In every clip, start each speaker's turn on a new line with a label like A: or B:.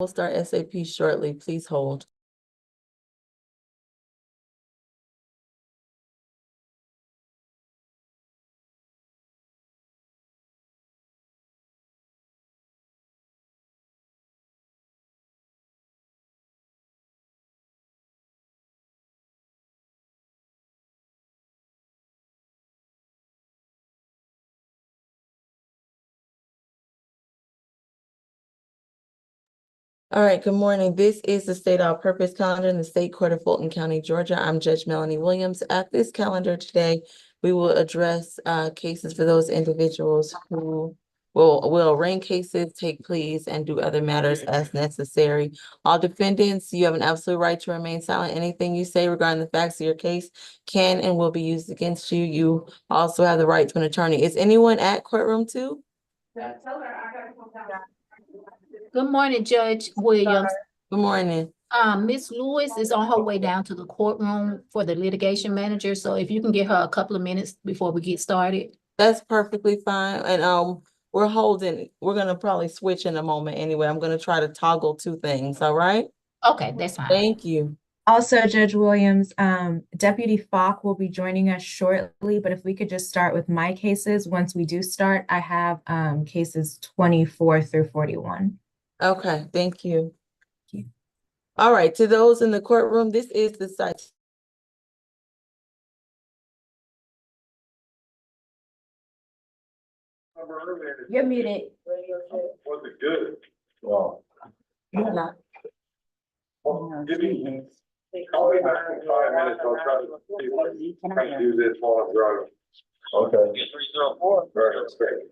A: We'll start SAP shortly. Please hold. All right, good morning. This is the State All Purpose Calendar in the State Court of Fulton County, Georgia. I'm Judge Melanie Williams. At this calendar today, we will address cases for those individuals who will arraign cases, take pleas, and do other matters as necessary. All defendants, you have an absolute right to remain silent. Anything you say regarding the facts of your case can and will be used against you. You also have the right to an attorney. Is anyone at courtroom 2?
B: Good morning, Judge Williams.
A: Good morning.
B: Ms. Lewis is on her way down to the courtroom for the litigation manager. So if you can give her a couple of minutes before we get started.
A: That's perfectly fine. And we're gonna probably switch in a moment anyway. I'm gonna try to toggle two things, all right?
B: Okay, that's fine.
A: Thank you.
C: Also, Judge Williams, Deputy Falk will be joining us shortly, but if we could just start with my cases. Once we do start, I have cases 24 through 41.
A: Okay, thank you.
C: Thank you.
A: All right, to those in the courtroom, this is the site.
C: You're muted.
D: Was it good? Well.
A: You're not.
D: Give me, call me back in 5 minutes, I'll try to see what, try to do this while I'm driving. Okay. 304. Right, that's great.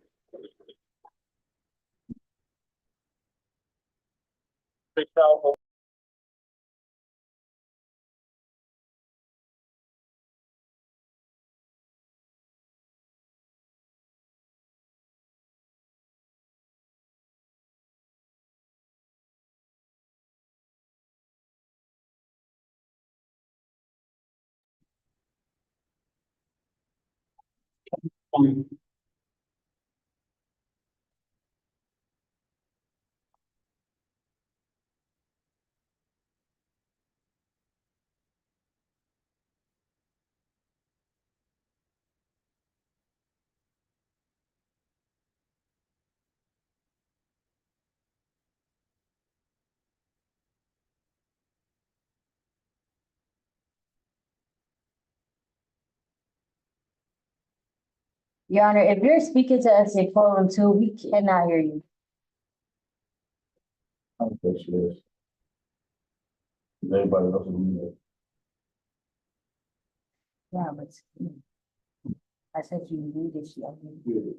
E: Your Honor, if you're speaking to us in forum 2, we cannot hear you.
D: I don't think she is. Is anybody else in the
E: Yeah, but I said you muted, she unmuted.
D: room?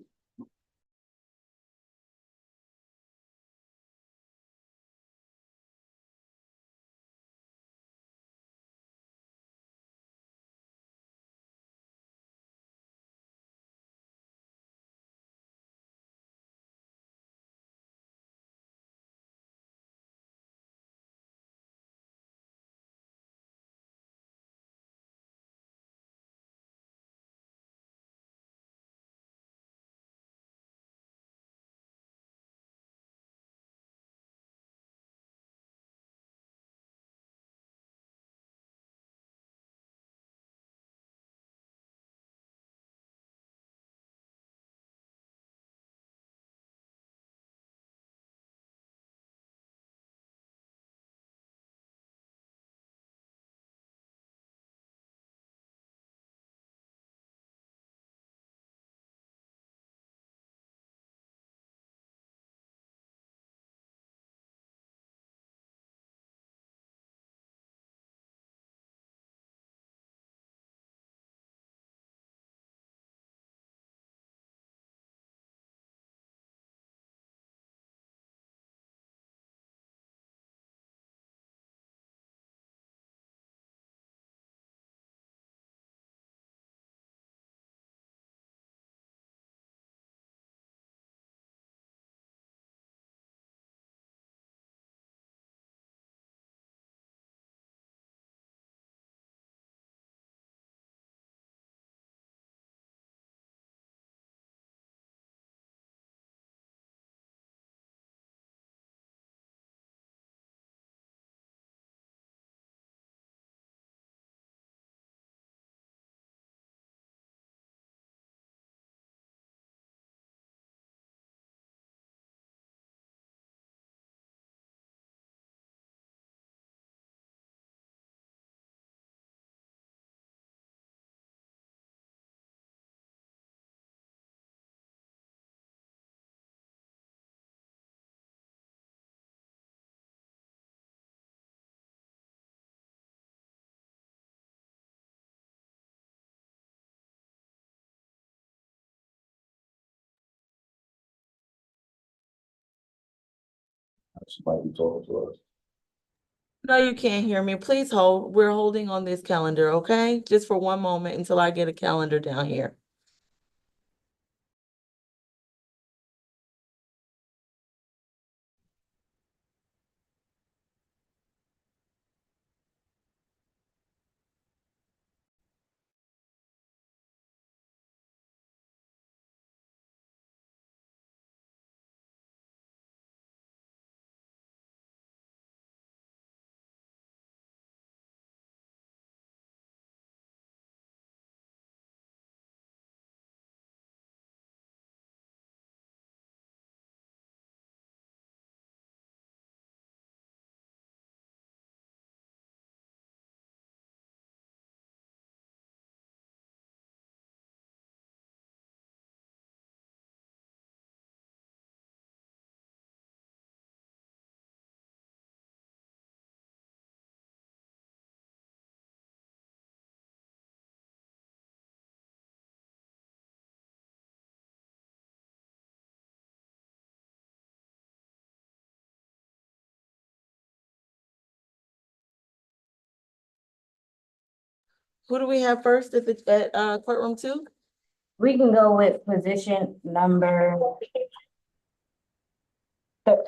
D: Somebody be talking to us.
A: No, you can't hear me. Please hold. We're holding on this calendar, okay? Just for one moment until I get a calendar down here. Who do we have first at courtroom 2?
E: We can go with position number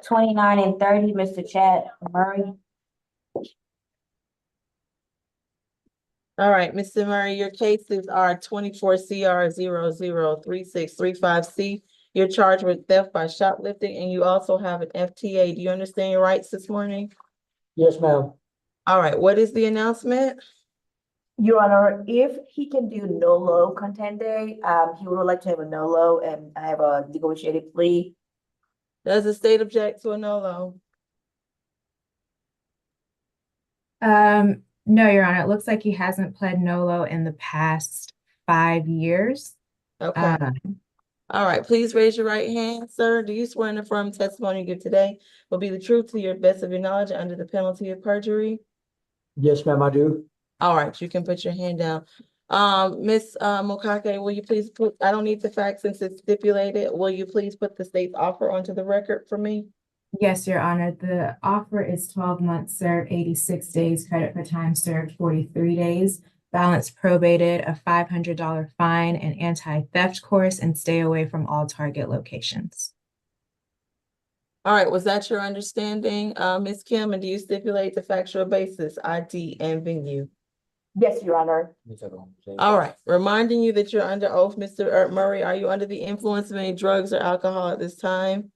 E: 29 and 30, Mr. Chad Murray.
A: All right, Mr. Murray, your cases are 24 CR 003635C. You're charged with theft by shoplifting, and you also have an FTA. Do you understand your rights this morning?
F: Yes, ma'am.
A: All right, what is the announcement?
G: Your Honor, if he can do no-low contende, he would like to have a no-low and have a negotiated plea.
A: Does the state object to a no-low?
C: No, Your Honor, it looks like he hasn't pled NOLO in the past 5 years.
A: Okay,
C: Um,
A: all right, please raise your right hand, sir. Do you swear and affirm testimony you give today will be the truth to your best of your knowledge under the penalty of perjury?
F: Yes, ma'am, I do.
A: All right, you can put your hand down. Ms. Mokake, will you please put, I don't need the facts since it's stipulated. Will you please put the state's offer onto the record for me?
C: Yes, Your Honor, the offer is 12 months served, 86 days, credit for time served, 43 days. Balance probated, a $500 fine, an anti-theft course, and stay away from all target locations.
A: All right, was that your understanding, Ms. Kim? And do you stipulate the factual basis, ID, and venue?
G: Yes, Your Honor.
A: All right, reminding you that you're under oath, Mr. Murray. Are you under the influence of any drugs or alcohol at this time?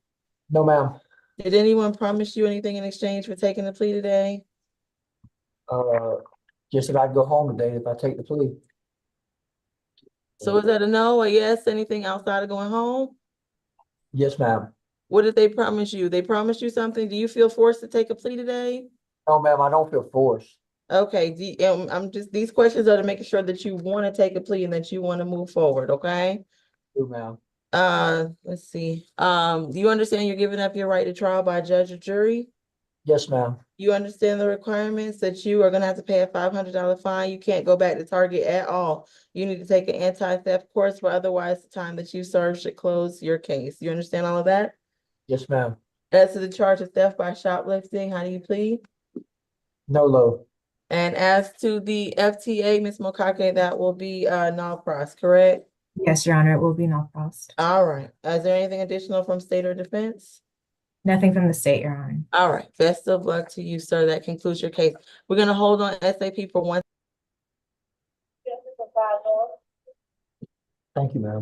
F: No, ma'am.
A: Did anyone promise you anything in exchange for taking the plea today?
F: Just that I'd go home today if I take the plea.
A: So is that a no, a yes, anything outside of going home?
F: Yes, ma'am.
A: What did they promise you? They promised you something? Do you feel forced to take a plea today?
F: No, ma'am, I don't feel forced.
A: Okay, I'm just, these questions are to make sure that you want to take a plea and that you want to move forward, okay?
F: No, ma'am.
A: Let's see. Do you understand you're giving up your right to trial by a judge or jury?
F: Yes, ma'am.
A: You understand the requirements that you are gonna have to pay a $500 fine. You can't go back to Target at all. You need to take an anti-theft course, or otherwise the time that you serve should close your case. You understand all of that?
F: Yes, ma'am.
A: As to the charge of theft by shoplifting, how do you plead?
F: No low.
A: And as to the FTA, Ms. Mokake, that will be null pros, correct?
C: Yes, Your Honor, it will be no cost.
A: All right. Is there anything additional from state or defense?
C: Nothing from the state, Your Honor.
A: All right. Best of luck to you, sir. That concludes your case. We're gonna hold on SAP for one.
F: Thank you, ma'am.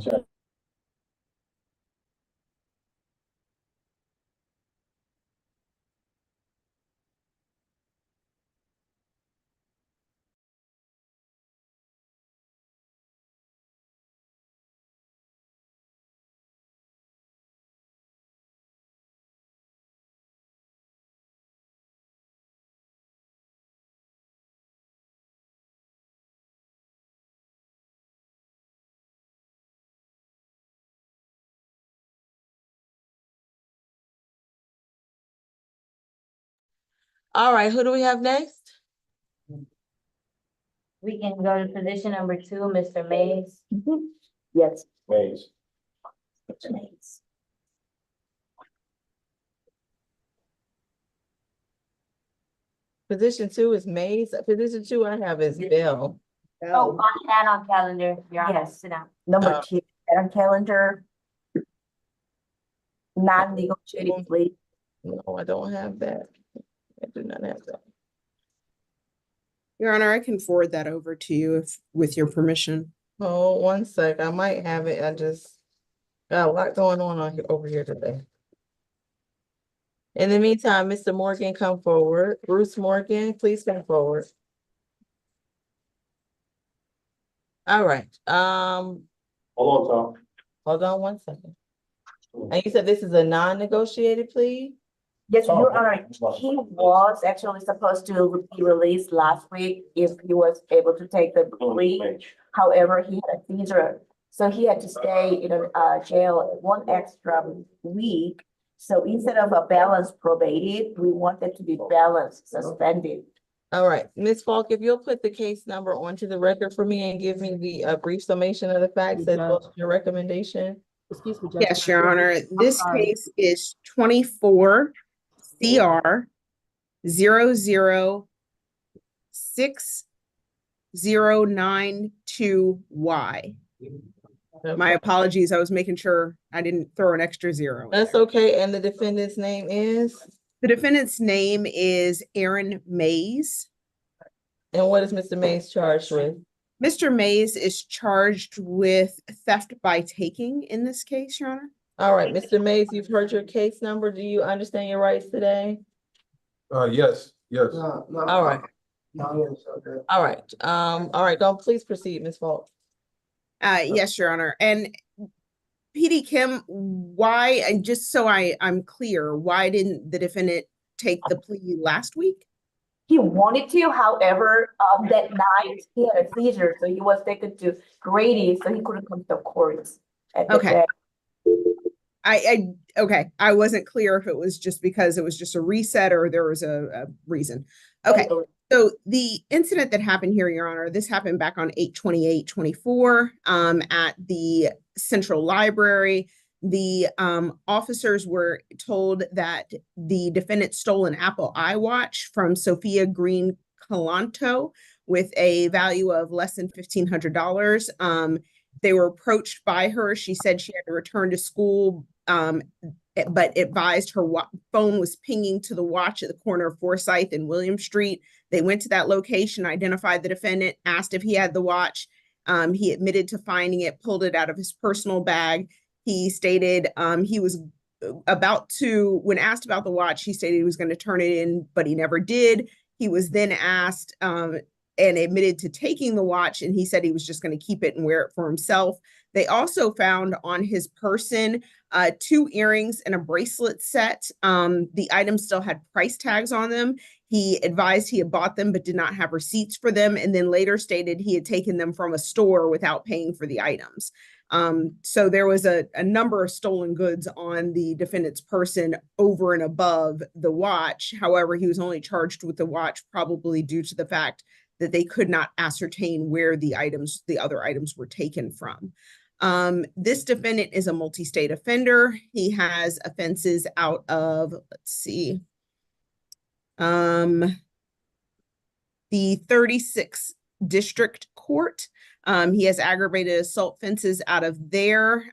A: All right, who do we have next?
E: We can go to position number 2, Mr. Mays.
G: Yes.
D: Mays.
E: Mr. Mays.
A: Position 2 is Mays. Position 2 I have is Bell.
E: Oh, add on calendar, Your Honor,
G: Yes.
E: sit down.
G: Number
A: Oh.
G: 2, add on calendar. Non-negotiated plea.
A: No, I don't have that. I do not have that.
H: Your Honor, I can forward that over to you if, with your permission.
A: Oh, one sec, I might have it, I just got a lot going on here, over here today. In the meantime, Mr. Morgan, come forward. Bruce Morgan, please come forward. All right,
D: Hold on,
A: hold on one second. And you said this is a non-negotiated plea?
G: Yes,
D: Oh,
G: Your Honor,
D: okay.
G: he was actually supposed to be released last week if he was able to take the plea.
D: Tom.
G: However, he had a seizure, so he had to stay in a jail 1 extra week. So instead of a balance probated, we wanted to be balance suspended.
A: All right, Ms. Falk, if you'll put the case number onto the record for me and give me the brief summation of the facts as well as your recommendation.
E: Excuse me, Judge.
H: Yes, Your Honor, this
E: sorry.
H: case is 24 CR 006092Y. My apologies, I was making sure I didn't throw an extra zero in
A: That's
H: there.
A: okay, and the defendant's name is?
H: The defendant's name is Aaron Mays.
A: And what is Mr. Mays charged with?
H: Mr. Mays is charged with theft by taking in this case, Your Honor.
A: All right, Mr. Mays, you've heard your case number. Do you understand your rights today?
D: Yes, yes.
A: All right. All right, go, please proceed, Ms. Falk.
H: Yes, Your Honor. And PD Kim, why, and just so I'm clear, why didn't the defendant take the plea last week?
G: He wanted to, however, that night he had a seizure, so he was taken to Grady, so he couldn't come to court at the
H: Okay.
G: day.
H: Okay, I wasn't clear if it was just because it was just a reset or there was a reason. Okay, so the incident that happened here, Your Honor, this happened back on 8/28/24 at the Central Library. The officers were told that the defendant stole an Apple iWatch from Sophia Green Calanto with a value of less than $1,500. They were approached by her. She said she had to return to school, but advised her phone was pinging to the watch at the corner of Forsyth and William Street. They went to that location, identified the defendant, asked if he had the watch. He admitted to finding it, pulled it out of his personal bag. He stated he was about to, when asked about the watch, he stated he was going to turn it in, but he never did. He was then asked and admitted to taking the watch, and he said he was just going to keep it and wear it for himself. They also found on his person 2 earrings and a bracelet set. The items still had price tags on them. He advised he had bought them but did not have receipts for them, and then later stated he had taken them from a store without paying for the items. So there was a number of stolen goods on the defendant's person over and above the watch. However, he was only charged with the watch probably due to the fact that they could not ascertain where the other items were taken from. This defendant is a multi-state offender. He has offenses out of, let's see, the 36th District Court. He has aggravated assault offenses out of there,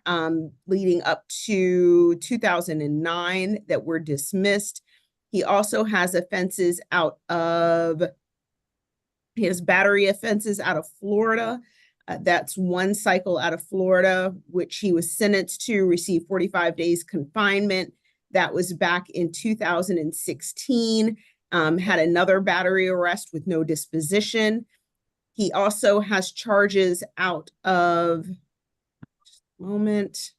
H: leading up to 2009 that were dismissed. He also has offenses out of, he has battery offenses out of Florida. That's 1 cycle out of Florida, which he was sentenced to receive 45 days confinement. That was back in 2016. Had another battery arrest with no disposition. He also has charges out of, just a moment.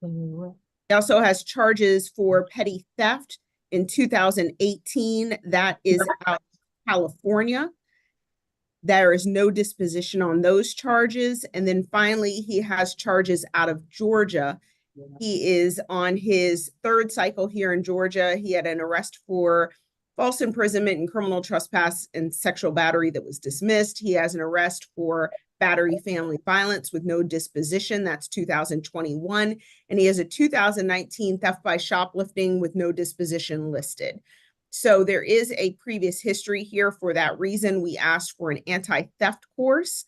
H: He also has charges for petty theft in 2018. That is out of California. There is no disposition on those charges. And then finally, he has charges out of Georgia. He is on his 3rd cycle here in Georgia. He had an arrest for false imprisonment and criminal trespass and sexual battery that was dismissed. He has an arrest for battery family violence with no disposition. That's 2021. And he has a 2019 theft by shoplifting with no disposition listed. So there is a previous history here. For that reason, we asked for an anti-theft course.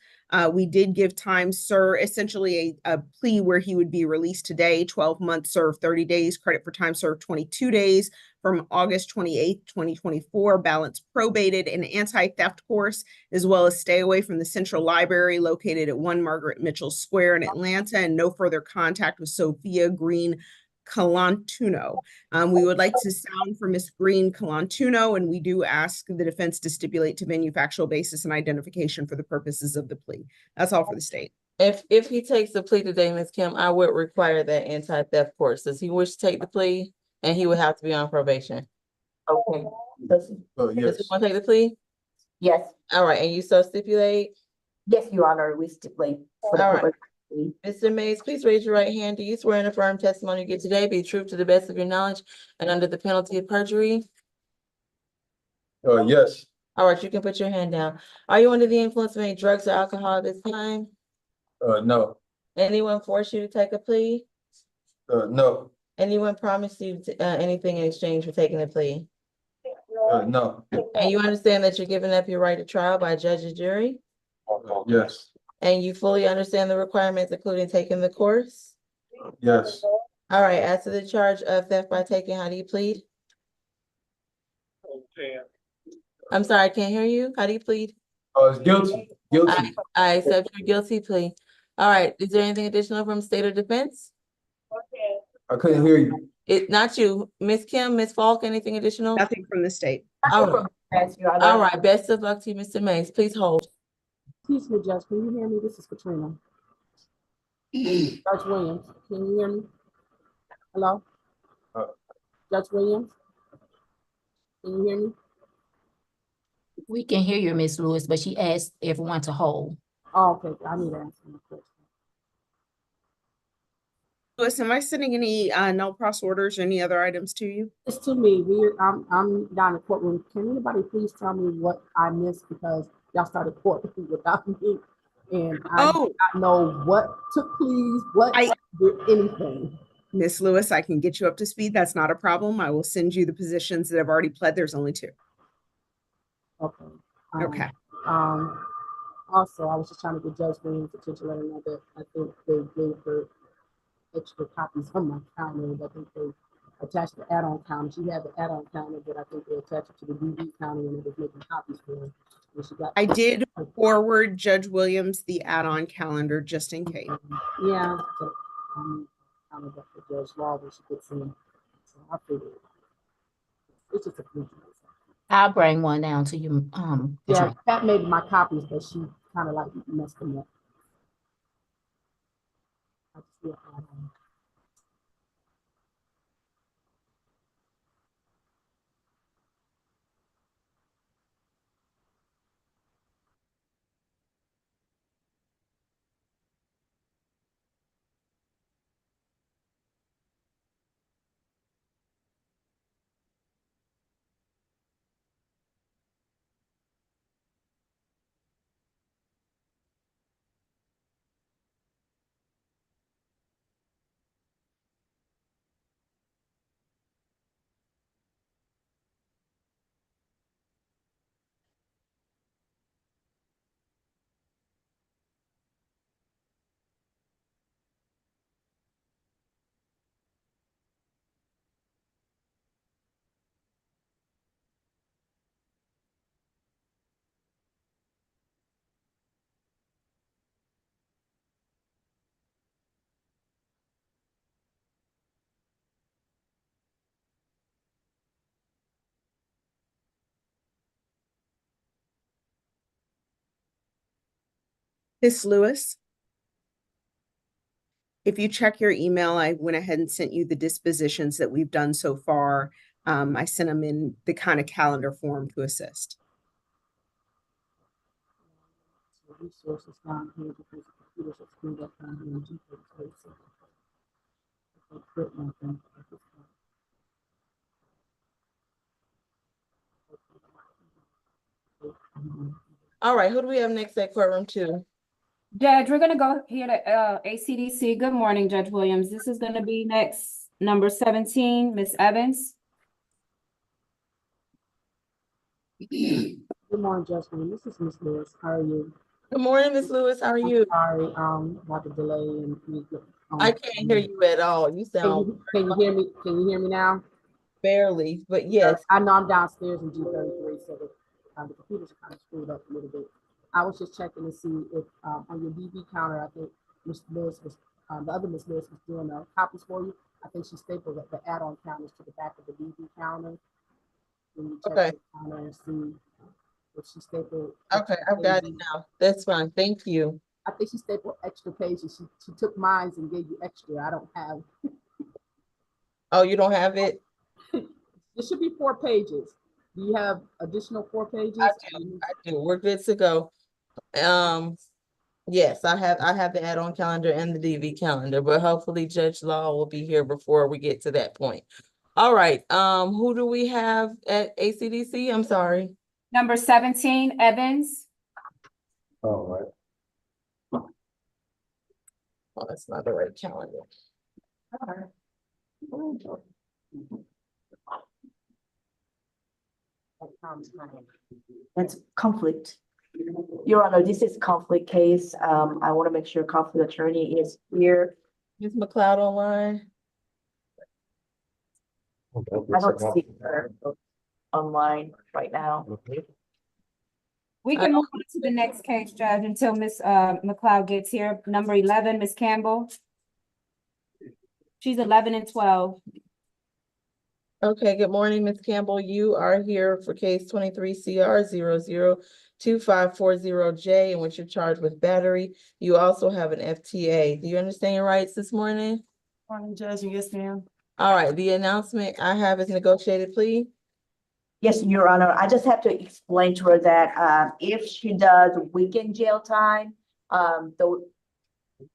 H: We did give time, sir, essentially a plea where he would be released today, 12 months served, 30 days, credit for time served, 22 days from August 28th, 2024, balance probated, an anti-theft course, as well as stay away from the Central Library located at 1 Margaret Mitchell Square in Atlanta, and no further contact with Sophia Green Colantuno. We would like to sound for Ms. Green Colantuno, and we do ask the defense to stipulate to venue, factual basis, and identification for the purposes of the plea. That's all for the state.
A: If he takes the plea today, Ms. Kim, I would require that anti-theft course. Does he wish to take the plea? And he would have to be on probation.
G: Okay. Does-
A: Does he want to take the plea?
G: Yes,
A: All right, and you so stipulate?
G: yes, Your Honor, we stipulate for the
A: All right.
G: purpose.
A: Mr. Mays, please raise your right hand. Do you swear and affirm testimony you give today be true to the best of your knowledge and under the penalty of perjury?
D: Yes.
A: All right, you can put your hand down. Are you under the influence of any drugs or alcohol at this time?
D: No.
A: Anyone force you to take a plea?
D: No.
A: Anyone promise you anything in exchange for taking a plea?
D: No.
A: And you understand that you're giving up your right to trial by judge or jury?
D: Yes.
A: And you fully understand the requirements, including taking the course?
D: Yes.
A: All right, as to the charge of theft by taking, how do you plead? I'm sorry, I can't hear you. How do you plead?
D: It's guilty. Guilty.
A: I accept your guilty plea. All right, is there anything additional from state or defense?
D: I couldn't hear you.
A: Not you, Ms. Kim, Ms. Falk, anything additional?
H: Nothing from the state.
A: All right.
G: Yes, Your Honor.
A: All right, best of luck to you, Mr. Mays. Please hold.
I: Excuse me, Judge, can you hear me? This is Katrina. Judge Williams, can you hear me? Hello? Judge Williams? Can you hear me?
B: We can hear you, Ms. Lewis, but she asked everyone to hold.
I: Oh, okay, I need to answer my question.
H: Lewis, am I sending any no pros orders or any other items to you?
I: It's to me, I'm down in the courtroom. Can anybody please tell me what I missed because y'all started court without me? And I do not know what took pleas, what did anything.
H: Miss Lewis, I can get you up to speed. That's not a problem. I will send you the positions that have already pled. There's only 2.
I: Okay.
H: Okay.
I: Also, I was just trying to get Judge Williams' attention, let her know that I think they gave her extra copies on my counter. I think they attached the add-on counter. She had the add-on counter, but I think they attached it to the DD counter and it was making copies for her. And she got.
H: I did forward Judge Williams the add-on calendar just in case.
I: Yeah. So, kind of up to Judge Law when she gets in. So I figured it's just a few.
B: I'll bring one down to you.
I: Yeah, that made my copies, but she kind of like messed them up. I just feel
H: Miss Lewis, if you check your email, I went ahead and sent you the dispositions that we've done so far. I sent them in the kind of calendar form to assist.
I: resources down here because the computers are screwed up down here in G33. So I can't quit nothing at this point.
A: All right, who do we have next at courtroom 2?
J: Judge, we're gonna go here to ACDC. Good morning, Judge Williams. This is gonna be next, number 17, Ms. Evans.
I: Good morning, Justin. This is Miss Lewis. How are you?
A: Good morning, Ms. Lewis. How are you?
I: Sorry, about the delay and
A: I can't hear you at all. You sound
I: Can you hear me? Can you hear me now?
A: barely, but yes.
I: I know I'm downstairs in G33, so the computers are kind of screwed up a little bit. I was just checking to see if on your DB counter, I think Miss Lewis was the other Miss Lewis was doing copies for you. I think she stapled the add-on counters to the back of the DB counter. When you check
A: Okay.
I: the counter and see if she stapled.
A: Okay, I've got it now. That's fine. Thank you.
I: I think she stapled extra pages. She took mine and gave you extra. I don't have.
A: Oh, you don't have it?
I: It should be 4 pages. Do you have additional 4 pages?
A: I do. We're good to go. Yes, I have the add-on calendar and the DV calendar, but hopefully Judge Law will be here before we get to that point. All right, who do we have at ACDC? I'm sorry.
J: Number 17, Evans.
D: All right.
A: Oh, that's not the right calendar.
G: That's conflict. Your Honor, this is conflict case. I want to make sure conflict attorney is here.
A: Is McLeod online?
G: I don't see her online right now.
J: We can move on to the next case, Judge, until Ms. McLeod gets here. Number 11, Ms. Campbell. She's 11 and 12.
A: Okay, good morning, Ms. Campbell. You are here for case 23 CR 002540J, in which you're charged with battery. You also have an FTA. Do you understand your rights this morning?
K: Morning, Judge. Yes, ma'am.
A: All right, the announcement I have is negotiated plea.
G: Yes, Your Honor, I just have to explain to her that if she does weekend jail time, the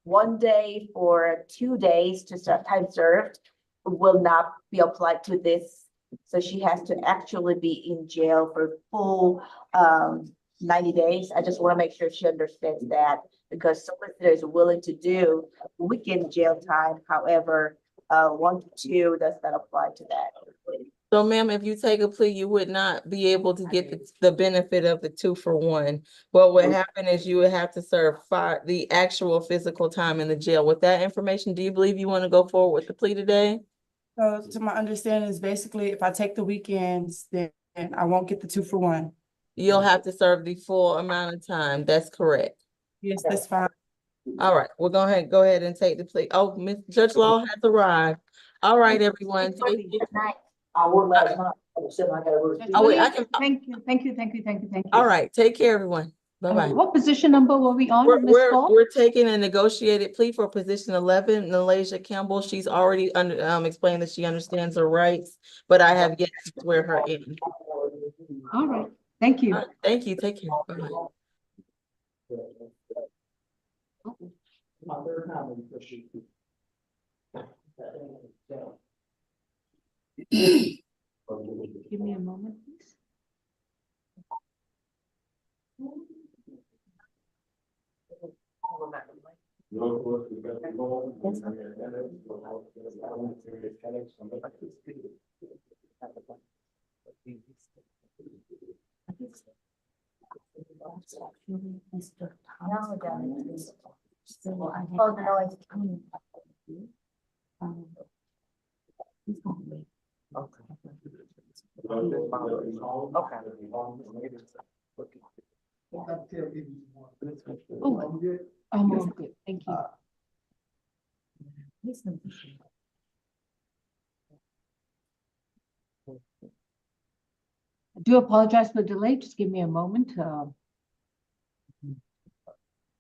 G: 1 day or 2 days to start time served will not be applied to this. So she has to actually be in jail for full 90 days. I just want to make sure she understands that, because solicitor is willing to do weekend jail time. However, 1 to 2 does not apply to that.
A: So ma'am, if you take a plea, you would not be able to get the benefit of the 2 for 1. What would happen is you would have to serve the actual physical time in the jail. With that information, do you believe you want to go forward with the plea today?
K: So to my understanding is basically if I take the weekends, then I won't get the 2 for 1.
A: You'll have to serve the full amount of time. That's correct.
K: Yes, that's fine.
A: All right, we're gonna go ahead and take the plea. Oh, Miss Judge Law has arrived. All right, everyone. Oh, wait, I can.
E: Thank you.
A: All right, take care, everyone. Bye-bye.
E: What position number were we on, Ms. Cole?
A: We're taking a negotiated plea for position 11, Nalasia Campbell. She's already explained that she understands her rights, but I have yet to swear her in.
E: All right, thank you.
A: Thank you, take care. Bye-bye.
E: Give me a moment, please.
G: Mr. Thomas. So I have. Oh, no, it's coming. He's gonna wait. Okay.
E: Oh, I'm all good, thank you.
G: He's gonna be-
E: I do apologize for the delay, just give me a moment to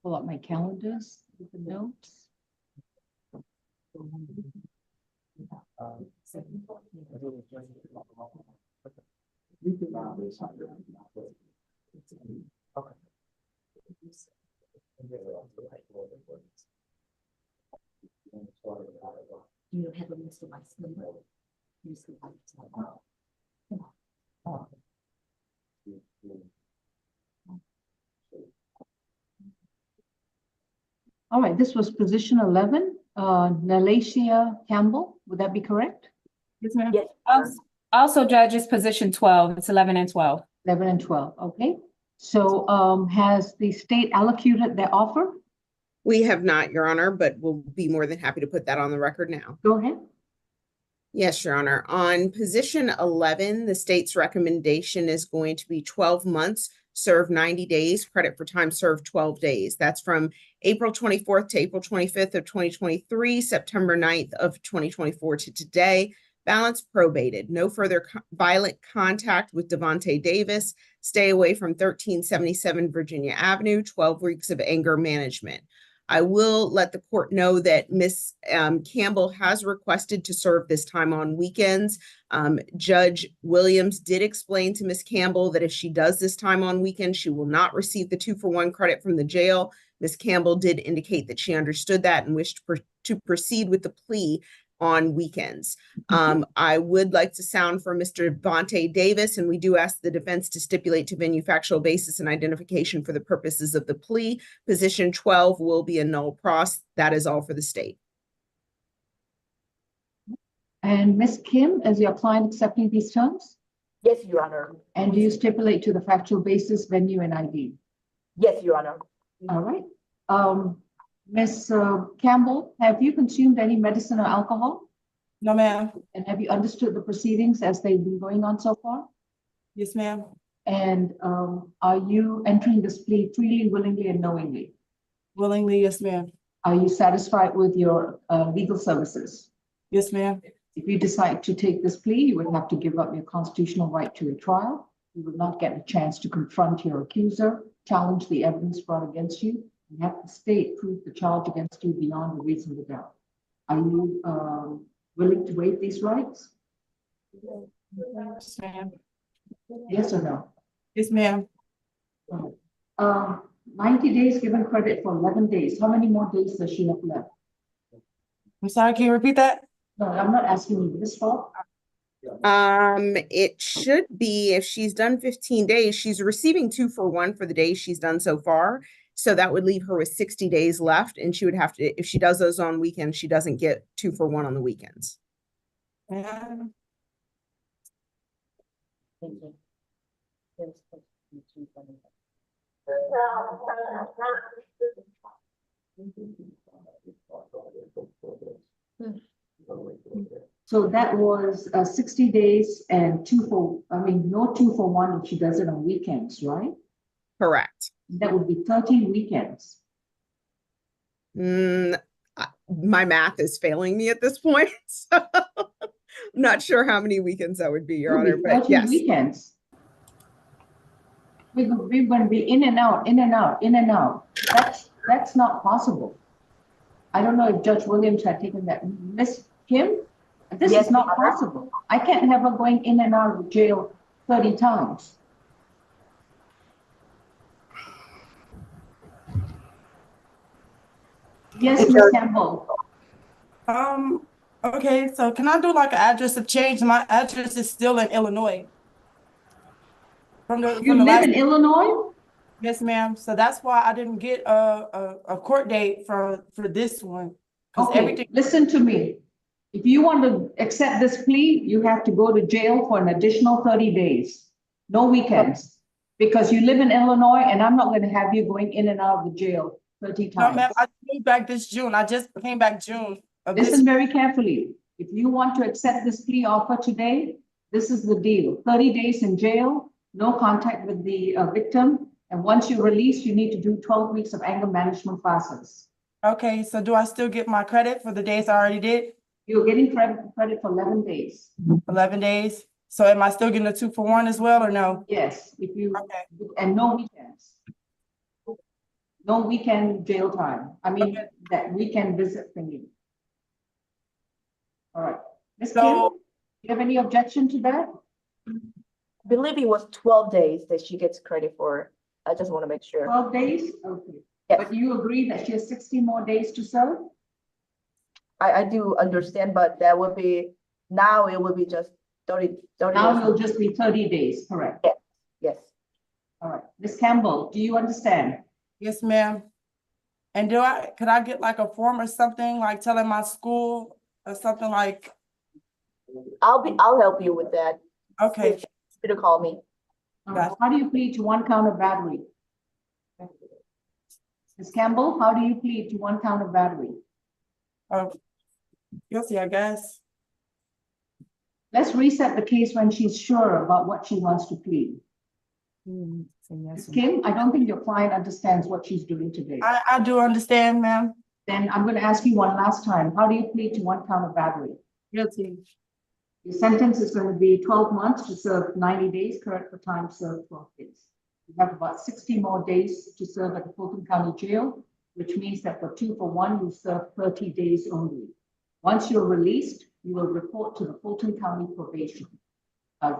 E: pull up my calendars with the notes.
G: You have a Mr. Vice number. Mr. Vice number.
E: All right, this was position 11, Nalasia Campbell, would that be correct?
K: Yes, ma'am.
G: Yes.
J: Also judges position 12, it's 11 and 12.
E: 11 and 12, okay? So, has the state allocated their offer?
H: We have not, Your Honor, but we'll be more than happy to put that on the record now.
E: Go ahead.
H: Yes, Your Honor. On position 11, the state's recommendation is going to be 12 months, serve 90 days, credit for time served 12 days. That's from April 24th to April 25th of 2023, September 9th of 2024 to today. Balance probated, no further violent contact with Devontae Davis, stay away from 1377 Virginia Avenue, 12 weeks of anger management. I will let the court know that Ms. Campbell has requested to serve this time on weekends. Judge Williams did explain to Ms. Campbell that if she does this time on weekends, she will not receive the 2-for-1 credit from the jail. Ms. Campbell did indicate that she understood that and wished to proceed with the plea on weekends. I would like to sound for Mr. Devontae Davis, and we do ask the defense to stipulate to venue factual basis and identification for the purposes of the plea. Position 12 will be a null pros. That is all for the state.
E: And Ms. Kim, is your client accepting these terms?
G: Yes, Your Honor.
E: And do you stipulate to the factual basis, venue, and ID?
G: Yes, Your Honor.
E: All right. Ms. Campbell, have you consumed any medicine or alcohol?
K: No, ma'am.
E: And have you understood the proceedings as they've been going on so far?
K: Yes, ma'am.
E: And are you entering this plea freely, willingly, and knowingly?
K: Willingly, yes, ma'am.
E: Are you satisfied with your legal services?
K: Yes, ma'am.
E: If you decide to take this plea, you would have to give up your constitutional right to a trial. You would not get a chance to confront your accuser, challenge the evidence brought against you, and have the state prove the charge against you beyond a reasonable doubt. Are you willing to waive these rights?
K: Yes, ma'am.
E: Yes or no?
K: Yes, ma'am.
E: 90 days given credit for 11 days. How many more days does she have left?
K: I'm sorry, can you repeat that?
E: No, I'm not asking you this fault.
H: It should be, if she's done 15 days, she's receiving 2-for-1 for the days she's done so far. So that would leave her with 60 days left, and she would have to, if she does those on weekends, she doesn't get 2-for-1 on the weekends.
K: Ma'am.
G: Thank you.
E: So that was 60 days and no 2-for-1 if she does it on weekends, right?
H: Correct.
E: That would be 13 weekends.
H: My math is failing me at this point. So I'm not sure how many weekends that would be, Your Honor, but
E: 13
H: yes.
E: weekends. We're going to be in and out, in and out, in and out. That's not possible. I don't know if Judge Williams had taken that. Ms. Kim, this
G: Yes,
E: is not
G: Your Honor.
E: possible. I can't have her going in and out of jail 30 times. Yes, Ms. Campbell.
K: Okay, so can I do like an address of change? My address is still in Illinois.
E: You live in Illinois?
K: Yes, ma'am. So that's why I didn't get a court date for this one. 'Cause
E: Okay,
K: everything,
E: listen to me. If you want to accept this plea, you have to go to jail for an additional 30 days. No weekends. Because you live in Illinois and I'm not going to have you going in and out of the jail 30
K: no, ma'am,
E: times.
K: I came back this June. I just came back June of this.
E: Listen very carefully. If you want to accept this plea offer today, this is the deal. 30 days in jail, no contact with the victim. And once you're released, you need to do 12 weeks of anger management classes.
K: Okay, so do I still get my credit for the days I already did?
E: You're getting credit for 11 days.
K: 11 days. So am I still getting a 2-for-1 as well or no?
E: Yes, if you,
K: Okay.
E: and no weekends. No weekend jail time. I mean,
K: Okay.
E: that weekend visit thingy. All right. Ms. Kim,
K: So-
E: do you have any objection to that?
G: I believe it was 12 days that she gets credit for. I just want to make sure.
E: 12 days? Okay.
G: Yes.
E: But you agree that she has 60 more days to serve?
G: I do understand, but that would be, now it would be just 30
E: Now
G: days.
E: it'll just be 30 days, correct?
G: Yes.
E: All right. Ms. Campbell, do you understand?
K: Yes, ma'am. And could I get like a form or something, like telling my school or something like
G: I'll help you with that.
K: Okay,
G: Feel free to call me.
E: How do you plead to one count of battery? Ms. Campbell, how do you plead to one count of battery?
K: guilty, I guess.
E: Let's reset the case when she's sure about what she wants to plead.
J: Say yes
E: Ms.
J: or no.
E: Kim, I don't think your client understands what she's doing today.
K: I do understand, ma'am.
E: Then I'm going to ask you one last time. How do you plead to one count of battery?
K: Guilty.
E: Your sentence is going to be 12 months to serve 90 days, correct for time served 12 days. You have about 60 more days to serve at the Fulton County Jail, which means that for 2 for 1, you serve 30 days only. Once you're released, you will report to the Fulton County Probation.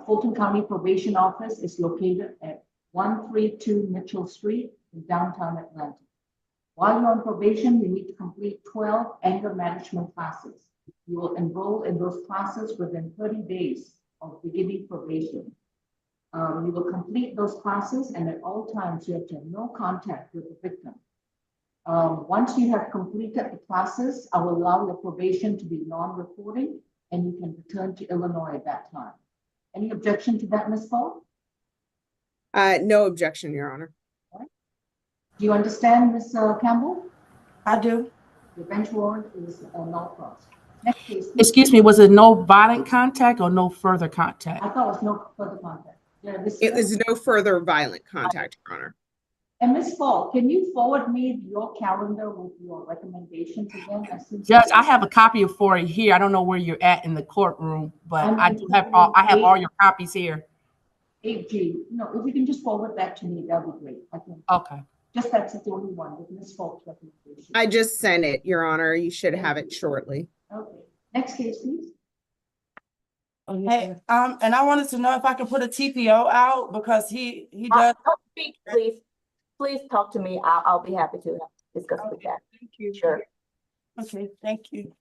E: Fulton County Probation Office is located at 132 Mitchell Street in downtown Atlanta. While you're on probation, you need to complete 12 anger management classes. You will enroll in those classes within 30 days of beginning probation. You will complete those classes, and at all times you have to have no contact with the victim. Once you have completed the classes, I will allow your probation to be non-reporting, and you can return to Illinois at that time. Any objection to that, Ms. Paul?
H: No objection, Your Honor.
E: Do you understand, Ms. Campbell?
K: I do.
E: The bench warrant is null pros. Next case. please.
K: Excuse me, was it no violent contact or no further contact?
E: I thought it was no further contact. Yeah, this
H: It was no further violent contact, Your Honor.
E: And Ms. Paul, can you forward me your calendar with your recommendations again?
K: Judge, I have a copy for it here. I don't know where you're at in the courtroom, but I do have I have all your copies here.
E: 8G. No, if you can just forward that to me, that'd be great. I think
K: Okay.
E: just that's the only one with Ms. Paul's recommendation.
H: I just sent it, Your Honor. You should have it shortly.
E: Okay. Next case, please.
K: Hey, and I wanted to know if I could put a TPO out because he does.
G: Please talk to me. I'll be happy to discuss with that.
K: Thank you.
G: Sure.
K: Okay, thank you.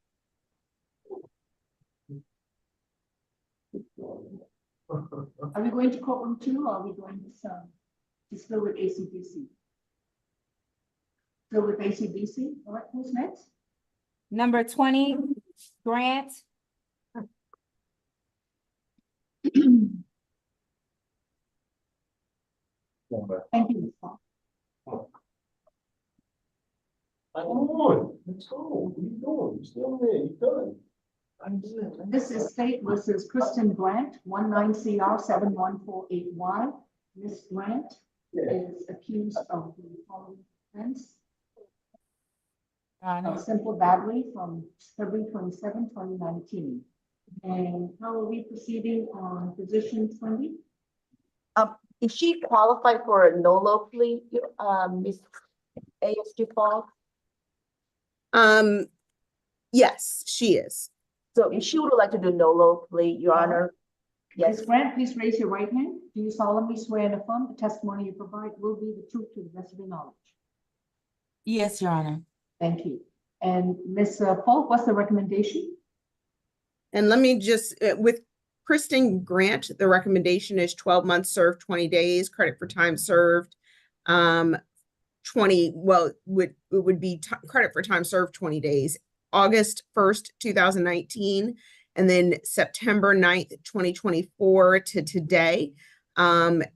E: Are we going to courtroom 2 or are we going to still with ACDC? Still with ACDC? All right, who's next?
J: Number 20, Grant.
E: Thank you, Ms. Paul.
D: Let's go. What are you doing? You're still there. You're done.
E: This is State versus Kristen Grant, 19CR 71481. Ms. Grant is accused of the following offense: simple battery from February 27, 2019. And how are we proceeding on position 20?
G: Is she qualified for a NOLO plea, Ms. ASG Paul?
H: Yes, she is.
G: So if she would like to do NOLO plea, Your Honor.
E: Ms.
G: Yes,
E: Grant, please raise your right hand. Do you solemnly swear and affirm the testimony you provide will be the truth to the best of your knowledge?
K: Yes, Your Honor.
E: Thank you. And Ms. Paul, what's the recommendation?
H: And let me just, with Kristen Grant, the recommendation is 12 months served, 20 days, credit for time served. 20, well, it would be credit for time served 20 days, August 1st, 2019, and then September 9th, 2024 to today.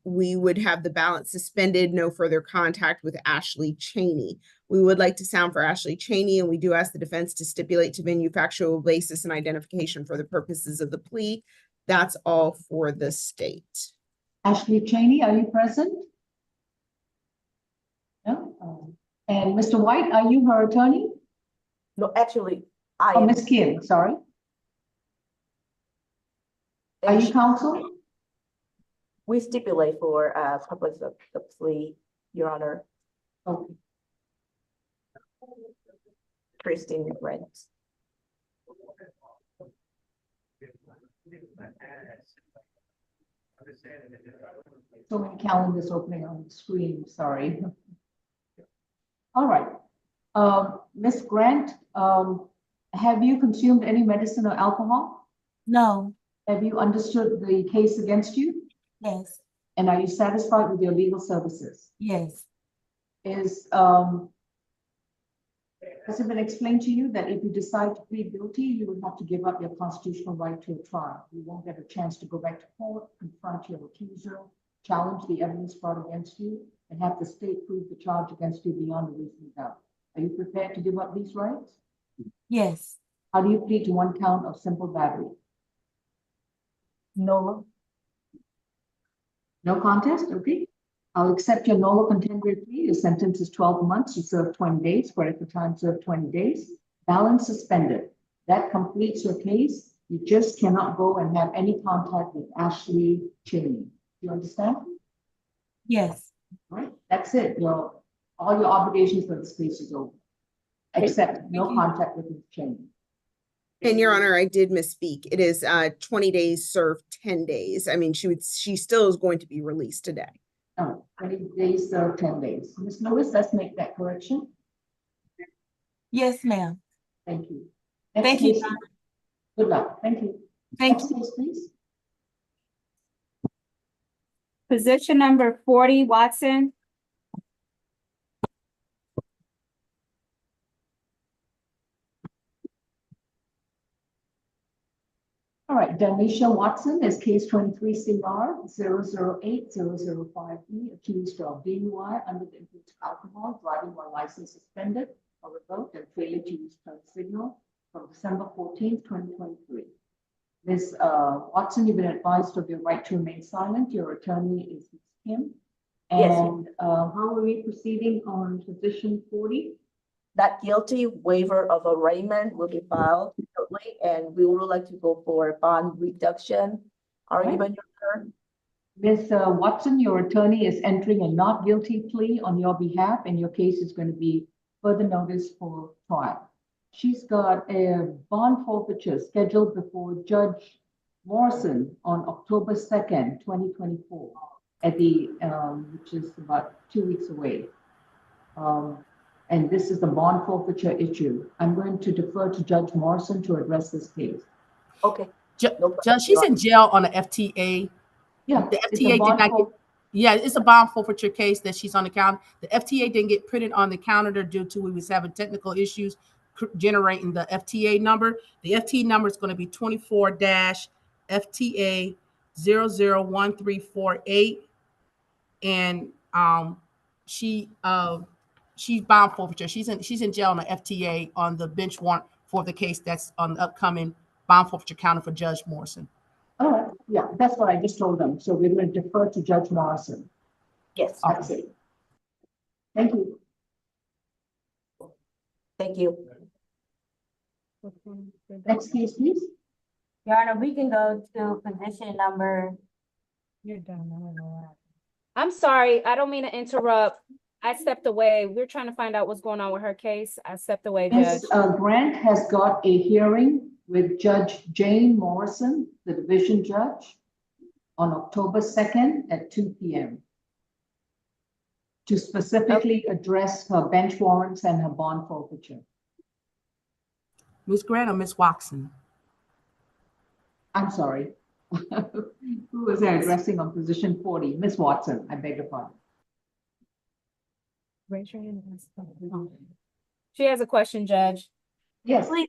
H: We would have the balance suspended, no further contact with Ashley Cheney. We would like to sound for Ashley Cheney, and we do ask the defense to stipulate to venue factual basis and identification for the purposes of the plea. That's all for the state.
E: Ashley Cheney, are you present? No. And Mr. White, are you her attorney?
G: no, actually, I
E: Oh,
G: am.
E: Ms. Kim, sorry. Are you counsel?
G: We stipulate for purpose of the plea, Your Honor.
E: Okay.
G: Christine Grant.
E: So many calendars opening on the screen, sorry. All right. Ms. Grant, have you consumed any medicine or alcohol?
K: No.
E: Have you understood the case against you?
K: Yes.
E: And are you satisfied with your legal services?
K: Yes.
E: Is Has it been explained to you that if you decide to plead guilty, you will have to give up your constitutional right to a trial? You won't get a chance to go back to court, confront your accuser, challenge the evidence brought against you, and have the state prove the charge against you beyond a reasonable doubt. Are you prepared to give up these rights?
A: Yes.
E: How do you plead to one count of simple battery?
G: No.
E: No contest, okay? I'll accept your nolo contendere plea. Your sentence is 12 months. You serve 20 days. For at the time, serve 20 days. Balance suspended. That completes your case. You just cannot go and have any contact with Ashley Cheney. You understand?
A: Yes.
E: Right? That's it. All your obligations for this case is over. Except no contact with Ms. Cheney.
H: And Your Honor, I did misspeak. It is 20 days served 10 days. I mean, she still is going to be released today.
E: No, 20 days, serve 10 days. Ms. Lewis, let's make that correction.
A: Yes, ma'am.
E: Thank you.
A: Thank you,
E: Case.
A: Your Honor.
E: Good luck. Thank you.
A: Thank
E: Next case, please.
J: Position number 40, Watson.
E: All right, Danisha Watson is case 23 CR 008-005E, accused of DUI under the influence of alcohol, driving while license suspended or revoked, and failure to use turn signal from December 14th, 2023. Ms. Watson, you've been advised of your right to remain silent. Your attorney is Ms. Kim.
G: Yes.
E: And how are we proceeding on position 40?
G: That guilty waiver of arraignment will be filed shortly, and we would like to go for a bond reduction argument.
E: Ms. Watson, your attorney is entering a not guilty plea on your behalf, and your case is going to be further notice for trial. She's got a bond forfeiture scheduled before Judge Morrison on October 2nd, 2024, at the which is about 2 weeks away. And this is the bond forfeiture issue. I'm going to defer to Judge Morrison to address this case.
G: Okay.
K: Judge, she's in jail on the FTA.
E: Yeah.
K: The
E: it's a
K: FTA did
E: bond
K: not get,
E: for-
K: yeah, it's a bond forfeiture case that she's on the counter. The FTA didn't get printed on the calendar due to we was having technical issues generating the FTA number. The FTA number is going to be 24-FTA 001348. And she's bond forfeiture. She's in jail on the FTA on the bench warrant for the case that's on the upcoming bond forfeiture counter for Judge Morrison.
E: All right, yeah, that's what I just told them. So we're going to defer to Judge Morrison.
G: Yes.
E: That's it. Thank you.
G: Thank you.
E: Next case, please.
J: Your Honor, we can go to position number.
C: You're done.
J: I'm sorry, I don't mean to interrupt. I stepped away. We're trying to find out what's going on with her case. I stepped away, Judge.
E: Ms. Grant has got a hearing with Judge Jane Morrison, the division judge, on October 2nd at 2 p.m. to specifically address her bench warrants and her bond forfeiture.
K: Ms. Grant or Ms. Watson?
E: I'm sorry. Who was I addressing on position 40? Ms. Watson, I beg your pardon.
J: Raise your hand. She has a question, Judge.
E: Yes.
G: Please,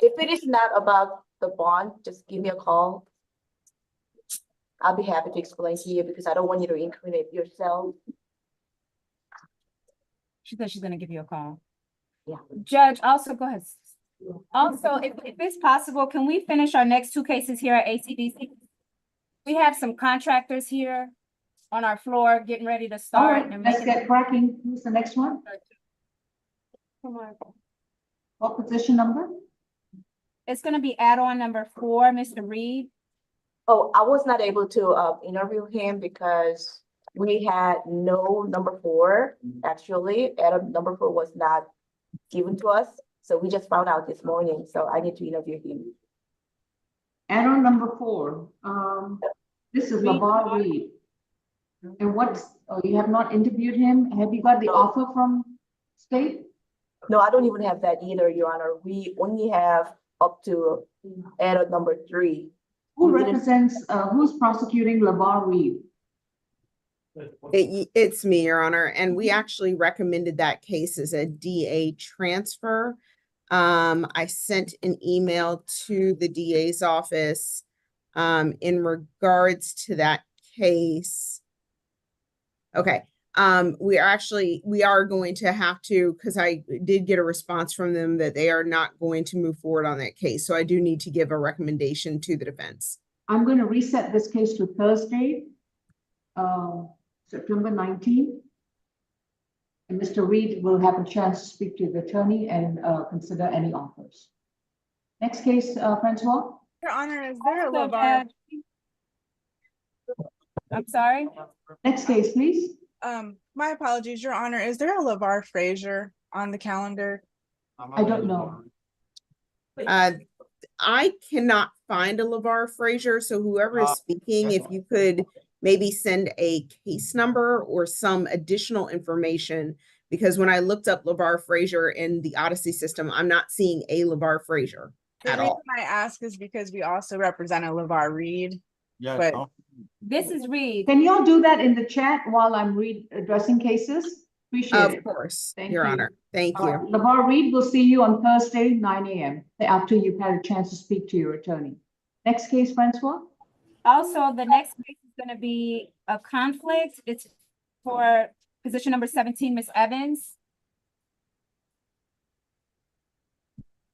G: if it is not about the bond, just give me a call. I'll be happy to explain to you because I don't want you to incriminate yourself.
J: She said she's gonna give you a call.
G: Yeah.
J: Judge, also, go ahead. Also, if it's possible, can we finish our next two cases here at ACDC? We have some contractors here on our floor getting ready to
E: All
J: start.
E: right,
J: and
E: let's
J: making-
E: get cracking. Who's the next one?
J: Come on.
E: What position number?
J: It's gonna be add-on number 4, Mr. Reed.
G: Oh, I was not able to interview him because we had no number 4, actually. Adam number 4 was not given to us. So we just found out this morning, so I need to interview him.
E: Add-on number 4. This is Lavar Reed. And you have not interviewed him? Have you got the offer from state?
G: No, I don't even have that either, Your Honor. We only have up to add-on number 3.
E: Who represents, who's prosecuting Lavar Reed?
H: It's me, Your Honor, and we actually recommended that case as a DA transfer. I sent an email to the DA's office in regards to that case. Okay, we are going to have to, because I did get a response from them that they are not going to move forward on that case. So I do need to give a recommendation to the defense.
E: I'm going to reset this case to Thursday, September 19th. And Mr. Reed will have a chance to speak to the attorney and consider any offers. Next case, Francois?
L: Your Honor, is there a
J: Also,
L: LeVar?
J: I'm sorry?
E: Next case, please.
L: My apologies, Your Honor. Is there a LeVar Frazier on the calendar?
E: I don't know.
H: I cannot find a LeVar Frazier, so whoever is speaking, if you could maybe send a case number or some additional information, because when I looked up LeVar Frazier in the Odyssey system, I'm not seeing a LeVar Frazier
L: The
H: at
L: reason
H: all.
L: I ask is because we also represent a LeVar Reed.
F: Yeah.
L: But
J: This is Reed.
E: Can y'all do that in the chat while I'm addressing cases? Appreciate
H: Of
E: it.
H: course,
E: Thank
H: Your
E: you.
H: Honor. Thank you.
E: LeVar Reed will see you on Thursday, 9 a.m. after you've had a chance to speak to your attorney. Next case, Francois?
J: Also, the next case is gonna be a conflict. It's for position number 17, Ms. Evans.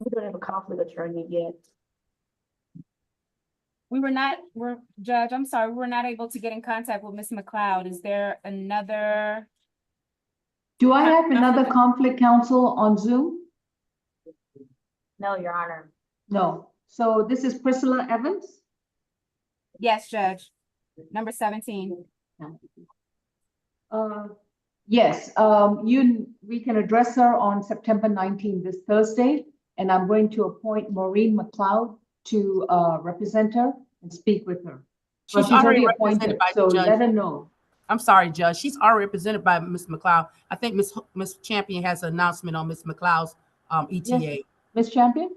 G: We don't have a conflict attorney yet.
J: Judge, I'm sorry, we were not able to get in contact with Ms. McLeod. Is there another?
E: Do I have another conflict counsel on Zoom?
G: No, Your Honor.
E: No. So this is Priscilla Evans?
J: Yes, Judge. Number 17.
E: Yes, we can address her on September 19th, this Thursday, and I'm going to appoint Maureen McLeod to represent her and speak with her. Well,
K: She's already represented
E: appointed,
K: by
E: so
K: the judge.
E: let her know.
K: I'm sorry, Judge. She's already represented by Ms. McLeod. I think Ms. Champion has an announcement on Ms. McLeod's ETA.
E: Yes. Ms. Champion?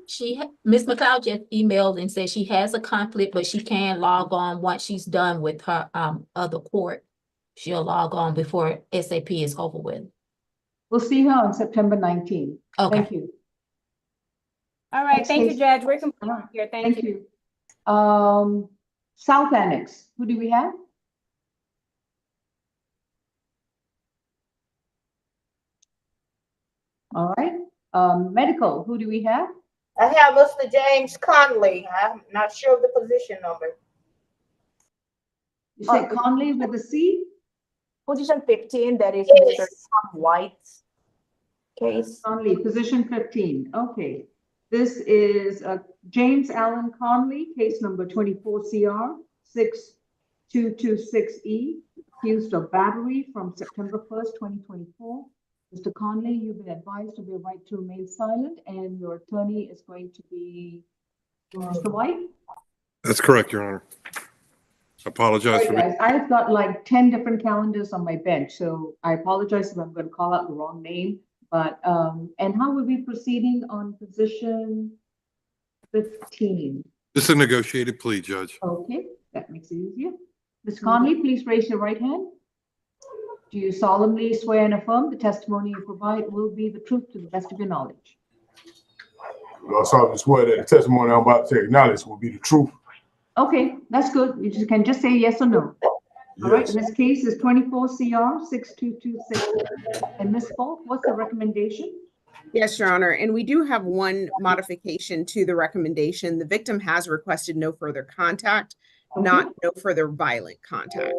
B: Ms. McLeod just emailed and said she has a conflict, but she can log on once she's done with her other court. She'll log on before SAP is over with.
E: We'll see her on September 19th.
B: Okay.
E: Thank you.
J: All right,
E: Next
J: thank you,
E: case.
J: Judge. We're complete here. Thank
E: Thank
J: you.
E: you. South Annex, who do we have? All right, medical, who do we have?
M: I have Mr. James Conley. I'm not sure of the position number.
E: You said Conley with a C?
G: Position 15, that is
M: Yes.
G: Mr. Tom White's case.
E: Conley, position 15, okay. This is James Allen Conley, case number 24 CR 6226E, accused of battery from September 1st, 2024. Mr. Conley, you've been advised of your right to remain silent, and your attorney is going to be Mr. White.
D: That's correct, Your Honor. Apologize for
E: Sorry, guys, I've got like 10 different calendars on my bench, so I apologize if I'm going to call out the wrong name. But, and how will we be proceeding on position 15?
D: This is a negotiated plea, Judge.
E: Okay, that makes it easier. Ms. Conley, please raise your right hand. Do you solemnly swear and affirm the testimony you provide will be the truth to the best of your knowledge?
D: I solemnly swear that the testimony I'm about to acknowledge will be the truth.
E: Okay, that's good. You can just say yes or no. All right, this case is 24 CR 6226. And Ms. Falk, what's the recommendation?
H: Yes, Your Honor, and we do have one modification to the recommendation. The victim has requested no further contact, not no further violent contact.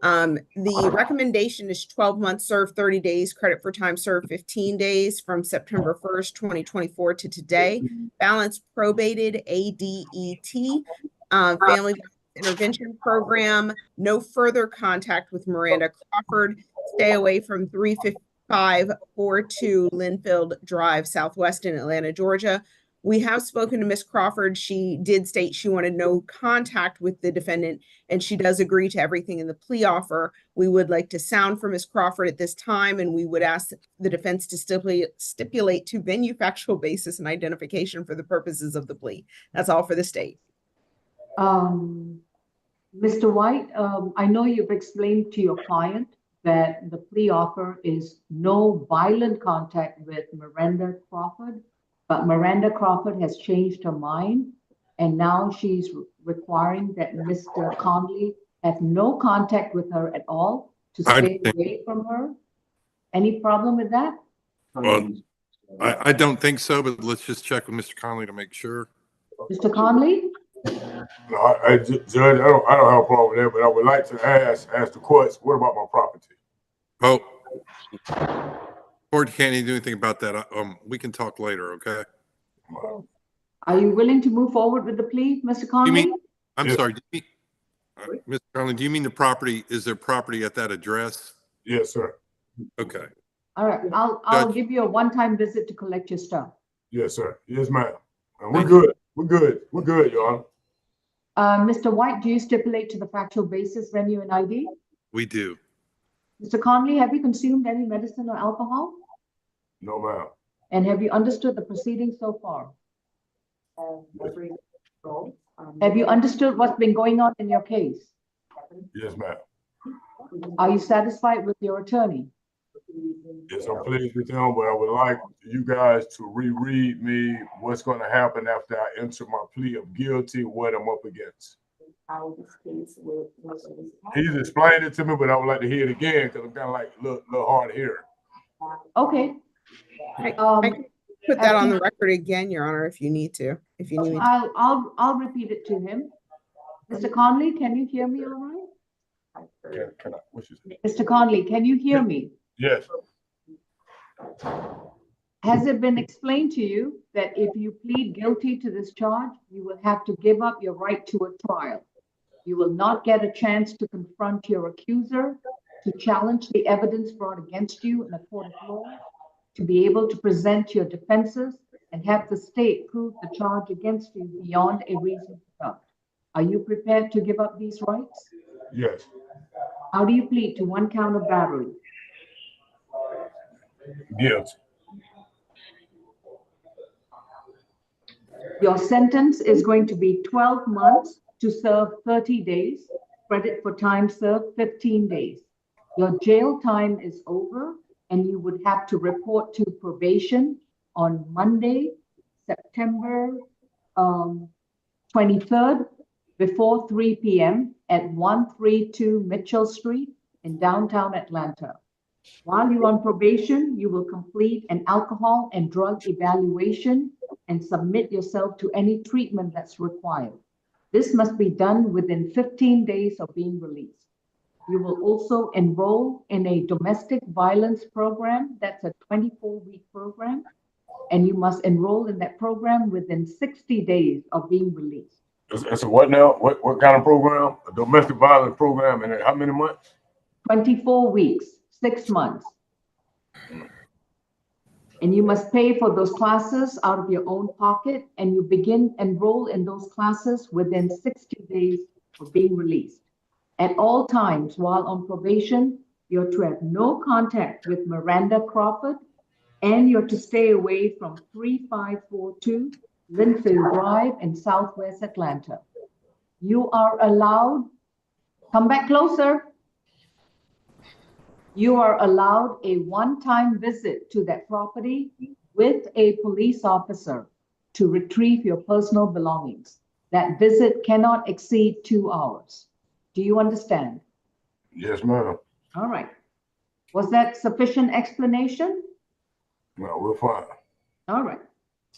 H: The recommendation is 12 months served, 30 days, credit for time served, 15 days from September 1st, 2024 to today. Balance probated, ADET, family intervention program, no further contact with Miranda Crawford, stay away from 35542 Linfield Drive, Southwest in Atlanta, Georgia. We have spoken to Ms. Crawford. She did state she wanted no contact with the defendant, and she does agree to everything in the plea offer. We would like to sound for Ms. Crawford at this time, and we would ask the defense to stipulate to venue factual basis and identification for the purposes of the plea. That's all for the state.
E: Mr. White, I know you've explained to your client that the plea offer is no violent contact with Miranda Crawford, but Miranda Crawford has changed her mind, and now she's requiring that Mr. Conley have no contact with her at all, to
D: I
E: stay
D: understand.
E: away from her. Any problem with that?
D: Well, I don't think so, but let's just check with Mr. Conley to make sure.
E: Mr. Conley?
D: No, Judge, I don't have a problem with that, but I would like to ask the courts, what about my property? Oh, court can't even do anything about that. We can talk later, okay?
E: Are you willing to move forward with the plea, Mr. Conley?
D: I'm sorry, Mr. Conley, do you mean the property, is there property at that address? Yes, sir. Okay.
E: All right, I'll give you a one-time visit to collect your stuff.
D: Yes, sir. Yes, ma'am. We're good. We're good, Your Honor.
E: Mr. White, do you stipulate to the factual basis, venue, and ID?
D: We do.
E: Mr. Conley, have you consumed any medicine or alcohol?
D: No, ma'am.
E: And have you understood the proceedings so far? Have you understood what's been going on in your case?
D: Yes, ma'am.
E: Are you satisfied with your attorney?
D: Yes, I'm pleased with them, but I would like you guys to reread me what's going to happen after I enter my plea of guilty, what I'm up against. He's explained it to me, but I would like to hear it again because I'm kind of like a little hard of hearing.
E: Okay.
H: I can put that on the record again, Your Honor, if you need to. If you need me to.
E: I'll repeat it to him. Mr. Conley, can you hear me all right?
D: Can I? What's your name?
E: Mr. Conley, can you hear me?
D: Yes.
E: Has it been explained to you that if you plead guilty to this charge, you will have to give up your right to a trial? You will not get a chance to confront your accuser, to challenge the evidence brought against you in a court of law, to be able to present your defenses and have the state prove the charge against you beyond a reasonable doubt. Are you prepared to give up these rights?
D: Yes.
E: How do you plead to one count of battery?
D: Guilty.
E: Your sentence is going to be 12 months to serve 30 days, credit for time served 15 days. Your jail time is over and you would have to report to probation on Monday, September 23rd before 3 p.m. at 132 Mitchell Street in downtown Atlanta. While you're on probation, you will complete an alcohol and drug evaluation and submit yourself to any treatment that's required. This must be done within 15 days of being released. You will also enroll in a domestic violence program. That's a 24-week program. And you must enroll in that program within 60 days of being released.
D: It's a what now? What kind of program? A domestic violence program, and how many months?
E: 24 weeks, 6 months. And you must pay for those classes out of your own pocket, and you enroll in those classes within 60 days of being released. At all times while on probation, you're to have no contact with Miranda Crawford, and you're to stay away from 3542 Linfield Drive in Southwest Atlanta. You are allowed, come back closer. You are allowed a one-time visit to that property with a police officer to retrieve your personal belongings. That visit cannot exceed 2 hours. Do you understand?
D: Yes, ma'am.
E: All right. Was that sufficient explanation?
D: No, we're fine.
E: All right.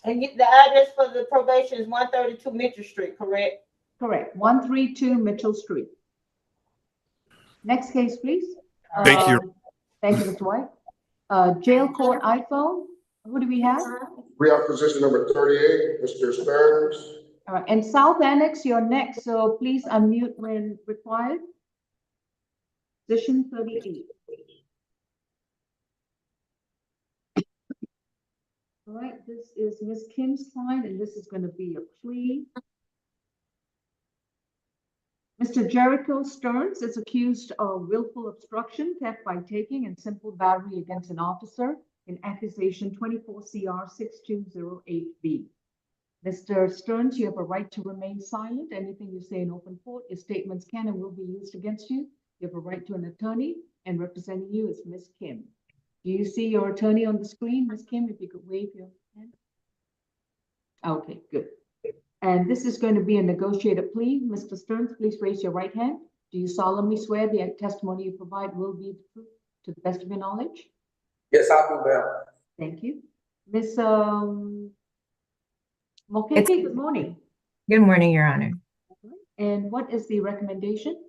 M: And the address for the probation is 132 Mitchell Street, correct?
E: Correct. 132 Mitchell Street. Next case, please.
D: Thank you.
E: Thank you, Mr. White. Jail court iPhone. Who do we have?
N: Reopposition number 38, Mr. Stearns.
E: All right. And South Annex, you're next. So please unmute when required. Position 38. All right. This is Ms. Kim's client, and this is going to be a plea. Mr. Jericho Stearns is accused of willful obstruction, theft by taking, and simple battery against an officer in accusation 24 CR 6208B. Mr. Stearns, you have a right to remain silent. Anything you say in open court, your statements can and will be used against you. You have a right to an attorney, and representing you is Ms. Kim. Do you see your attorney on the screen? Ms. Kim, if you could wave your hand. Okay, good. And this is going to be a negotiated plea. Mr. Stearns, please raise your right hand. Do you solemnly swear the testimony you provide will be the truth to the best of your knowledge?
D: Yes, I do, ma'am.
E: Thank you. Ms. Mokeke, good morning.
C: Good morning, Your Honor.
E: And what is the recommendation?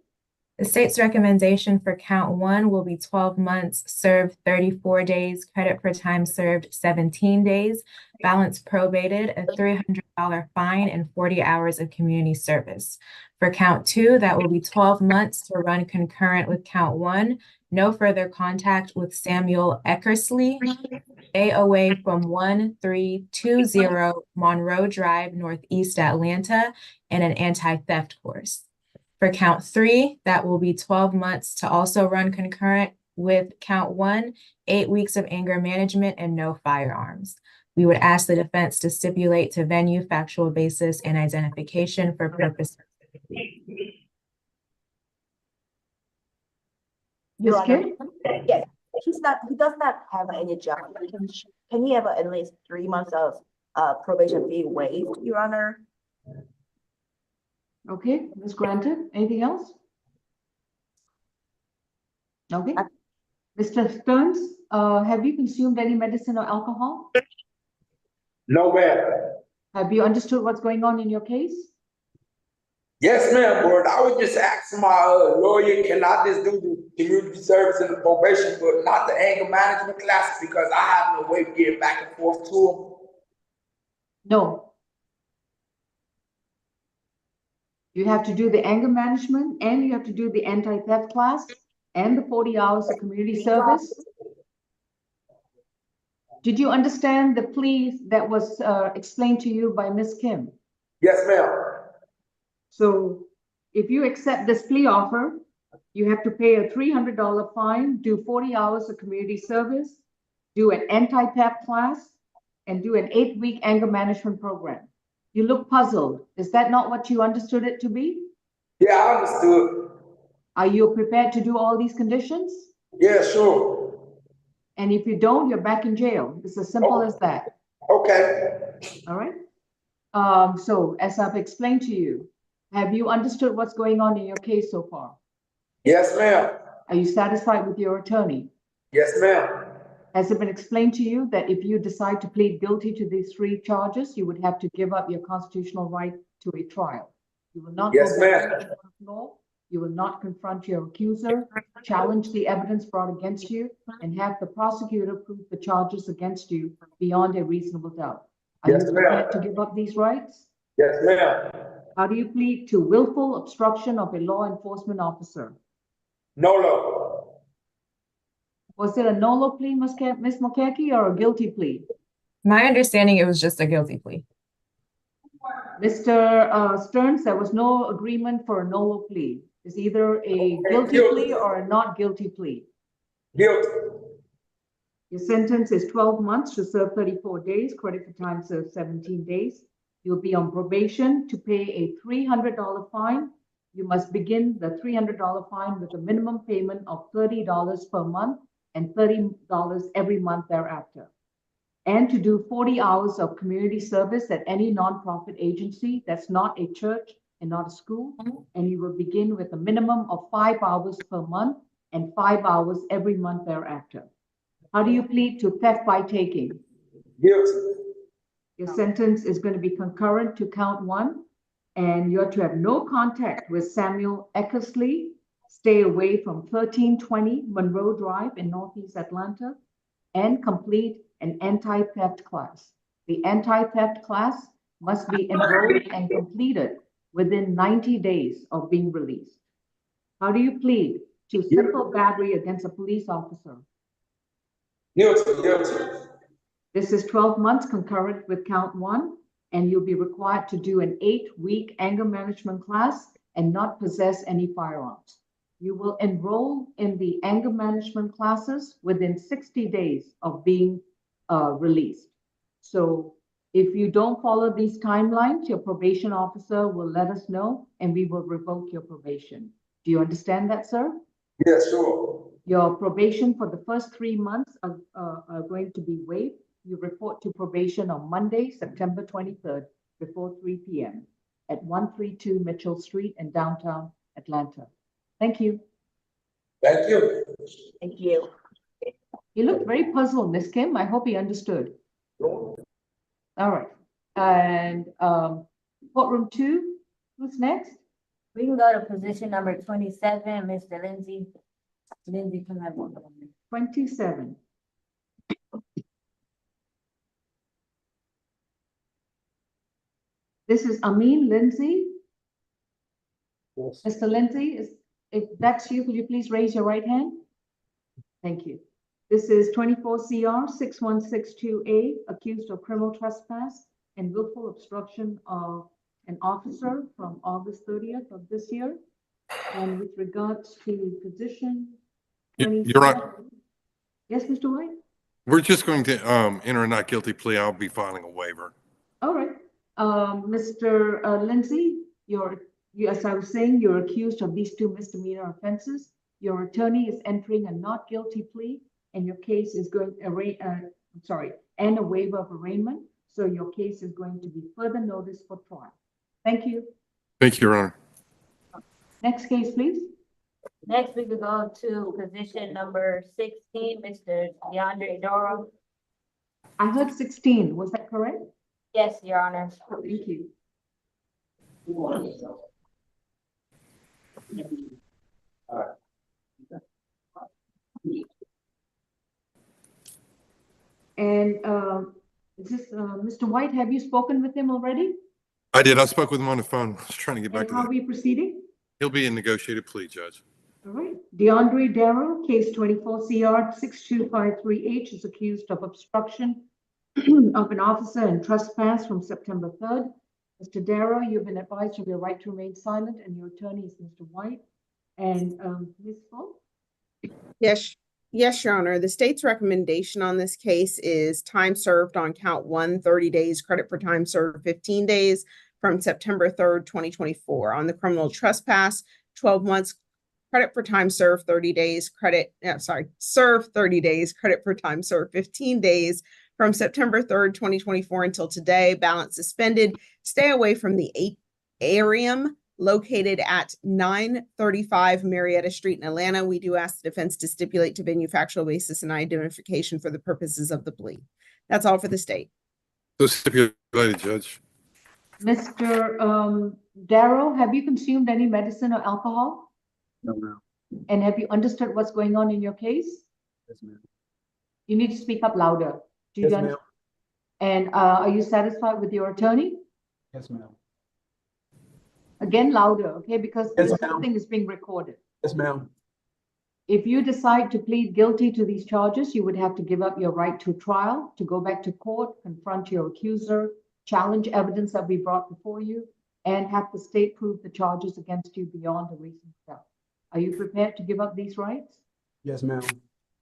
C: The state's recommendation for count 1 will be 12 months served, 34 days, credit for time served, 17 days, balance probated, a $300 fine, and 40 hours of community service. For count 2, that will be 12 months to run concurrent with count 1, no further contact with Samuel Eckersley, stay away from 1320 Monroe Drive, Northeast Atlanta, and an anti-theft course. For count 3, that will be 12 months to also run concurrent with count 1, 8 weeks of anger management and no firearms. We would ask the defense to stipulate to venue, factual basis, and identification for purpose.
G: Your
E: Ms. Kim?
G: Honor, yes, he does not have any job. Can he have at least 3 months of probation fee waived, Your Honor?
E: Okay, Ms. Granted, anything else? Okay. Mr. Stearns, have you consumed any medicine or alcohol?
D: No, ma'am.
E: Have you understood what's going on in your case?
D: Yes, ma'am, but I would just ask my lawyer, can I just do the community service and the probation, but not the anger management classes because I have no way of getting back and forth to them?
E: No. You have to do the anger management and you have to do the anti-theft class and the 40 hours of community service. Did you understand the plea that was explained to you by Ms. Kim?
D: Yes, ma'am.
E: So if you accept this plea offer, you have to pay a $300 fine, do 40 hours of community service, do an anti-theft class, and do an 8-week anger management program. You look puzzled. Is that not what you understood it to be?
D: Yeah, I understood.
E: Are you prepared to do all these conditions?
D: Yeah, sure.
E: And if you don't, you're back in jail. It's as simple as that.
D: Okay.
E: All right. So as I've explained to you, have you understood what's going on in your case so far?
D: Yes, ma'am.
E: Are you satisfied with your attorney?
D: Yes, ma'am.
E: Has it been explained to you that if you decide to plead guilty to these 3 charges, you would have to give up your constitutional right to a trial? You will not
D: Yes,
E: go back
D: ma'am.
E: to the court of law. You will not confront your accuser, challenge the evidence brought against you, and have the prosecutor prove the charges against you beyond a reasonable doubt. Are
D: Yes,
E: you
D: ma'am.
E: prepared to give up these rights?
D: Yes, ma'am.
E: How do you plead to willful obstruction of a law enforcement officer?
D: No.
E: Was it a NOLO plea, Ms. Mokeke, or a guilty plea?
C: My understanding, it was just a guilty plea.
E: Mr. Stearns, there was no agreement for a NOLO plea. It's either a guilty plea or a not guilty plea.
D: Guilty.
E: Your sentence is 12 months to serve 34 days, credit for time served 17 days. You'll be on probation to pay a $300 fine. You must begin the $300 fine with a minimum payment of $30 per month and $30 every month thereafter. And to do 40 hours of community service at any nonprofit agency that's not a church and not a school. And you will begin with a minimum of 5 hours per month and 5 hours every month thereafter. How do you plead to theft by taking?
D: Guilty.
E: Your sentence is going to be concurrent to count 1, and you are to have no contact with Samuel Eckersley. Stay away from 1320 Monroe Drive in Northeast Atlanta, and complete an anti-theft class. The anti-theft class must be enrolled and completed within 90 days of being released. How do you plead to simple battery against a police officer?
D: Guilty.
E: This is 12 months concurrent with count 1, and you'll be required to do an 8-week anger management class and not possess any firearms. You will enroll in the anger management classes within 60 days of being released. So If you don't follow these timelines, your probation officer will let us know and we will revoke your probation. Do you understand that, sir?
D: Yes, sure.
E: Your probation for the first 3 months are going to be waived. You report to probation on Monday, September 23rd, before 3 p.m. at 132 Mitchell Street in downtown Atlanta. Thank you.
D: Thank you.
G: Thank you.
E: You looked very puzzled, Ms. Kim. I hope he understood. All right. And courtroom 2, who's next?
G: We can go to position number 27, Mr. Lindsay. Lindsay, come have one.
E: 27. This is Amin Lindsay.
F: Yes.
E: Mr. Lindsay, if that's you, could you please raise your right hand? Thank you. This is 24 CR 6162A, accused of criminal trespass and willful obstruction of an officer from August 30th of this year. And with regards to position.
O: You're right.
E: Yes, Mr. White?
O: We're just going to enter a not guilty plea. I'll be filing a waiver.
E: All right. Mr. Lindsay, as I was saying, you're accused of these 2 misdemeanor offenses. Your attorney is entering a not guilty plea, and your case is going and a waiver of arraignment. So your case is going to be further noticed for trial. Thank you.
O: Thank you, Your Honor.
E: Next case, please.
G: Next, we could go to position number 16, Mr. DeAndre Doro.
E: I heard 16. Was that correct?
G: Yes, Your Honor.
E: Thank you. And is this Mr. White? Have you spoken with him already?
O: I did. I spoke with him on the phone. I was trying to get back
E: And
O: to
E: how
O: that.
E: are we proceeding?
O: He'll be in negotiated plea, Judge.
E: All right. DeAndre Darrow, case 24 CR 6253H, is accused of obstruction of an officer and trespass from September 3rd. Mr. Darrow, you've been advised of your right to remain silent, and your attorney is Mr. White. And Ms. Falk?
H: Yes, Your Honor. The state's recommendation on this case is time served on count 1, 30 days, credit for time served 15 days from September 3rd, 2024. On the criminal trespass, 12 months, credit for time served 30 days, serve 30 days, credit for time served 15 days from September 3rd, 2024 until today, balance suspended. Stay away from the Arium located at 935 Marietta Street in Atlanta. We do ask the defense to stipulate to venue factual basis and identification for the purposes of the plea. That's all for the state.
O: So stipulated, Judge.
E: Mr. Darrow, have you consumed any medicine or alcohol?
F: No, ma'am.
E: And have you understood what's going on in your case?
F: Yes, ma'am.
E: You need to speak up louder. Do you
F: Yes,
E: understand?
F: ma'am.
E: And are you satisfied with your attorney?
F: Yes, ma'am.
E: Again, louder, okay? Because
F: Yes,
E: this
F: ma'am.
E: whole thing is being recorded.
F: Yes, ma'am.
E: If you decide to plead guilty to these charges, you would have to give up your right to trial, to go back to court, confront your accuser, challenge evidence that we brought before you, and have the state prove the charges against you beyond a reasonable doubt. Are you prepared to give up these rights?
F: Yes, ma'am.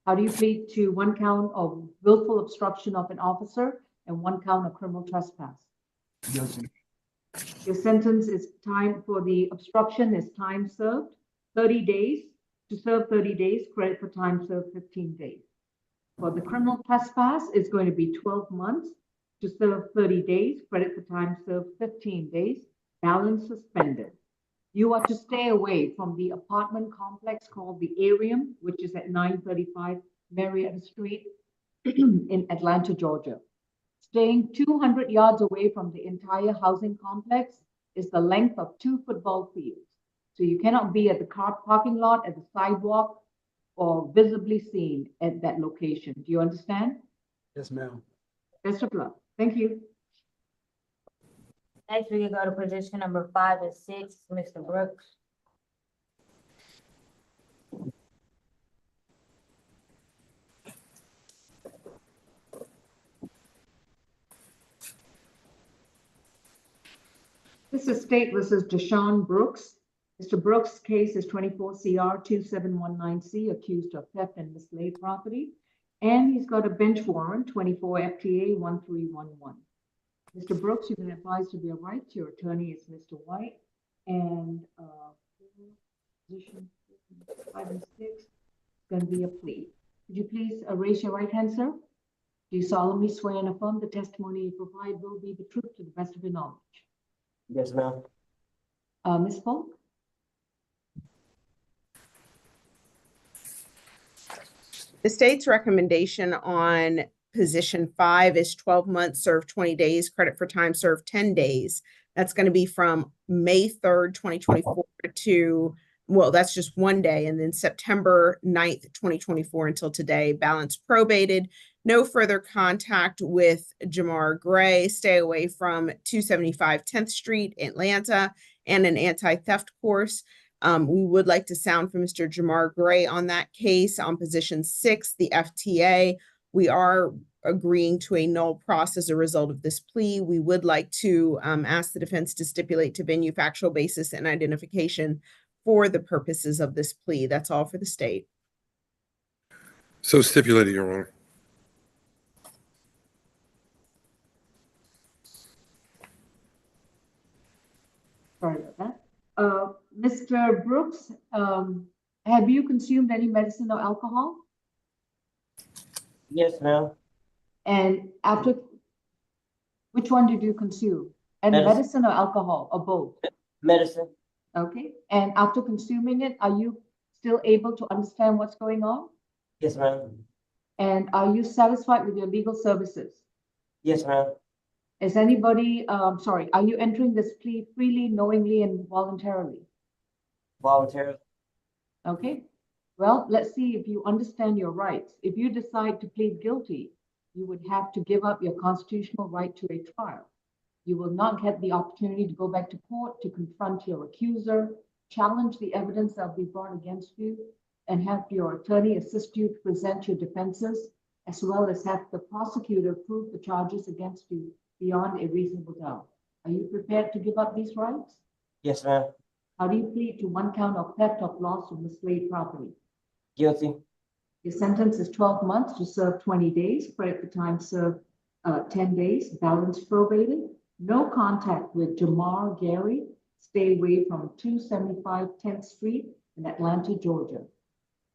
E: How do you plead to 1 count of willful obstruction of an officer and 1 count of criminal trespass?
F: Guilty.
E: Your sentence is time for the obstruction is time served, 30 days. To serve 30 days, credit for time served 15 days. For the criminal trespass, it's going to be 12 months. To serve 30 days, credit for time served 15 days, balance suspended. You are to stay away from the apartment complex called the Arium, which is at 935 Marietta Street in Atlanta, Georgia. Staying 200 yards away from the entire housing complex is the length of 2 football fields. So you cannot be at the car parking lot, at the sidewalk, or visibly seen at that location. Do you understand?
F: Yes, ma'am.
E: Best of luck. Thank you.
G: Next, we can go to position number 5 and 6, Mr. Brooks.
E: This is State versus Deshaun Brooks. Mr. Brooks' case is 24 CR 2719C, accused of theft and mislaid property. And he's got a bench warrant, 24 FTA 1311. Mr. Brooks, you've been advised to be a right. Your attorney is Mr. White. And position 5 and 6 is going to be a plea. Could you please raise your right hand, sir? Do you solemnly swear and affirm the testimony you provide will be the truth to the best of your knowledge?
P: Yes, ma'am.
E: Ms. Polk?
H: The state's recommendation on position 5 is 12 months served 20 days, credit for time served 10 days. That's going to be from May 3rd, 2024 to, well, that's just one day, and then September 9th, 2024 until today, balance probated. No further contact with Jamar Gray. Stay away from 275 10th Street, Atlanta, and an anti-theft course. We would like to sound from Mr. Jamar Gray on that case. On position 6, the FTA, we are agreeing to a null process as a result of this plea. We would like to ask the defense to stipulate to venue, factual basis, and identification for the purposes of this plea. That's all for the state.
O: So stipulated, Your Honor.
E: Sorry about that. Mr. Brooks, have you consumed any medicine or alcohol?
P: Yes, ma'am.
E: And after, which one did you consume? And medicine or alcohol, or both?
P: Medicine.
E: Okay. And after consuming it, are you still able to understand what's going on?
P: Yes, ma'am.
E: And are you satisfied with your legal services?
P: Yes, ma'am.
E: Is anybody, sorry, are you entering this plea freely, knowingly, and voluntarily?
P: Voluntarily.
E: Okay. Well, let's see if you understand your rights. If you decide to plead guilty, you would have to give up your constitutional right to a trial. You will not get the opportunity to go back to court to confront your accuser, challenge the evidence that will be brought against you, and have your attorney assist you to present your defenses, as well as have the prosecutor prove the charges against you beyond a reasonable doubt. Are you prepared to give up these rights?
P: Yes, ma'am.
E: How do you plead to 1 count of theft of loss of mislaid property?
P: Guilty.
E: Your sentence is 12 months to serve 20 days, credit for time served 10 days, balance probated. No contact with Jamar Gary. Stay away from 275 10th Street in Atlanta, Georgia.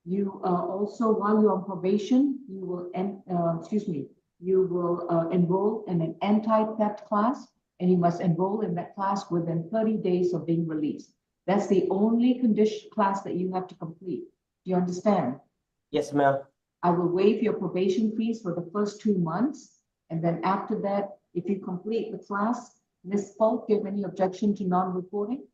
E: You also, while you're on probation, you will enroll in an anti-theft class, and you must enroll in that class within 30 days of being released. That's the only condition class that you have to complete. Do you understand?
P: Yes, ma'am.
E: I will waive your probation fees for the first 2 months. And then after that, if you complete the class, Ms. Polk, do you have any objection to non-reporting?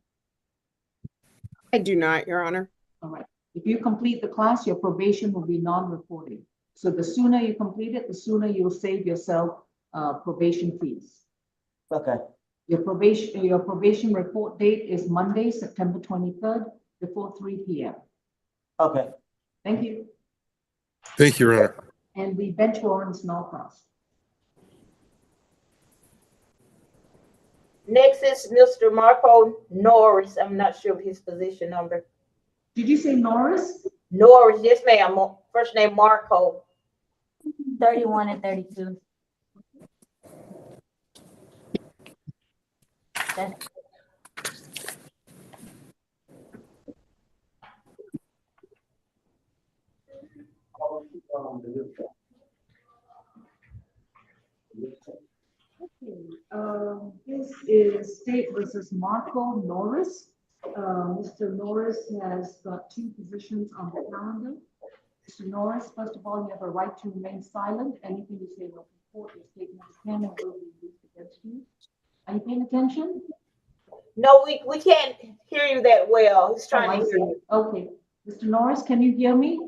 H: I do not, Your Honor.
E: All right. If you complete the class, your probation will be non-reporting. So the sooner you complete it, the sooner you'll save yourself probation fees.
P: Okay.
E: Your probation report date is Monday, September 23rd, before 3 p.m.
P: Okay.
E: Thank you.
O: Thank you, Your Honor.
E: And the bench warrants null pros.
M: Next is Mr. Marco Norris. I'm not sure of his position number.
E: Did you say Norris?
M: Norris, yes, ma'am. First name Marco.
G: 31 and 32. That's
E: This is State versus Marco Norris. Mr. Norris has got 2 positions on the calendar. Mr. Norris, first of all, you have a right to remain silent. Anything you say will report your statement can and will be used against you. Are you paying attention?
M: No, we can't hear you that well. He's trying to
E: I
M: hear
E: see.
M: you.
E: Okay. Mr. Norris, can you hear me?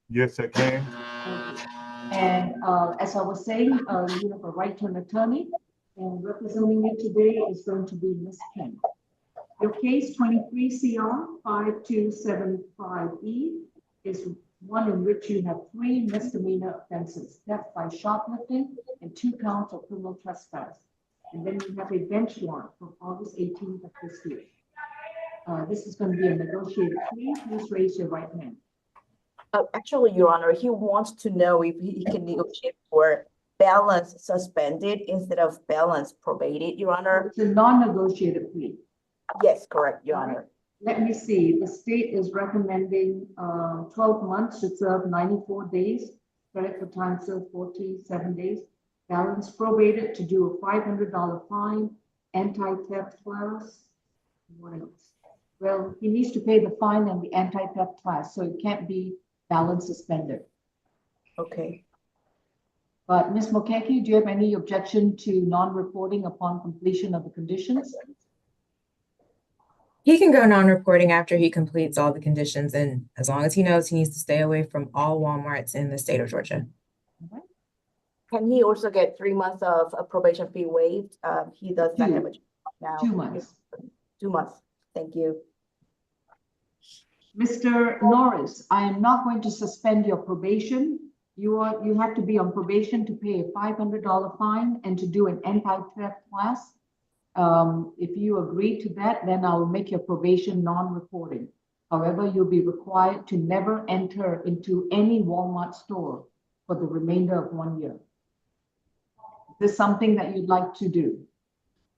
Q: Yes, I can.
E: Okay. And as I was saying, you have a right to an attorney, and representing you today is going to be Ms. King. Your case 23 CR 5275E is one in which you have 3 misdemeanor offenses: theft by shoplifting and 2 counts of criminal trespass. And then you have a bench warrant from August 18th of this year. This is going to be a negotiated plea. Please raise your right hand.
G: actually, Your Honor, he wants to know if he can negotiate for balance suspended instead of balance probated, Your Honor.
E: It's a non-negotiated plea.
G: Yes, correct, Your Honor.
E: Let me see, the state is recommending 12 months to serve 94 days, credit for time served 47 days, balance probated to do a $500 fine, anti-theft class. What else? Well, he needs to pay the fine and the anti-theft class, so it can't be balance suspended.
G: Okay.
E: But Ms. Mokeke, do you have any objection to non-reporting upon completion of the conditions?
C: He can go non-reporting after he completes all the conditions, and as long as he knows he needs to stay away from all Walmarts in the state of Georgia.
G: Can he also get 3 months of a probation fee waived? He does not have a job now.
E: 2 months.
G: 2 months. Thank you.
E: Mr. Norris, I am not going to suspend your probation. You have to be on probation to pay a $500 fine and to do an anti-theft class. If you agree to that, then I will make your probation non-reporting. However, you'll be required to never enter into any Walmart store for the remainder of 1 year. Is this something that you'd like to do?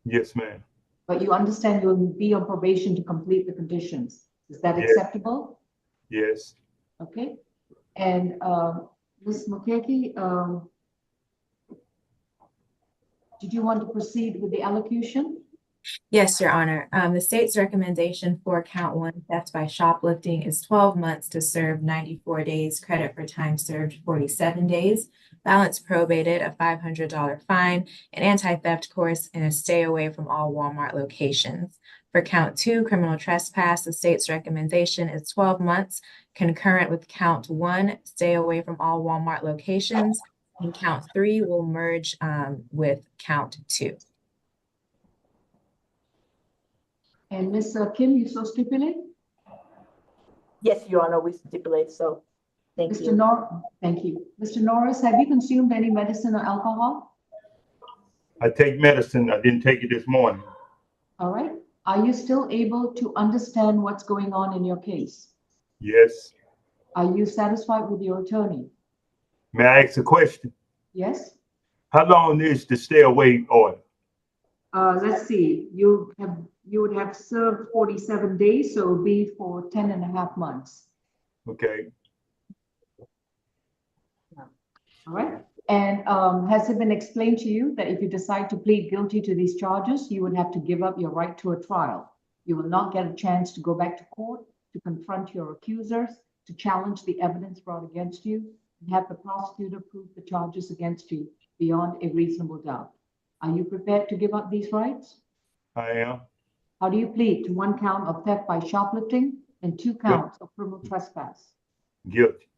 Q: Yes, ma'am.
E: But you understand you'll be on probation to complete the conditions. Is that acceptable?
Q: Yes.
E: Okay. And Ms. Mokeke, did you want to proceed with the allocution?
C: Yes, Your Honor. The state's recommendation for count 1, theft by shoplifting, is 12 months to serve 94 days, credit for time served 47 days, balance probated, a $500 fine, an anti-theft course, and a stay away from all Walmart locations. For count 2, criminal trespass, the state's recommendation is 12 months, concurrent with count 1, stay away from all Walmart locations, and count 3 will merge with count 2.
E: And Ms. Kim, you so stipulate?
G: Yes, Your Honor, we stipulate so. Thank you.
E: Thank you. Mr. Norris, have you consumed any medicine or alcohol?
Q: I take medicine. I didn't take it this morning.
E: All right. Are you still able to understand what's going on in your case?
Q: Yes.
E: Are you satisfied with your attorney?
Q: May I ask a question?
E: Yes.
Q: How long is the stay away order?
E: Let's see, you would have served 47 days, so it would be for 10.5 months.
Q: Okay.
E: All right. And has it been explained to you that if you decide to plead guilty to these charges, you would have to give up your right to a trial? You will not get a chance to go back to court, to confront your accusers, to challenge the evidence brought against you, and have the prosecutor prove the charges against you beyond a reasonable doubt. Are you prepared to give up these rights?
Q: I am.
E: How do you plead to 1 count of theft by shoplifting and 2 counts of criminal trespass?
Q: Guilty.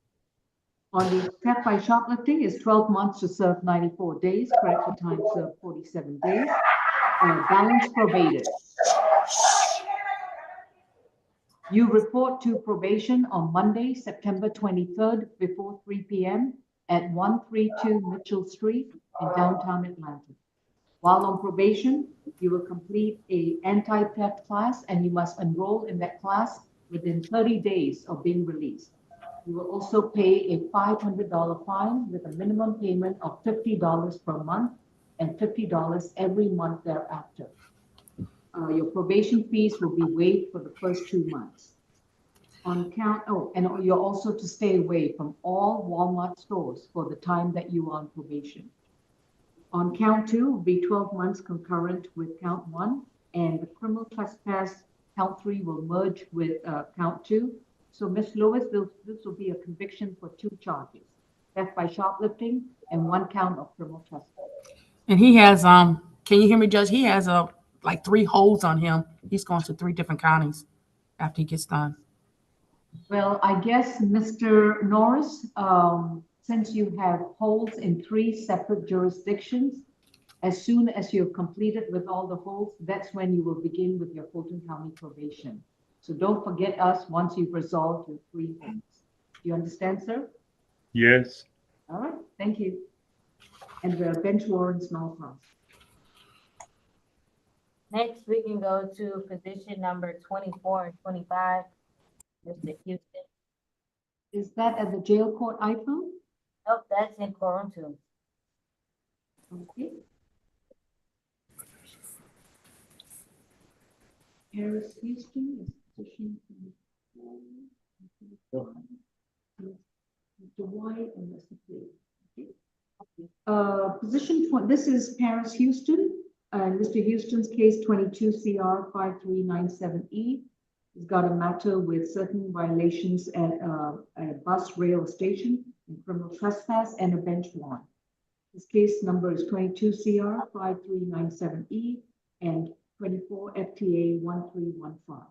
E: On the theft by shoplifting is 12 months to serve 94 days, credit for time served 47 days, balance probated. You report to probation on Monday, September 23rd before 3 p.m. at 132 Mitchell Street in downtown Atlanta. While on probation, you will complete an anti-theft class and you must enroll in that class within 30 days of being released. You will also pay a $500 fine with a minimum payment of $50 per month and $50 every month thereafter. Your probation fees will be waived for the first 2 months. And you're also to stay away from all Walmart stores for the time that you are on probation. On count 2 will be 12 months concurrent with count 1, and the criminal trespass count 3 will merge with count 2. So Ms. Lewis, this will be a conviction for 2 charges, theft by shoplifting and 1 count of criminal trespass.
K: And he has, can you hear me, Judge? He has like 3 holds on him. He's going to 3 different counties after he gets done.
E: Well, I guess, Mr. Norris, since you have holds in 3 separate jurisdictions, as soon as you've completed with all the holds, that's when you will begin with your Fulton County probation. So don't forget us once you've resolved your 3 holds. Do you understand, sir?
Q: Yes.
E: All right, thank you. And the bench warrants now passed.
G: Next, we can go to position number 24 and 25, Mr. Houston.
E: Is that at the jail court iPhone?
G: Nope, that's in Corinthia.
E: Okay. Harris Houston is position. Mr. White and Mr. Lee. Okay. This is Paris Houston, Mr. Houston's case 22 CR 5397E. He's got a matter with certain violations at a bus rail station and criminal trespass and a bench warrant. His case number is 22 CR 5397E and 24 FTA 1315.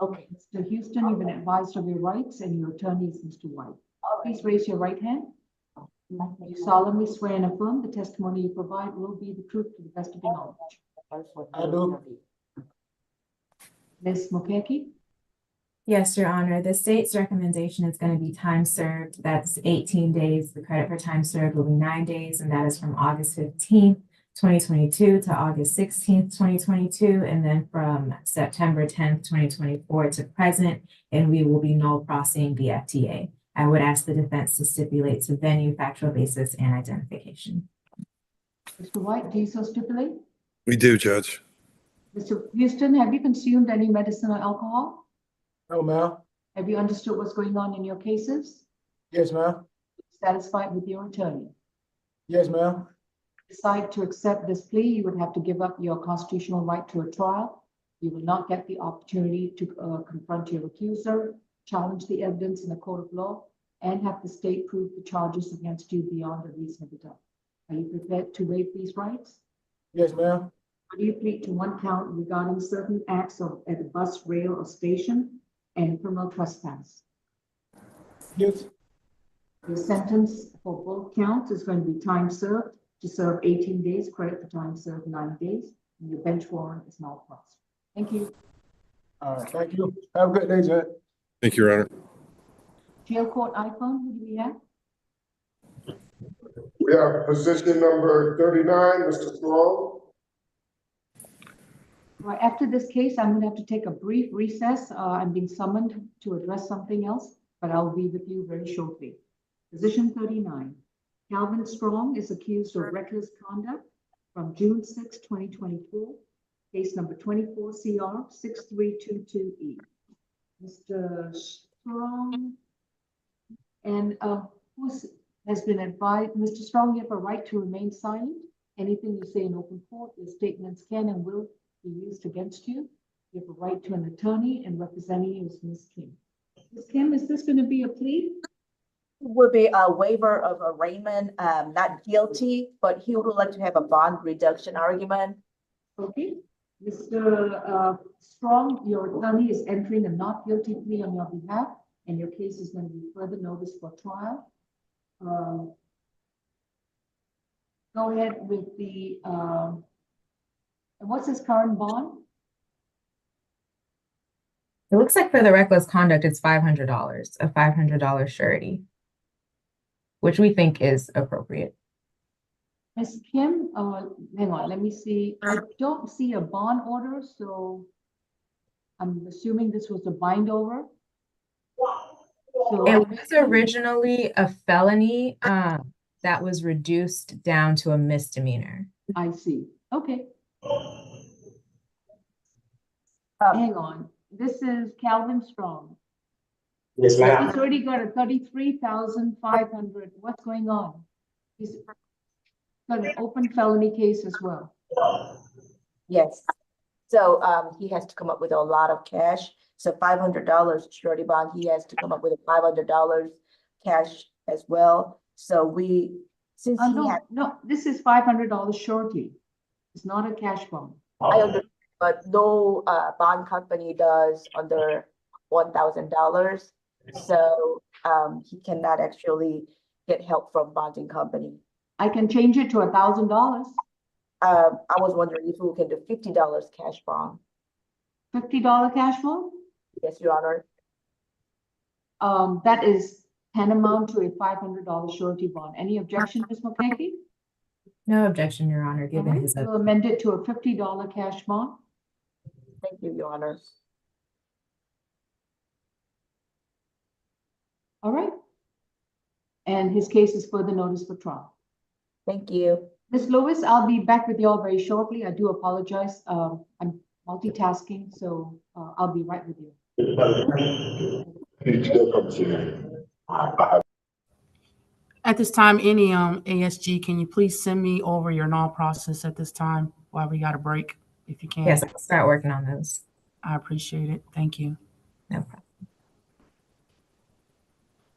G: Okay.
E: Mr. Houston, you've been advised of your rights and your attorney is Mr. White. Please raise your right hand. You solemnly swear and affirm the testimony you provide will be the truth to the best of your knowledge.
F: I do.
E: Ms. Mokeke?
C: Yes, Your Honor. The state's recommendation is going to be time served. That's 18 days. The credit for time served will be 9 days, and that is from August 15th, 2022 to August 16th, 2022, and then from September 10th, 2024 to present, and we will be null crossing the FTA. I would ask the defense to stipulate to venue, factual basis, and identification.
E: Mr. White, do you so stipulate?
O: We do, Judge.
E: Mr. Houston, have you consumed any medicine or alcohol?
F: No, ma'am.
E: Have you understood what's going on in your cases?
F: Yes, ma'am.
E: Satisfied with your attorney?
F: Yes, ma'am.
E: Decide to accept this plea, you would have to give up your constitutional right to a trial. You will not get the opportunity to confront your accuser, challenge the evidence in a court of law, and have the state prove the charges against you beyond a reasonable doubt. Are you prepared to waive these rights?
F: Yes, ma'am.
E: Do you plead to one count regarding certain acts at a bus, rail, or station and criminal trespass?
F: Yes.
E: Your sentence for both counts is going to be time served to serve 18 days, credit for time served 9 days, and your bench warrant is now crossed. Thank you.
F: All right, thank you. Have a good day, Judge.
O: Thank you, Your Honor.
E: Jail court iPhone, who do we have?
N: We have position number 39, Mr. Strong.
E: Right, after this case, I'm going to have to take a brief recess. I'm being summoned to address something else, but I'll be with you very shortly. Position 39. Calvin Strong is accused of reckless conduct from June 6, 2024, case number 24 CR 6322E. Mr. Strong, and who has been advised, Mr. Strong, you have a right to remain silent. Anything you say in open court, your statements can and will be used against you. You have a right to an attorney, and representing you is Ms. Kim. Ms. Kim, is this going to be a plea?
G: Would be a waiver of arraignment, not guilty, but he would like to have a bond reduction argument.
E: Okay. Mr. Strong, your attorney is entering a not guilty plea on your behalf, and your case is going to be further noticed for trial. Go ahead with the, what's his current bond?
C: It looks like for the reckless conduct, it's $500, a $500 surety, which we think is appropriate.
E: Ms. Kim, hang on, let me see. I don't see a bond order, so I'm assuming this was a bind over. So
C: It was originally a felony that was reduced down to a misdemeanor.
E: I see. Okay. Hang on. This is Calvin Strong.
P: Yes, ma'am.
E: He's already got a 33,500. What's going on? He's got an open felony case as well.
G: Yes. So he has to come up with a lot of cash. So $500 surety bond, he has to come up with a $500 cash as well. So since
E: no, this is $500 surety. It's not a cash bond.
G: I understand, but no bond company does under $1,000. So he cannot actually get help from bonding company.
E: I can change it to $1,000.
G: I was wondering if we can do $50 cash bond.
E: $50 cash bond?
G: Yes, Your Honor.
E: That is tantamount to a $500 surety bond. Any objection, Ms. Mokeke?
C: No objection, Your Honor,
E: All
C: given
E: right,
C: his.
E: we'll amend it to a $50 cash bond.
G: Thank you, Your Honor.
E: All right. And his case is further notice for trial.
G: Thank you.
E: Ms. Lewis, I'll be back with you all very shortly. I do apologize. I'm multitasking, so I'll be right with you.
K: At this time, any ASG, can you please send me over your null process at this time while we got a break, if you can?
C: Yes, I'll start working on those.
K: I appreciate it. Thank you.
C: No problem.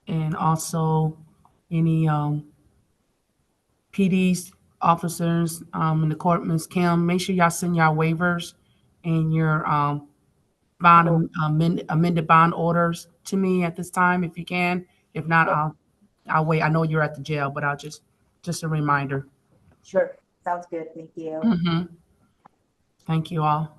K: And also any PDs, officers in the court, Ms. Kim, make sure y'all send y'all waivers and your bond amended bond orders to me at this time if you can. If not, I'll wait. I know you're at the jail, but I'll just a reminder.
G: Sure, sounds good, thank you.
K: Mm-hmm. Thank you all.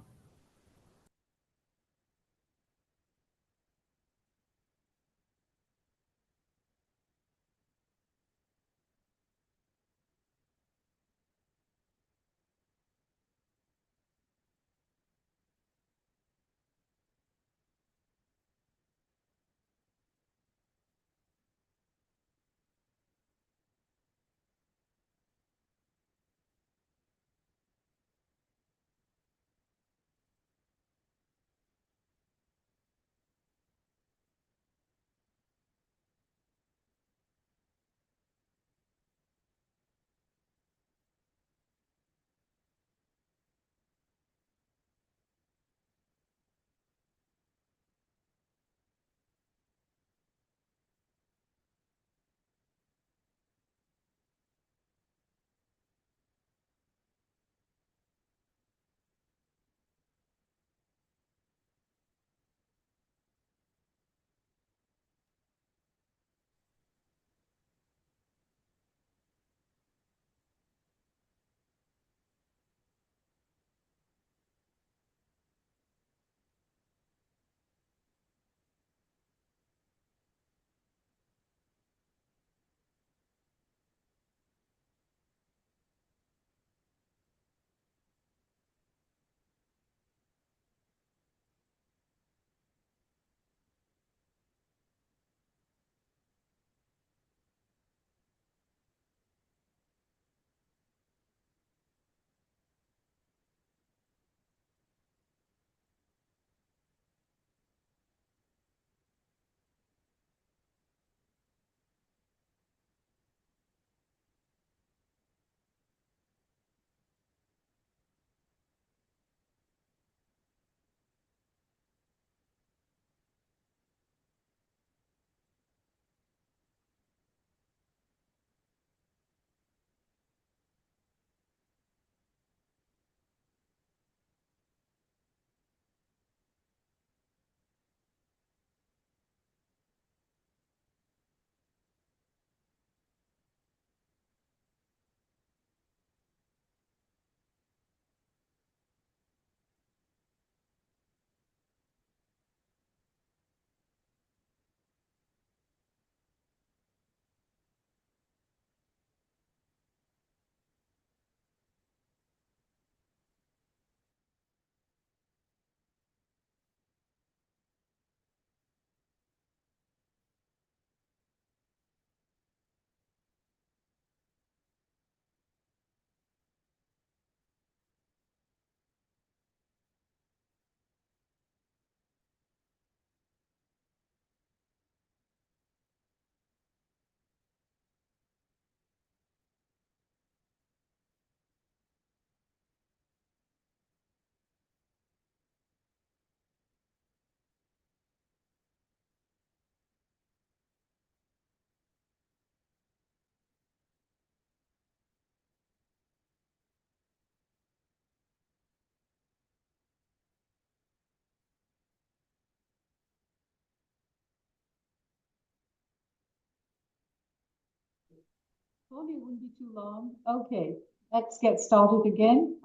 E: Told you it wouldn't be too long. Okay, let's get started again.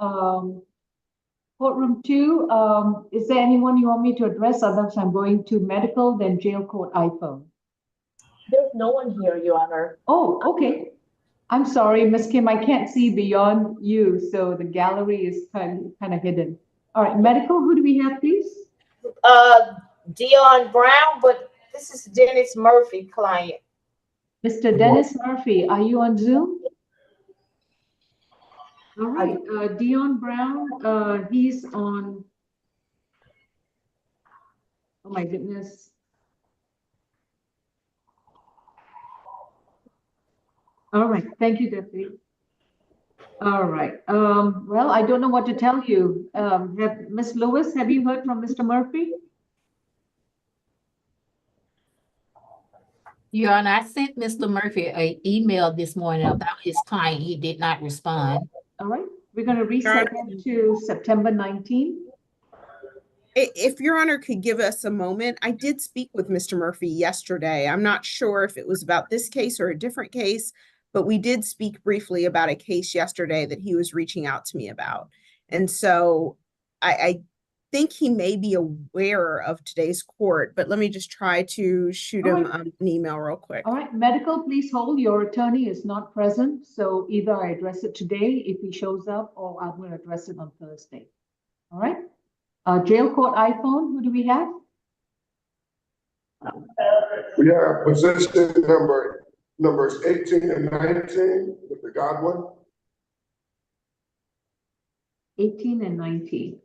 E: Courtroom 2, is there anyone you want me to address? Otherwise, I'm going to medical, then jail court iPhone.
G: There's no one here, Your Honor.
E: Oh, okay. I'm sorry, Ms. Kim, I can't see beyond you, so the gallery is kind of hidden. All right, medical, who do we have, please?
M: Dion Brown, but this is Dennis Murphy client.
E: Mr. Dennis Murphy, are you on Zoom? All right, Dion Brown, he's on. Oh my goodness. All right, thank you, Deputy. All right, well, I don't know what to tell you. Ms. Lewis, have you heard from Mr. Murphy?
B: Your Honor, I sent Mr. Murphy an email this morning about his client. He did not respond.
E: All right, we're gonna reset it to September 19th.
H: If Your Honor could give us a moment, I did speak with Mr. Murphy yesterday. I'm not sure if it was about this case or a different case, but we did speak briefly about a case yesterday that he was reaching out to me about. And so I think he may be aware of today's court, but let me just try to shoot him an email real quick.
E: All right, medical, please hold. Your attorney is not present, so either I address it today if he shows up, or I'm going to address it on Thursday. All right. Jail court iPhone, who do we have?
N: We have position numbers 18 and 19, Mr. Godwin.
E: 18 and 19.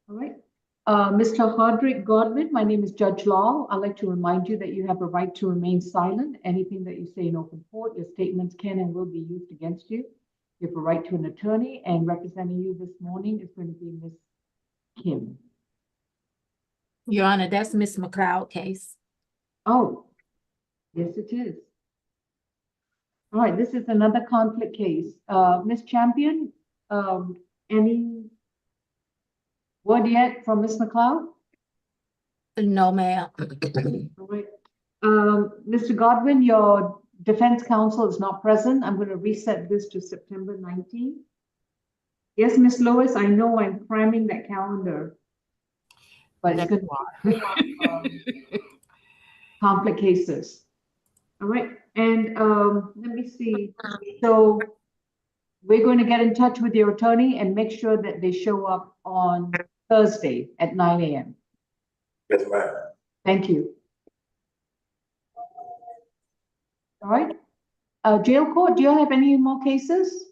E: All right. Mr. Hodrick Godwin, my name is Judge Law. I'd like to remind you that you have a right to remain silent. Anything that you say in open court, your statements can and will be used against you. You have a right to an attorney, and representing you this morning is going to be Ms. Kim.
B: Your Honor, that's Ms. McLeod case.
E: Oh, yes, it is. All right, this is another conflict case. Ms. Champion, any word yet from Ms. McLeod?
B: No, ma'am.
E: All right. Mr. Godwin, your defense counsel is not present. I'm going to reset this to September 19th. Yes, Ms. Lewis, I know I'm cramming that calendar, but it's going to be conflict cases. All right, and let me see. So we're going to get in touch with your attorney and make sure that they show up on Thursday at 9 a.m.
N: Yes, ma'am.
E: Thank you. All right. Jail court, do you have any more cases?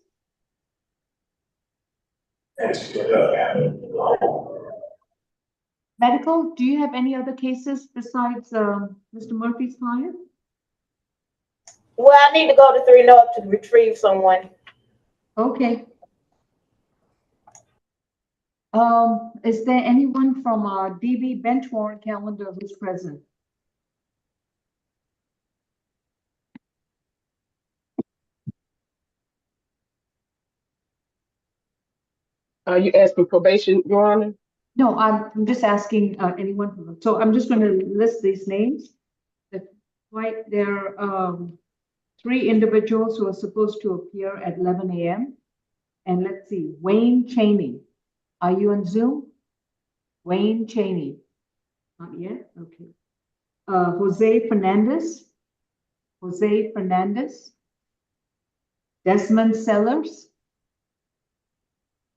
E: Medical, do you have any other cases besides Mr. Murphy's client?
M: Well, I need to go to 3 North to retrieve someone.
E: Okay. Is there anyone from our DB bench warrant calendar who's present?
I: Are you asking probation, Your Honor?
E: No, I'm just asking anyone from them. So I'm just going to list these names. There are 3 individuals who are supposed to appear at 11 a.m. And let's see, Wayne Cheney. Are you on Zoom? Wayne Cheney. Not yet? Okay. Jose Fernandez. Jose Fernandez. Desmond Sellers.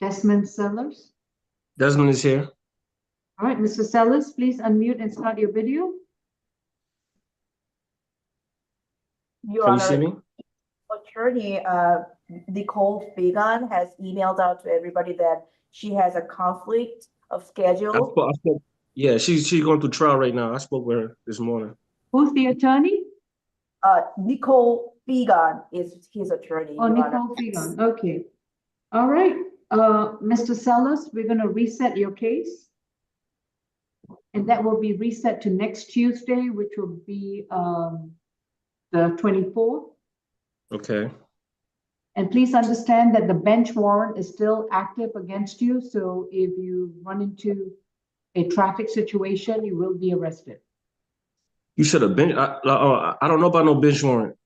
E: Desmond Sellers.
P: Desmond is here.
E: All right, Mr. Sellers, please unmute and start your video.
G: Your
P: Can you see
G: Honor,
P: me?
G: attorney, Nicole Fagan has emailed out to everybody that she has a conflict of schedule.
P: I spoke, yeah, she's going through trial right now. I spoke with her this morning.
E: Who's the attorney?
G: Nicole Fagan is his attorney.
E: Oh,
G: Your Honor.
E: Nicole Fagan. Okay. All right. Mr. Sellers, we're going to reset your case. And that will be reset to next Tuesday, which will be the 24th.
P: Okay.
E: And please understand that the bench warrant is still active against you. So if you run into a traffic situation, you will be arrested.
P: You should have been. I don't know about no bench warrant.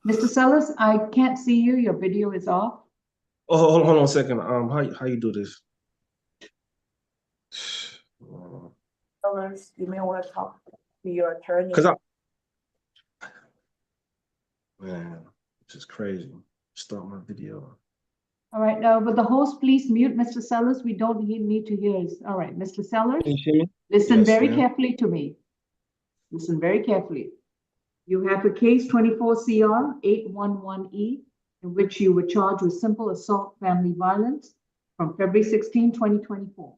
E: Mr. Sellers, I can't see you. Your video is off.
P: Oh, hold on a second. How you do this?
G: Sellers, you may want to talk to your attorney.
P: Man, this is crazy. Start my video.
E: All right, but the host, please mute Mr. Sellers. We don't need to hear his. All right, Mr. Sellers,
P: Can you hear me?
E: listen
P: Yes,
E: very
P: ma'am.
E: carefully to me. Listen very carefully. You have a case 24 CR 811E, in which you were charged with simple assault family violence from February 16, 2024.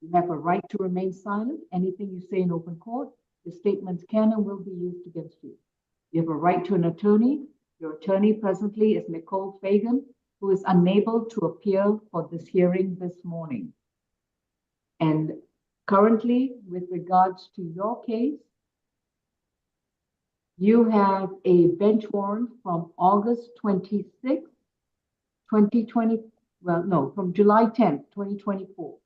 E: You have a right to remain silent. Anything you say in open court, the statements can and will be used against you. You have a right to an attorney. Your attorney presently is Nicole Fagan, who is unable to appear for this hearing this morning. And currently, with regards to your case, you have a bench warrant from August 26, 2020, from July 10th, 2024.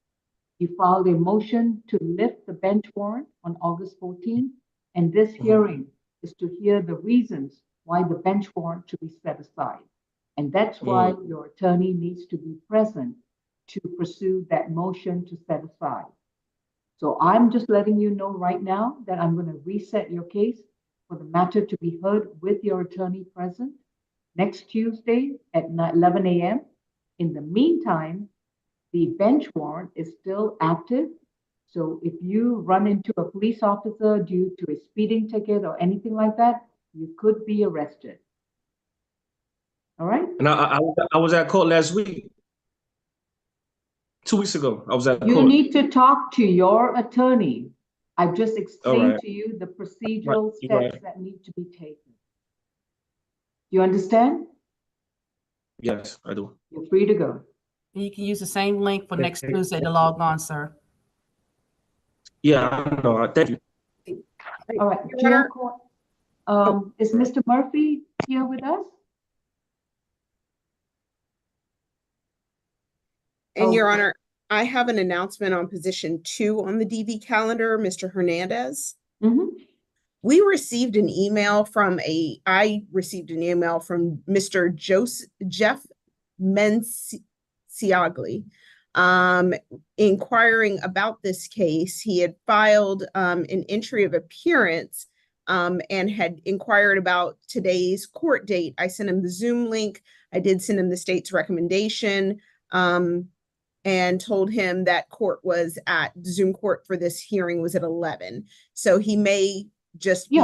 E: You filed a motion to lift the bench warrant on August 14th, and this hearing is to hear the reasons why the bench warrant should be set aside. And that's why your attorney needs to be present to pursue that motion to set aside. So I'm just letting you know right now that I'm going to reset your case for the matter to be heard with your attorney present next Tuesday at 11 a.m. In the meantime, the bench warrant is still active. So if you run into a police officer due to a speeding ticket or anything like that, you could be arrested. All right?
P: And I was at court last week. 2 weeks ago, I was at
E: You
P: court.
E: need to talk to your attorney. I've just explained
P: right.
E: to you the procedural steps
P: Right.
E: that need to be taken. You understand?
P: Yes, I do.
E: You're free to go.
K: You can use the same link for next Tuesday to log on, sir.
P: Yeah, I know. Thank you.
E: All right. Jail court. Is Mr. Murphy here with us?
H: And Your
E: Okay.
H: Honor, I have an announcement on position 2 on the DV calendar, Mr. Hernandez. I received an email from Mr. Jeff Menciagli, inquiring about this case. He had filed an entry of appearance and had inquired about today's court date. I sent him the Zoom link. I did send him the state's recommendation and told him that court was at Zoom court for this hearing was at 11. So he may just be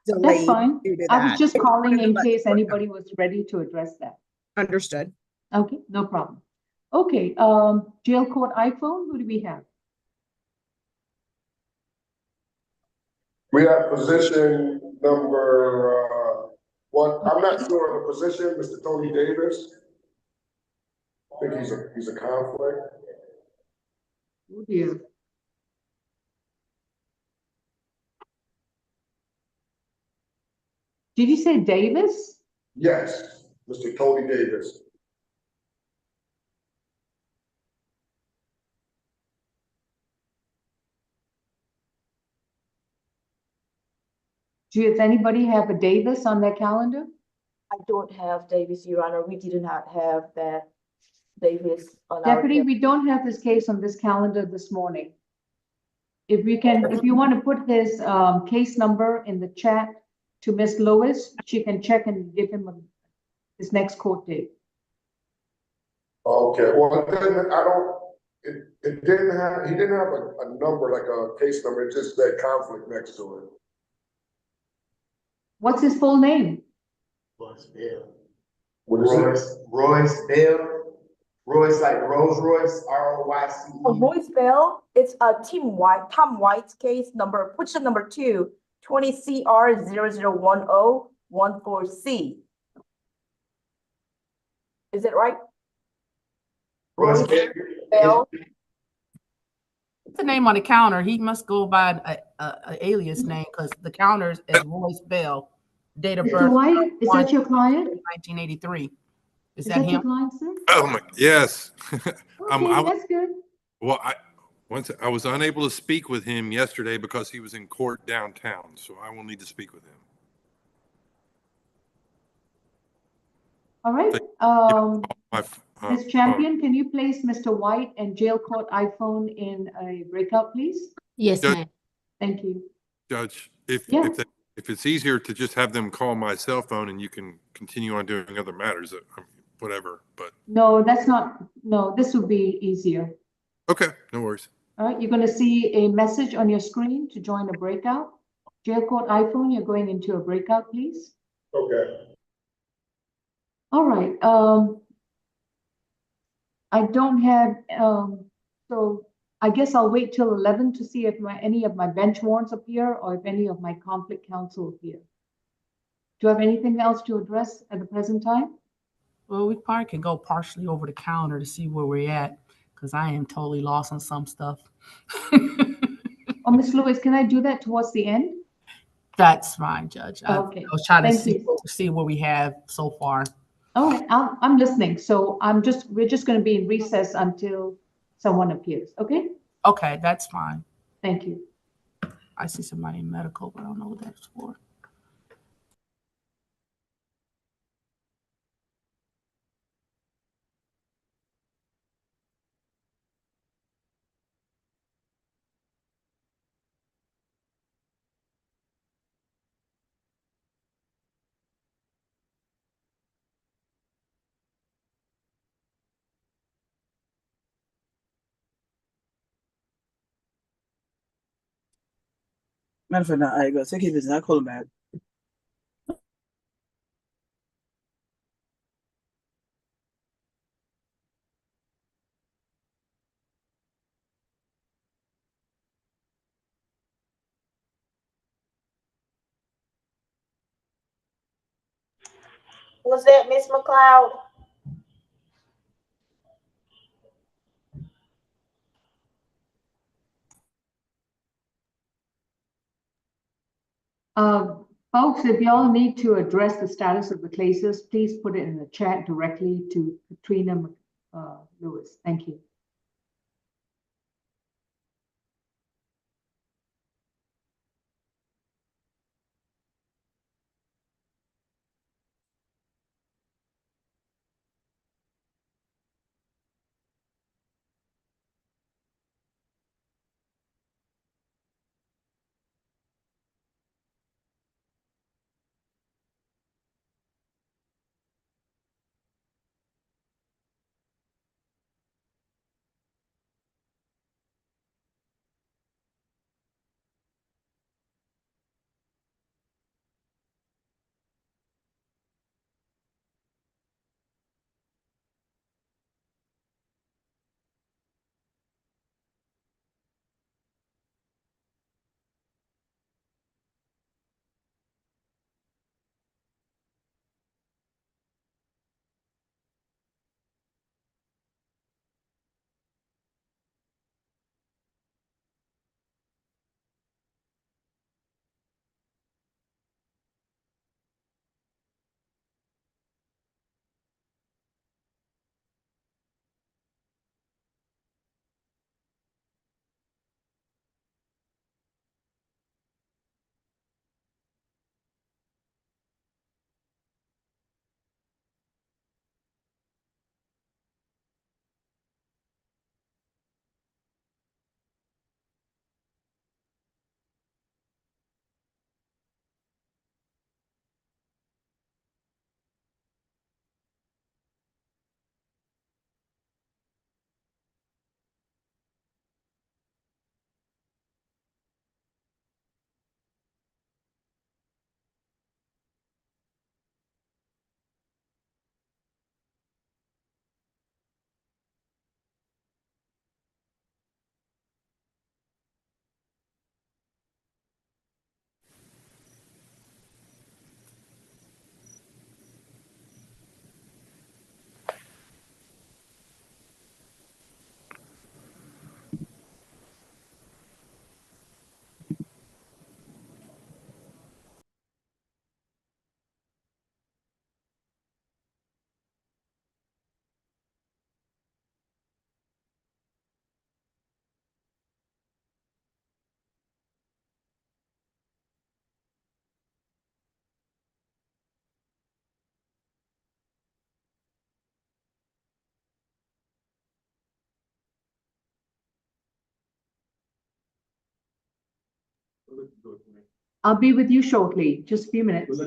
H: delayed.
E: That's fine.
H: Due to
E: I
H: that.
E: was just calling in case anybody was ready to address that.
H: Understood.
E: Okay, no problem. Okay, jail court iPhone, who do we have?
N: We have position number, 1. I'm not sure of the position, Mr. Tony Davis. I think he's a conflict.
E: Oh dear. Did you say Davis?
N: Yes, Mr. Tony Davis.
E: Does anybody have a Davis on their calendar?
G: I don't have Davis, Your Honor. We did not have that Davis on our.
E: Deputy, we don't have his case on this calendar this morning. If you want to put his case number in the chat to Miss Lewis, she can check and give him his next court date.
N: Okay, well, then he didn't have a number, like a case number, it just said conflict next to it.
E: What's his full name?
N: What is it?
R: Royce Bell. Royce like Rolls Royce, ROYCE.
G: Royce Bell, it's Tom White's case number, position number 2, 20 CR 001014C. Is it right?
R: Royce
G: Bell.
K: It's the name on the counter. He must go by a alias name because the counter is Royce Bell. Date of
E: Mr.
K: birth.
E: White, is that your client?
K: 1983. Is
E: that your
K: him?
E: client, sir?
O: Oh my, yes.
E: Okay, that's good.
O: Well, I was unable to speak with him yesterday because he was in court downtown, so I will need to speak with him.
E: All right. Ms. Champion, can you place Mr. White and jail court iPhone in a breakout, please?
B: Yes, ma'am.
E: Thank you.
O: Judge, if it's easier to just have them call my cell phone and you can continue on doing other matters, whatever, but.
E: No, this would be easier.
O: Okay, no worries.
E: All right, you're going to see a message on your screen to join a breakout. Jail Court iPhone, you're going into a breakout, please.
N: Okay.
E: All right, I don't have, so I guess I'll wait till 11 to see if any of my bench warrants appear or if any of my conflict counsel appear. Do you have anything else to address at the present time?
K: Well, we probably can go partially over the calendar to see where we're at, because I am totally lost on some stuff.
E: Oh, Ms. Lewis, can I do that towards the end?
K: That's fine, Judge. I
E: Okay,
K: was trying to
E: thank you.
K: see what we have so far.
E: All right, I'm listening. So we're just going to be in recess until someone appears, okay?
K: Okay, that's fine.
E: Thank you.
K: I see somebody in medical, but I don't know what that's for.
S: Matter of fact, nah, I go take your business. I'll call him back.
M: Was that Miss McLeod?
E: Folks, if y'all need to address the status of the cases, please put it in the chat directly to Katrina Lewis. Thank you. I'll be with you shortly, just a few minutes.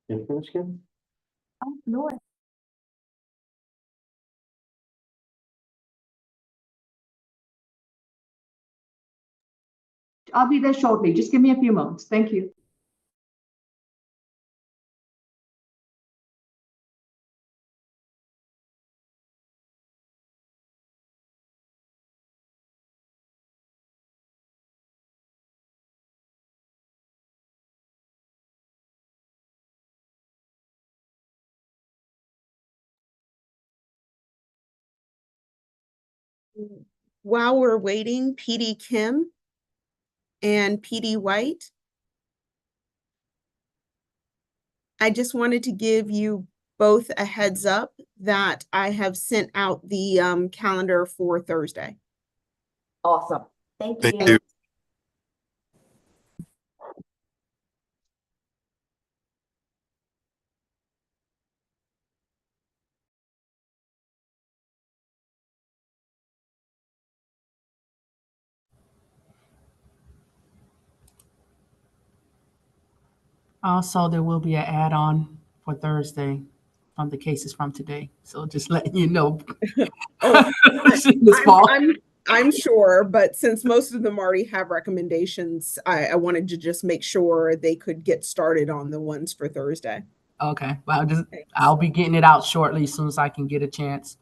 G: Oh, Lord.
E: I'll be there shortly. Just give me a few moments. Thank you.
H: While we're waiting, PD Kim and PD White, I just wanted to give you both a heads up that I have sent out the calendar for Thursday.
G: Awesome. Thank
O: Thank
G: you.
O: you.
K: Also, there will be an add-on for Thursday from the cases from today. So just letting you know.
H: Oh,
K: This fall.
H: I'm sure, but since most of them already have recommendations, I wanted to just make sure they could get started on the ones for Thursday.
K: Okay, well, I'll be getting it out shortly as soon as I can get a chance.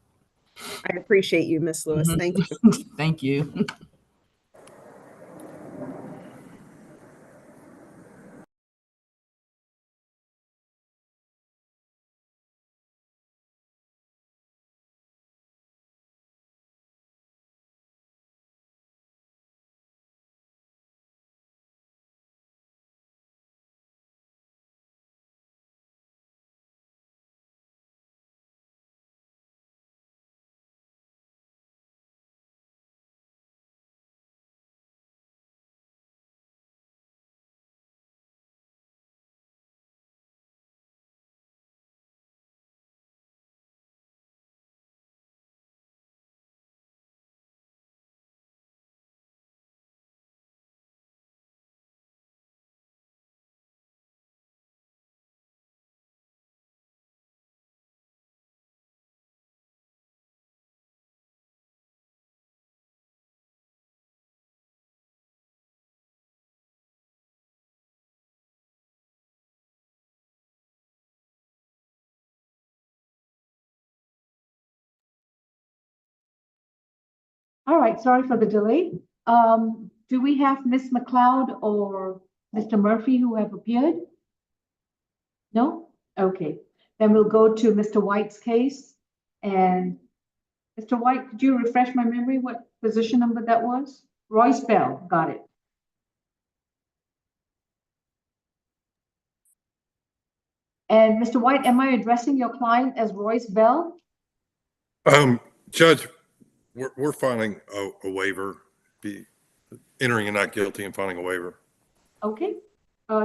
H: I appreciate you, Miss Lewis.
K: Mhm.
H: Thank you.
K: Thank you.
E: All right, sorry for the delay. Do we have Ms. McLeod or Mr. Murphy who have appeared? No? Okay, then we'll go to Mr. White's case. And Mr. White, could you refresh my memory what position number that was? Royce Bell, got it. And Mr. White, am I addressing your client as Royce Bell?
O: Judge, we're filing a waiver, be entering a not guilty and filing a waiver.
E: Okay.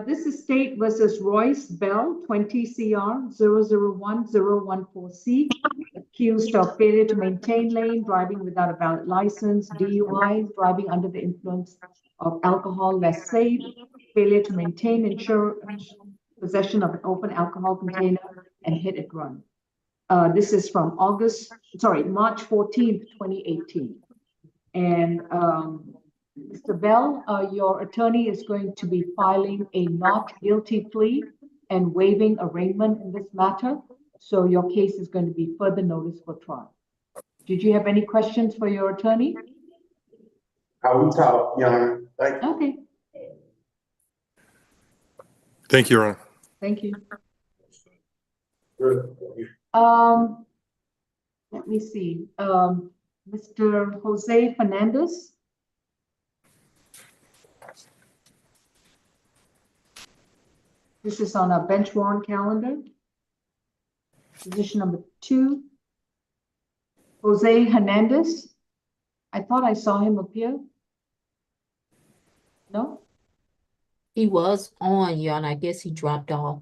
E: This is State versus Royce Bell, 20 CR 001014C, accused of failure to maintain lane, driving without a valid license, DUI, driving under the influence of alcohol less safe, failure to maintain insurance, possession of an open alcohol container, and hit and run. This is from March 14th, 2018. And Mr. Bell, your attorney is going to be filing a not guilty plea and waiving arraignment in this matter. So your case is going to be further notice for trial. Did you have any questions for your attorney?
R: I will talk, Your Honor. Thank you.
E: Okay,
O: Thank you, Your Honor.
E: thank you. Let me see. Mr. Jose Fernandez. This is on our bench warrant calendar. Position number 2. Jose Hernandez. I thought I saw him appear. No?
B: He was on, yeah, and I guess he dropped off.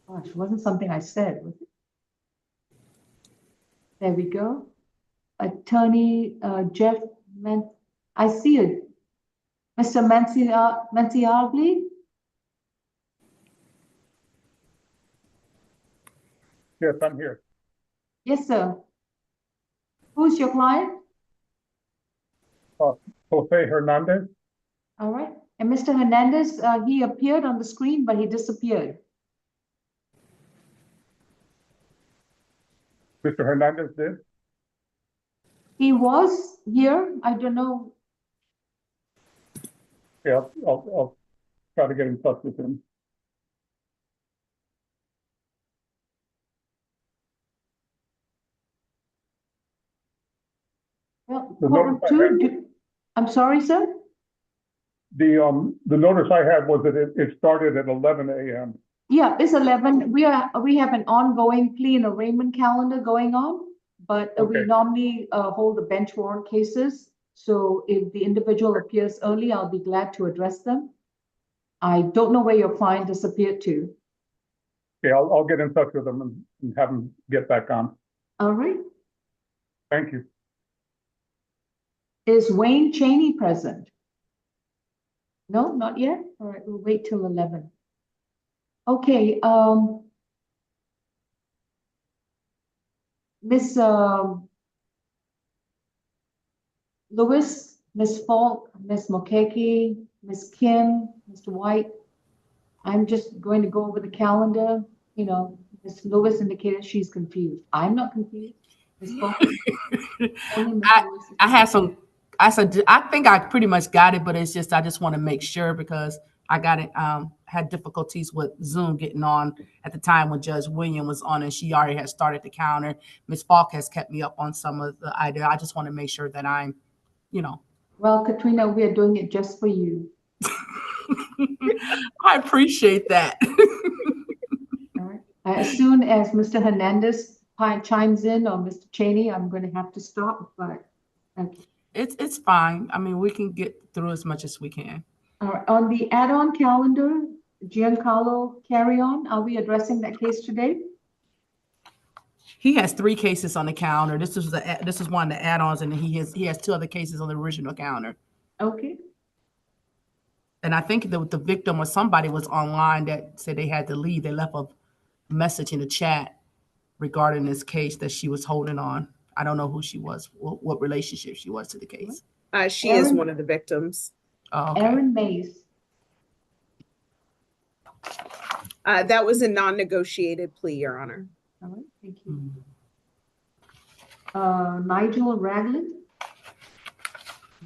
E: Gosh, it wasn't something I said, was it? There we go. Attorney Jeff, I see it. Mr. Manciarli?
F: Yes, I'm here.
E: Yes, sir. Who's your client?
F: Jose Hernandez.
E: All right. And Mr. Hernandez, he appeared on the screen, but he disappeared.
F: Mr. Hernandez did.
E: He was here. I don't know.
F: Yeah, I'll try to get in touch with him.
E: Well,
F: The
E: courtroom
F: notice I
E: two, I'm sorry, sir?
F: The notice I had was that it started at 11 a.m.
E: Yeah, it's 11. We have an ongoing plea and arraignment calendar going on, but we
F: Okay.
E: normally hold the bench warrant cases. So if the individual appears early, I'll be glad to address them. I don't know where your client disappeared to.
F: Okay, I'll get in touch with him and have him get back on.
E: All right.
F: Thank you.
E: Is Wayne Cheney present? No, not yet. All right, we'll wait till 11. Okay, Miss Lewis, Miss Falk, Miss Mokeke, Miss Kim, Mr. White. I'm just going to go over the calendar. You know, Miss Lewis indicated she's confused. I'm not confused. Miss Falk. Only Miss Lewis is
K: I had some, I said, I think I pretty much got it, but it's just, I just want to make sure because I got it, had difficulties with Zoom getting on at the time when Judge William was on and she already had started the counter. Ms. Falk has kept me up on some of the idea. I just want to make sure that I'm, you know.
E: Well, Katrina, we are doing it just for you.
K: I appreciate that.
E: All right. As soon as Mr. Hernandez chimes in or Mr. Cheney, I'm going to have to stop, but okay.
K: It's fine. I mean, we can get through as much as we can.
E: All right. On the add-on calendar, Giancarlo Carry-On, are we addressing that case today?
K: He has 3 cases on the counter. This is one of the add-ons, and he has 2 other cases on the original counter.
E: Okay.
K: And I think the victim or somebody was online that said they had to leave. They left a message in the chat regarding this case that she was holding on. I don't know who she was, what relationship she was to the case.
H: She is one of the victims.
K: Oh, okay.
E: Aaron Mays.
H: That was a non-negotiated plea, Your Honor.
E: All right, thank you. Nigel Ragland.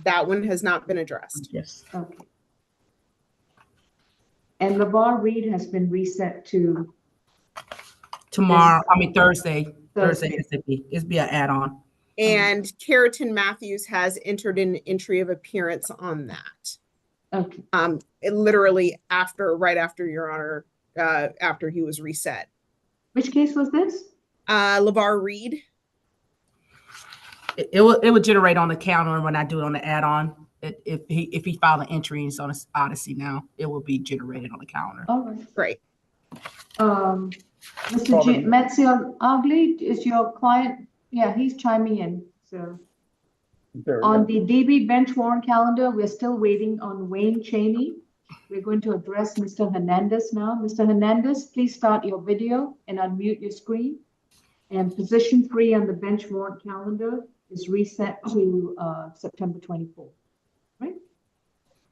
H: That one has not been addressed.
K: Yes.
E: Okay. And LeVar Reed has been reset to
K: Tomorrow, I mean Thursday.
E: Thursday.
K: It's be an add-on.
H: And Keratin Matthews has entered an entry of appearance on that.
E: Okay.
H: Literally right after Your Honor, after he was reset.
E: Which case was this?
H: LeVar Reed.
K: It would generate on the counter when I do it on the add-on. If he filed an entry and it's on Odyssey now, it will be generated on the counter.
E: All right.
H: Great.
E: Mr. Metzger-Ugly is your client. Yeah, he's chiming in. So on the DB bench warrant calendar, we're still waiting on Wayne Cheney. We're going to address Mr. Hernandez now. Mr. Hernandez, please start your video and unmute your screen. And position 3 on the bench warrant calendar is reset to September 24th. Right?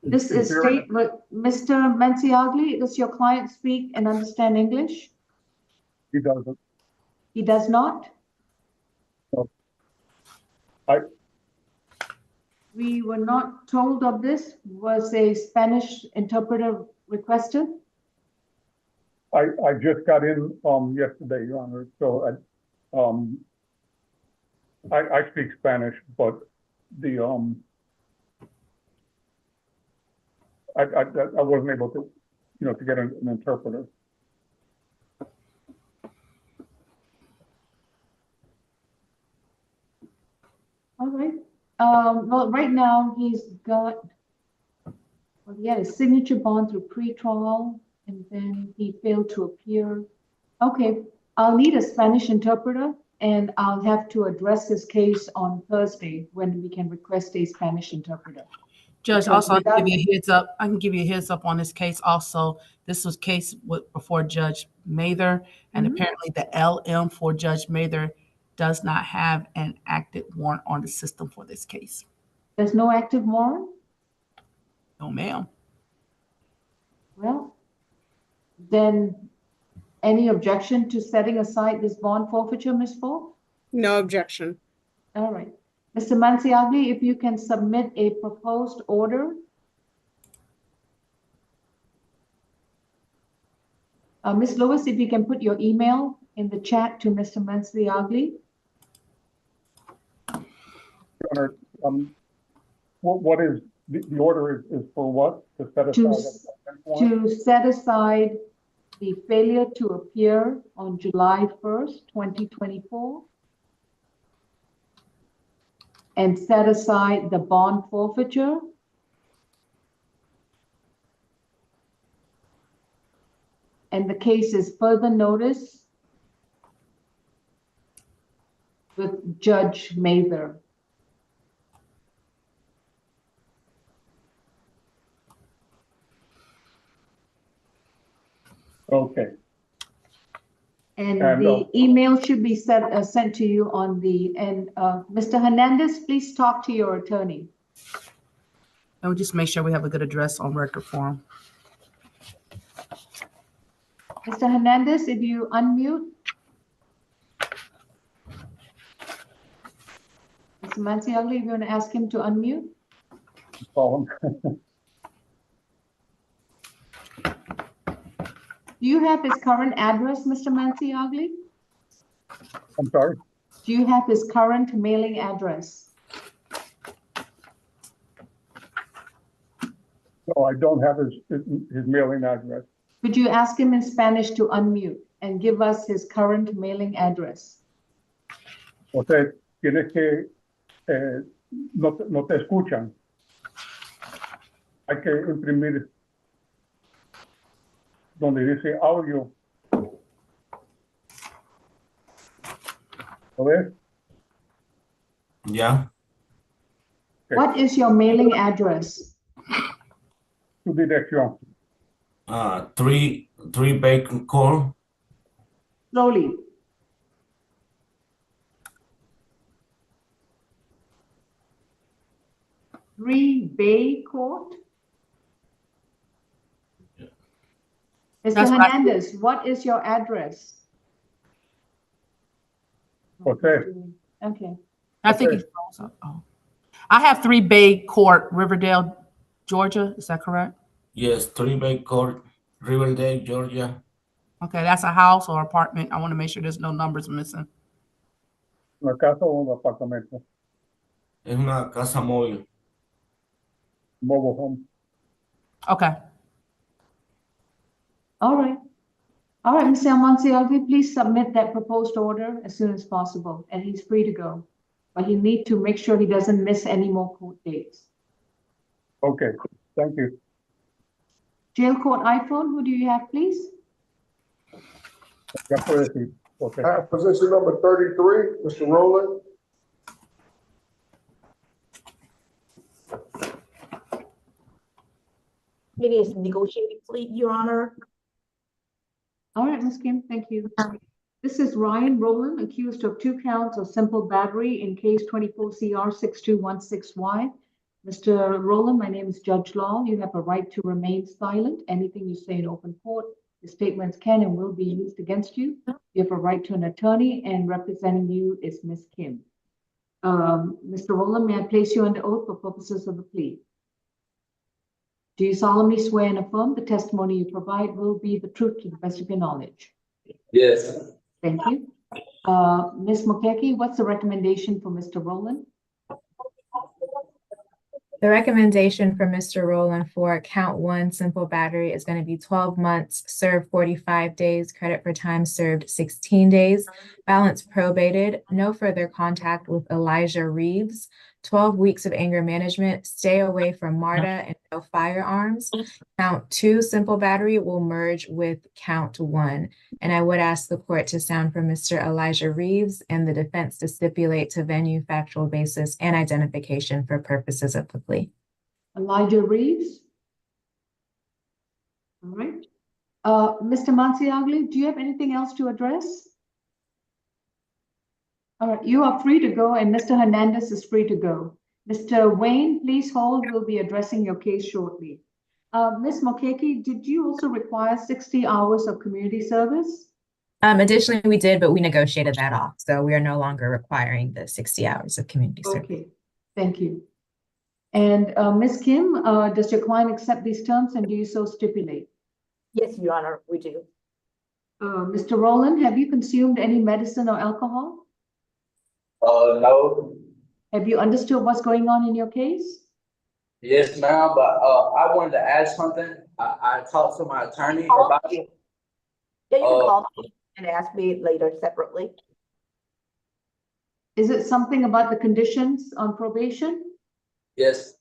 E: This is Mr. Metzger-Ugly, does your client speak and understand English?
F: He doesn't.
E: He does not?
F: No.
E: We were not told of this. Was a Spanish interpreter requested?
F: I just got in yesterday, Your Honor. So I speak Spanish, but the I wasn't able to, to get an interpreter.
E: All right. Well, right now he's got, well, he had a signature bond through pretrial, and then he failed to appear. Okay, I'll need a Spanish interpreter, and I'll have to address this case on Thursday when we can request a Spanish interpreter.
K: Judge,
E: Because
K: also, I can
E: without-
K: give you a heads up. I can give you a heads up on this case also. This was case before Judge Mather, and
E: Mhm.
K: apparently the LM for Judge Mather does not have an active warrant on the system for this case.
E: There's no active warrant?
K: No, ma'am.
E: Well, then any objection to setting aside this bond forfeiture, Ms. Falk?
H: No objection.
E: All right. Mr. Manciagli, if you can submit a proposed order. Ms. Lewis, if you can put your email in the chat to Mr. Manciagli.
F: Your Honor, what is, the order is for what? To set
E: To,
F: aside
E: s-
F: a consent warrant?
E: to set aside the failure to appear on July 1st, 2024. And set aside the bond forfeiture. And the case is further notice with Judge Mather.
F: Okay,
E: And
F: And,
E: the email should be sent to you on the, and Mr. Hernandez, please talk to your attorney.
K: And we'll just make sure we have a good address on record for him.
E: Mr. Hernandez, if you unmute. Mr. Manciagli, if you want to ask him to unmute.
F: call him.
E: Do you have his current address, Mr. Manciagli?
F: I'm sorry?
E: Do you have his current mailing address?
F: No, I don't have his mailing address.
E: Could you ask him in Spanish to unmute and give us his current mailing address?
F: José, tienes que, no te escuchan. Hay que imprimir donde dice audio. ¿Lo ves?
P: Yeah.
E: What is your mailing address?
F: Tu dirección.
P: 3 Bacon Court.
E: Slowly. Three Bay Court? Mr.
K: That's what I-
E: Hernandez, what is your address?
F: José,
E: Okay.
K: I think he's also, oh. I have 3 Bay Court, Riverdale, Georgia. Is that correct?
P: Yes, 3 Bacon Court, Riverdale, Georgia.
K: Okay, that's a house or apartment. I want to make sure there's no numbers missing.
F: ¿una casa o un apartamento?
P: Es una casa móvil.
F: Mobile home.
K: Okay.
E: All right. All right, Mr. Manciagli, please submit that proposed order as soon as possible, and he's free to go. But you need to make sure he doesn't miss any more court dates.
F: Okay, thank you.
E: Jail court iPhone, who do you have, please?
F: Ya puedes ir, José.
N: Position number 33, Mr. Rowland.
G: It is negotiating plea, Your Honor.
E: All right, Ms. Kim, thank you. This is Ryan Rowland, accused of 2 counts of simple battery in case 24 CR 6216Y. Mr. Rowland, my name is Judge Law. You have a right to remain silent. Anything you say in open court, the statements can and will be used against you. You have a right to an attorney, and representing you is Ms. Kim. Mr. Rowland, may I place you under oath for purposes of the plea? Do you solemnly swear and affirm the testimony you provide will be the truth to the best of your knowledge?
D: Yes.
E: Thank you. Ms. Mokeke, what's the recommendation for Mr. Rowland?
C: The recommendation for Mr. Rowland for count 1 simple battery is going to be 12 months, served 45 days, credit for time served 16 days, balance probated, no further contact with Elijah Reeves, 12 weeks of anger management, stay away from MARTA, and no firearms. Count 2 simple battery will merge with count 1. And I would ask the court to sound for Mr. Elijah Reeves and the defense to stipulate to venue, factual basis, and identification for purposes of the plea.
E: Elijah Reeves? All right. Mr. Masiagli, do you have anything else to address? All right, you are free to go, and Mr. Hernandez is free to go. Mr. Wayne, please hold. We'll be addressing your case shortly. Ms. Mokeke, did you also require 60 hours of community service?
C: Additionally, we did, but we negotiated that off. So we are no longer requiring the 60 hours of community service.
E: Okay, thank you. And Ms. Kim, does your client accept these terms and do you so stipulate?
G: Yes, Your Honor, we do.
E: Mr. Rowland, have you consumed any medicine or alcohol?
T: No.
E: Have you understood what's going on in your case?
T: Yes, ma'am, but I wanted to ask something. I talked to my attorney about it.
G: Yeah, you can call me and ask me later separately.
E: Is it something about the conditions on probation?
T: Yes.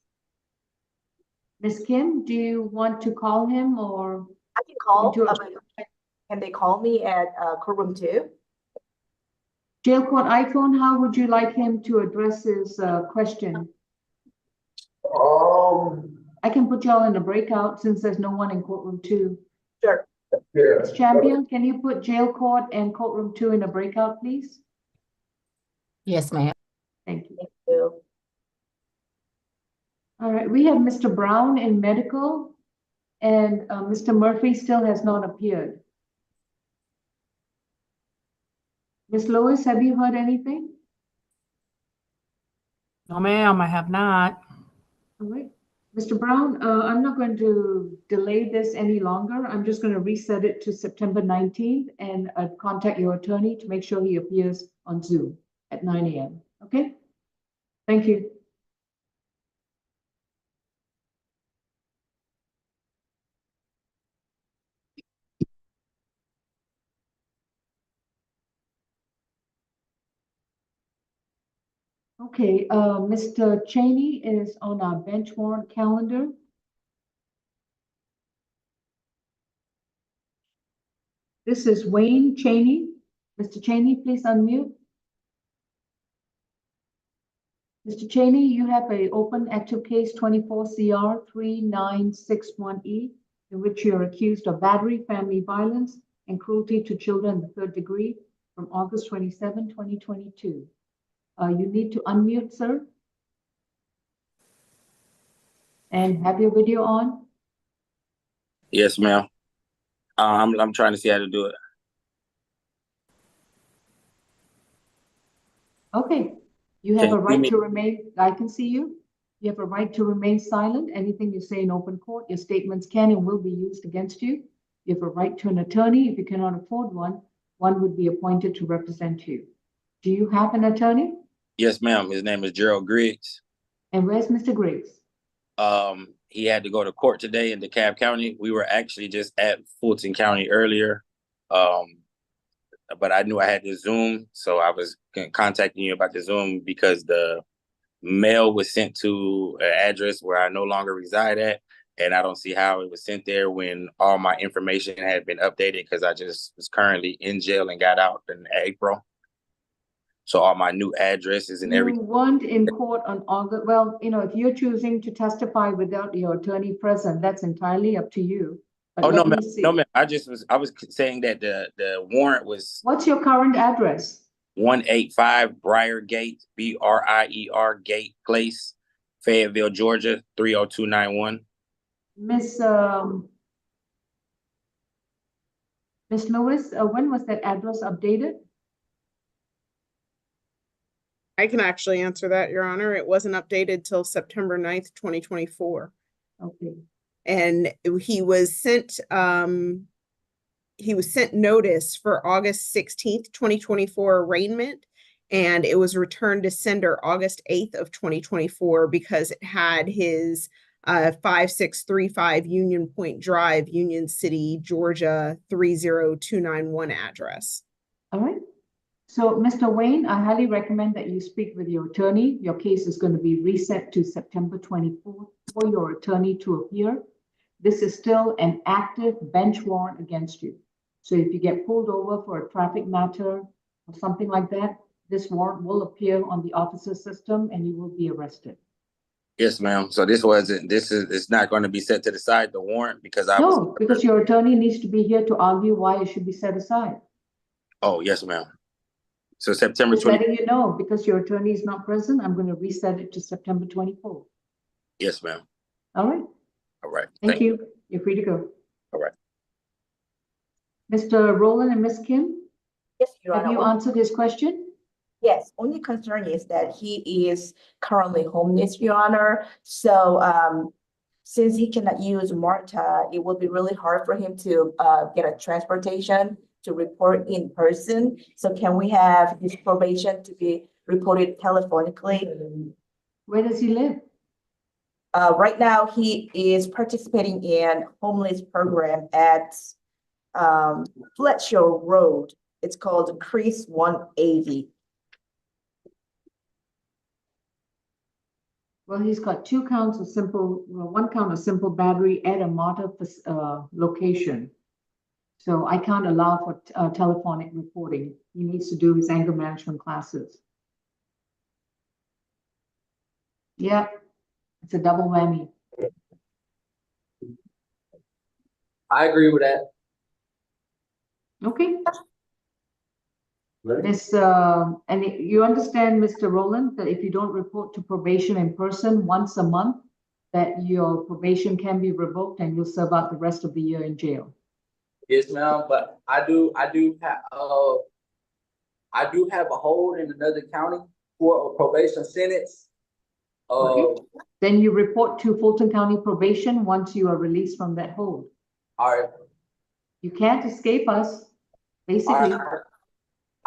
E: Ms. Kim, do you want to call him or?
G: I can call. Can they call me at courtroom 2?
E: Jail court iPhone, how would you like him to address his question? I can put y'all in a breakout since there's no one in courtroom 2.
G: Sure.
E: Ms. Champion, can you put jail court and courtroom 2 in a breakout, please?
B: Yes, ma'am.
E: Thank you.
G: Thank you.
E: All right, we have Mr. Brown in medical, and Mr. Murphy still has not appeared. Ms. Lewis, have you heard anything?
K: No, ma'am, I have not.
E: All right. Mr. Brown, I'm not going to delay this any longer. I'm just going to reset it to September 19th and contact your attorney to make sure he appears on Zoom at 9 a.m. Okay? Thank you. Okay, Mr. Cheney is on our bench warrant calendar. This is Wayne Cheney. Mr. Cheney, please unmute. Mr. Cheney, you have an open active case 24 CR 3961E, in which you're accused of battery, family violence, and cruelty to children in the 3rd degree from August 27, 2022. You need to unmute, sir. And have your video on.
U: Yes, ma'am. I'm trying to see how to do it.
E: Okay. You have a right to remain, I can see you. You have a right to remain silent. Anything you say in open court, your statements can and will be used against you. You have a right to an attorney. If you cannot afford one, one would be appointed to represent you. Do you have an attorney?
U: Yes, ma'am. His name is Gerald Griggs.
E: And where's Mr. Griggs?
U: He had to go to court today in DeKalb County. We were actually just at Fulton County earlier. But I knew I had this Zoom, so I was contacting you about the Zoom because the mail was sent to an address where I no longer reside at, and I don't see how it was sent there when all my information had been updated because I just was currently in jail and got out in April. So all my new addresses and everything.
E: You weren't in court on August. Well, you know, if you're choosing to testify without your attorney present, that's entirely up to you. But
U: Oh, no, ma'am. No, ma'am. I was saying that the warrant was
E: What's your current address?
U: 185 Briar Gate, BRIER Gate Place, Fayetteville, Georgia, 30291.
E: Miss Lewis, when was that address updated?
H: I can actually answer that, Your Honor. It wasn't updated till September 9th, 2024.
E: Okay.
H: And he was sent notice for August 16th, 2024 arraignment, and it was returned to sender August 8th of 2024 because it had his 5635 Union Point Drive, Union City, Georgia 30291 address.
E: All right. So, Mr. Wayne, I highly recommend that you speak with your attorney. Your case is going to be reset to September 24th for your attorney to appear. This is still an active bench warrant against you. So if you get pulled over for a traffic matter or something like that, this warrant will appear on the officer system and you will be arrested.
U: Yes, ma'am. So it's not going to be set to the side, the warrant, because I was.
E: No, because your attorney needs to be here to argue why it should be set aside.
U: Oh, yes, ma'am. So September
E: Just
U: 20.
E: letting you know, because your attorney is not present, I'm going to reset it to September 24th.
U: Yes, ma'am.
E: All right.
U: All right.
E: Thank you. You're free to go.
U: All right.
E: Mr. Rowland and Ms. Kim,
G: Yes, Your
E: have
G: Honor.
E: you answered his question?
G: Yes, only concern is that he is currently homeless, Your Honor. So since he cannot use MARTA, it will be really hard for him to get a transportation to report in person. So can we have his probation to be reported telephonically?
E: Where does he live?
G: Right now, he is participating in homeless program at Fletcher Road. It's called Crease 180.
E: Well, he's got two counts of simple, well, one count of simple battery at a MARTA location. So I can't allow for telephonic reporting. He needs to do his anger management classes. Yeah, it's a double whammy.
T: I agree with that.
E: Okay. And you understand, Mr. Rowland, that if you don't report to probation in person once a month, that your probation can be revoked and you'll serve out the rest of the year in jail.
T: Yes, ma'am. But I do have a hold in another county for a probation sentence.
E: Okay. Then you report to Fulton County Probation once you are released from that hold.
T: All right.
E: You can't escape us, basically.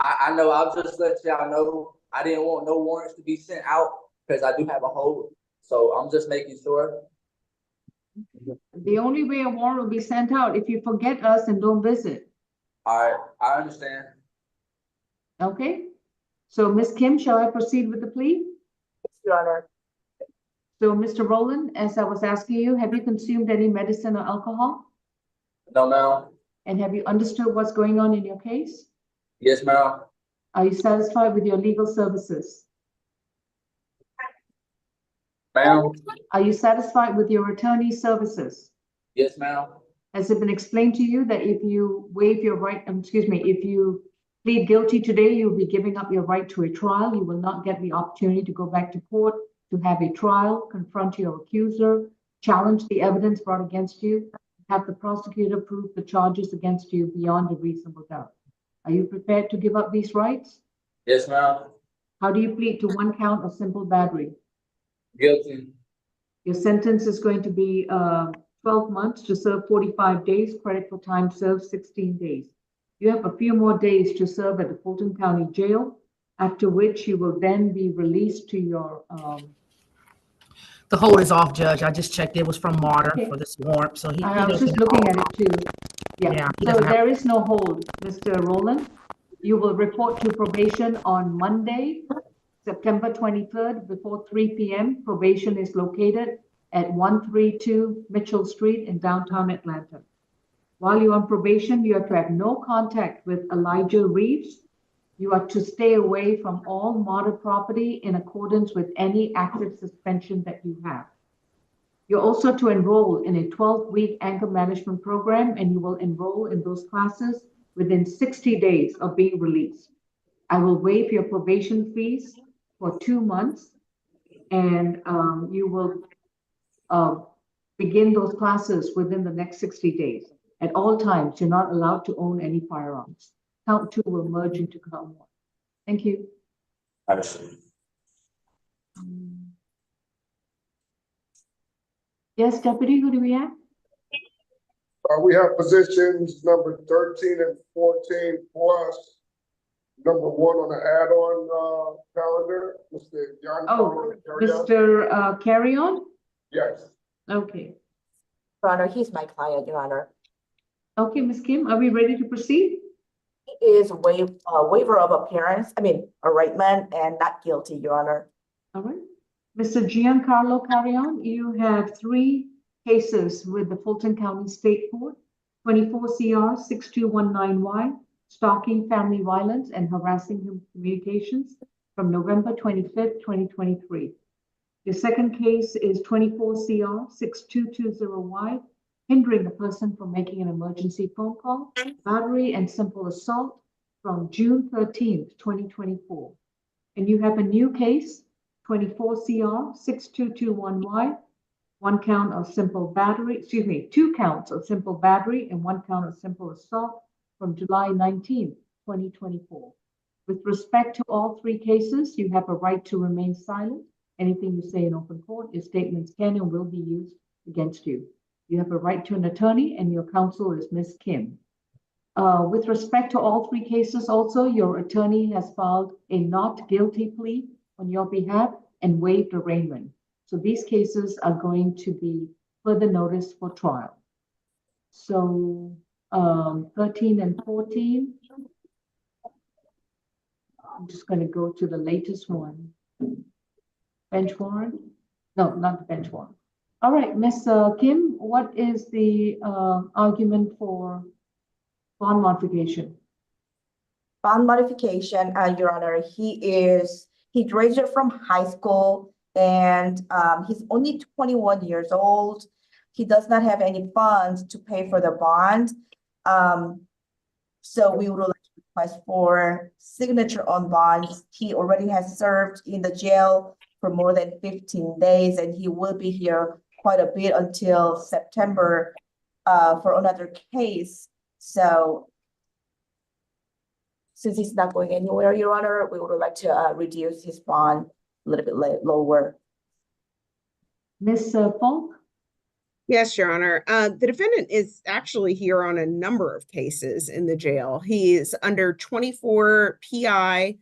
T: I know. I'll just let y'all know. I didn't want no warrants to be sent out because I do have a hold. So I'm just making sure.
E: The only way a warrant will be sent out if you forget us and don't visit.
T: All right. I understand.
E: Okay. So Ms. Kim, shall I proceed with the plea?
G: Yes, Your Honor.
E: So Mr. Rowland, as I was asking you, have you consumed any medicine or alcohol?
T: No, ma'am.
E: And have you understood what's going on in your case?
T: Yes, ma'am.
E: Are you satisfied with your legal services?
T: Ma'am.
E: Are you satisfied with your attorney's services?
T: Yes, ma'am.
E: Has it been explained to you that if you waive your right, if you plead guilty today, you'll be giving up your right to a trial. You will not get the opportunity to go back to court to have a trial, confront your accuser, challenge the evidence brought against you, have the prosecutor prove the charges against you beyond a reasonable doubt. Are you prepared to give up these rights?
T: Yes, ma'am.
E: How do you plead to one count of simple battery?
T: Guilty.
E: Your sentence is going to be 12 months to serve 45 days, credit for time served 16 days. You have a few more days to serve at the Fulton County Jail, after which you will then be released to your...
K: The hold is off, Judge. I just checked. It was from Martyr
E: Okay.
K: for this warrant. So
E: I was just looking at it too. Yeah,
K: he
E: so
K: doesn't have-
E: there is no hold, Mr. Rowland. You will report to probation on Monday, September 23rd, before 3 p.m. Probation is located at 132 Mitchell Street in downtown Atlanta. While you're on probation, you are to have no contact with Elijah Reeves. You are to stay away from all Martyr property in accordance with any active suspension that you have. You're also to enroll in a 12-week anger management program, and you will enroll in those classes within 60 days of being released. I will waive your probation fees for 2 months, and you will begin those classes within the next 60 days. At all times, you're not allowed to own any firearms. Count 2 will merge into count 1. Thank you.
T: Understood.
E: Yes, Deputy, who do we have?
N: We have positions number 13 and 14 plus number 1 on the add-on calendar, Mr. John.
E: Oh, Mr. Carry On?
N: Yes.
E: Okay.
G: Your Honor, he's my client, Your Honor.
E: Okay, Ms. Kim, are we ready to proceed?
G: He is waiver of appearance, arraignment and not guilty, Your Honor.
E: All right. Mr. Giancarlo Carrion, you have 3 cases with the Fulton County State Court, 24 CR 6219Y, stalking, family violence, and harassing communications from November 25th, 2023. The second case is 24 CR 6220Y, hindering a person from making an emergency phone call, battery and simple assault from June 13th, 2024. And you have a new case, 24 CR 6221Y, one count of simple battery, excuse me, 2 counts of simple battery and 1 count of simple assault from July 19th, 2024. With respect to all 3 cases, you have a right to remain silent. Anything you say in open court, your statements can and will be used against you. You have a right to an attorney, and your counsel is Ms. Kim. With respect to all 3 cases also, your attorney has filed a not guilty plea on your behalf and waived arraignment. So these cases are going to be further notice for trial. So 13 and 14, I'm just going to go to the latest one. Bench warrant? No, not the bench warrant. All right, Ms. Kim, what is the argument for bond modification?
G: Bond modification, Your Honor, he graduated from high school and he's only 21 years old. He does not have any funds to pay for the bond. So we would like to request for signature on bonds. He already has served in the jail for more than 15 days, and he will be here quite a bit until September for another case. So since he's not going anywhere, Your Honor, we would like to reduce his bond a little bit lower.
E: Ms. Funk?
H: Yes, Your Honor. The defendant is actually here on a number of cases in the jail. He is under 24 PI,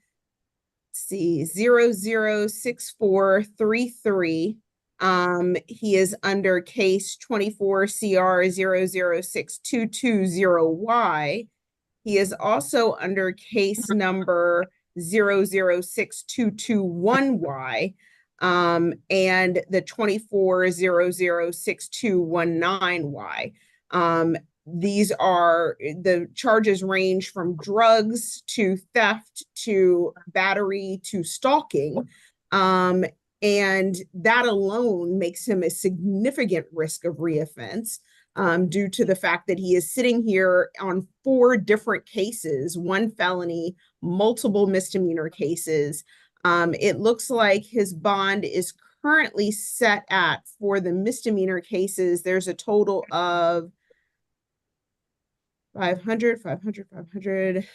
H: see, 006433. He is under case 24 CR 00622Y. He is also under case number 00622Y. And the 24006219Y. These are, the charges range from drugs to theft to battery to stalking. And that alone makes him a significant risk of reoffense due to the fact that he is sitting here on 4 different cases, 1 felony, multiple misdemeanor cases. It looks like his bond is currently set at, for the misdemeanor cases, there's a total of 500, 1,500,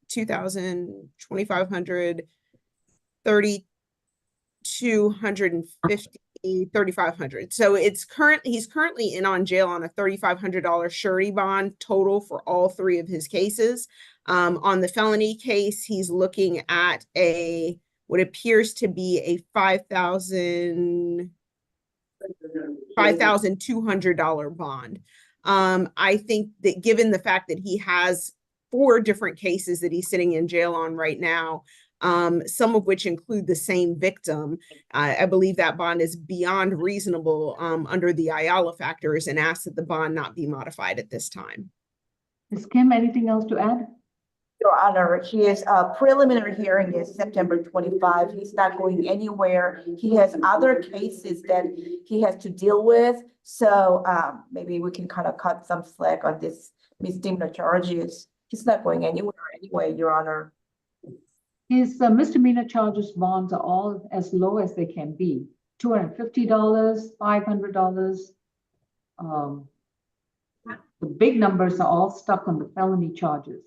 H: 2,000, 2,500, 3,250, 3,500. So he's currently in on jail on a $3,500 surety bond total for all 3 of his cases. On the felony case, he's looking at what appears to be a $5,200 bond. I think that given the fact that he has 4 different cases that he's sitting in jail on right now, some of which include the same victim, I believe that bond is beyond reasonable under the Ayala factors, and ask that the bond not be modified at this time.
E: Ms. Kim, anything else to add?
G: Your Honor, his preliminary hearing is September 25. He's not going anywhere. He has other cases that he has to deal with. So maybe we can kind of cut some slack on this misdemeanor charges. He's not going anywhere anyway, Your Honor.
E: His misdemeanor charges bonds are all as low as they can be. $250, $500. The big numbers are all stuck on the felony charges.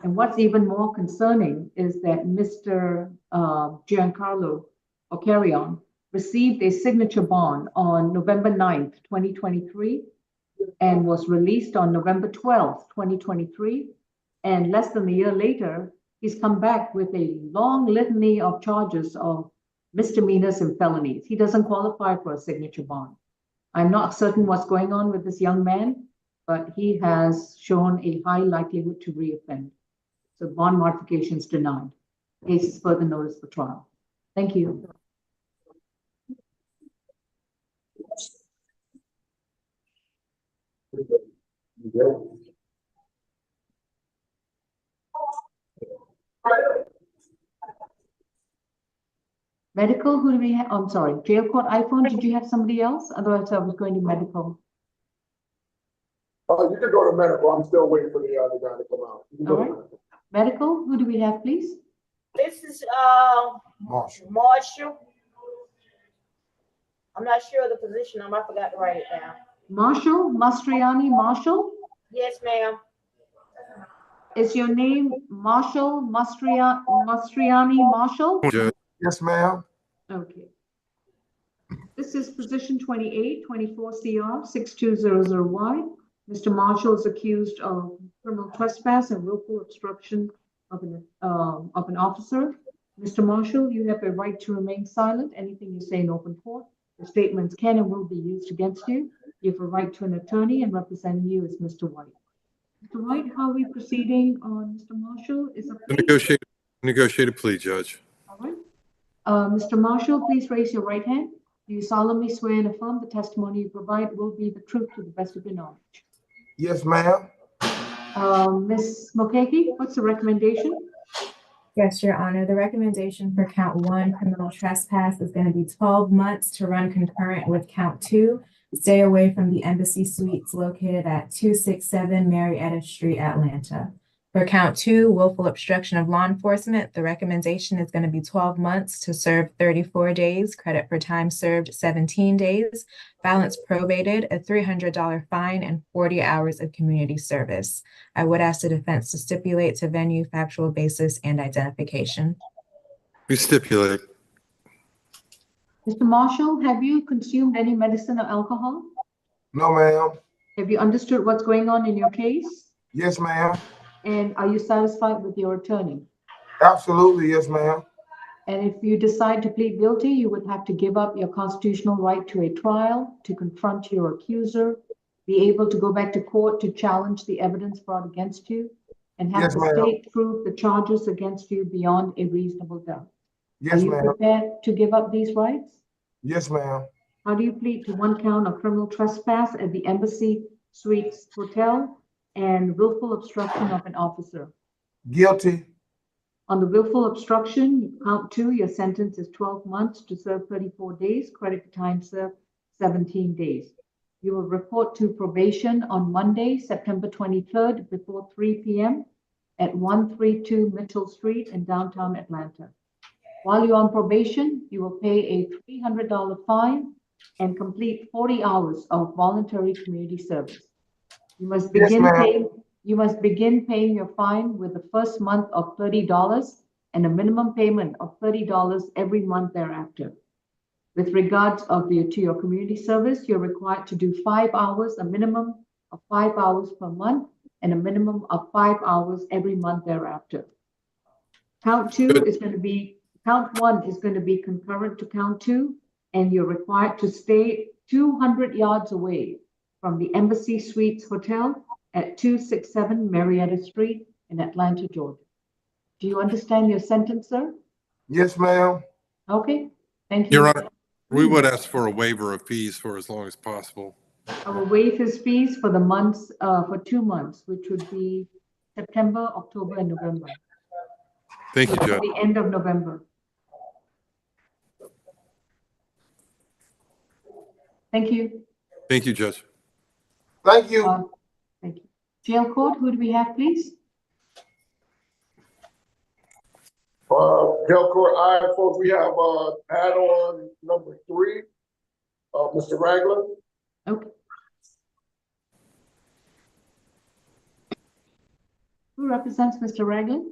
E: And what's even more concerning is that Mr. Giancarlo Ocarion received a signature bond on November 9th, 2023, and was released on November 12th, 2023. And less than a year later, he's come back with a long litany of charges of misdemeanors and felonies. He doesn't qualify for a signature bond. I'm not certain what's going on with this young man, but he has shown a high likelihood to reoffend. So bond modification is denied. Case is further notice for trial. Thank you. Medical, who do we have? I'm sorry, jail court iPhone, did you have somebody else? Otherwise I was going to medical.
N: You can go to medical. I'm still waiting for the other guy to come out. You can go to
E: All right. Medical, who do we have, please?
M: This is,
N: Marshall.
M: Marshall. I'm not sure of the position. I forgot to write it down.
E: Marshall, Mastriani Marshall?
M: Yes, ma'am.
E: Is your name Marshall Mastriani Marshall?
N: Yes, ma'am.
E: Okay. This is position 28, 24 CR 6200Y. Mr. Marshall is accused of criminal trespass and willful obstruction of an officer. Mr. Marshall, you have a right to remain silent. Anything you say in open court, the statements can and will be used against you. You have a right to an attorney, and representing you is Mr. White. Mr. White, how are we proceeding on Mr. Marshall? Is a plea?
O: Negotiated plea, Judge.
E: All right. Mr. Marshall, please raise your right hand. Do you solemnly swear and affirm the testimony you provide will be the truth to the best of your knowledge?
N: Yes, ma'am.
E: Ms. Mokeke, what's the recommendation?
C: Yes, Your Honor. The recommendation for count 1, criminal trespass, is going to be 12 months to run concurrent with count 2. Stay away from the Embassy Suites located at 267 Marietta Street, Atlanta. For count 2, willful obstruction of law enforcement, the recommendation is going to be 12 months to serve 34 days, credit for time served 17 days, balance probated, a $300 fine, and 40 hours of community service. I would ask the defense to stipulate to venue, factual basis, and identification.
O: We stipulate.
E: Mr. Marshall, have you consumed any medicine or alcohol?
N: No, ma'am.
E: Have you understood what's going on in your case?
N: Yes, ma'am.
E: And are you satisfied with your attorney?
N: Absolutely, yes, ma'am.
E: And if you decide to plead guilty, you would have to give up your constitutional right to a trial, to confront your accuser, be able to go back to court to challenge the evidence brought against you, and have
N: Yes,
E: the
N: ma'am.
E: state prove the charges against you beyond a reasonable doubt.
N: Yes,
E: Are you
N: ma'am.
E: prepared to give up these rights?
N: Yes, ma'am.
E: How do you plead to 1 count of criminal trespass at the Embassy Suites Hotel and willful obstruction of an officer?
N: Guilty.
E: On the willful obstruction, count 2, your sentence is 12 months to serve 34 days, credit for time served 17 days. You will report to probation on Monday, September 23rd, before 3 p.m. at 132 Mitchell Street in downtown Atlanta. While you're on probation, you will pay a $300 fine and complete 40 hours of voluntary community service. You must begin paying your fine with the first month of $30 and a minimum payment of $30 every month thereafter. With regards to your community service, you're required to do 5 hours, a minimum of 5 hours per month, and a minimum of 5 hours every month thereafter. Count 1 is going to be concurrent to count 2, and you're required to stay 200 yards away from the Embassy Suites Hotel at 267 Marietta Street in Atlanta, Georgia. Do you understand your sentence, sir?
N: Yes, ma'am.
E: Okay, thank you.
O: Your Honor, we would ask for a waiver of fees for as long as possible.
E: I will waive his fees for the months, for 2 months, which would be September, October, and November.
O: Thank you,
E: So
O: Judge.
E: the end of November. Thank you.
O: Thank you, Judge.
N: Thank you.
E: Thank you. Jail court, who do we have, please?
N: Jail court, folks, we have add-on number 3, Mr. Ragland.
E: Okay. Who represents Mr. Ragland?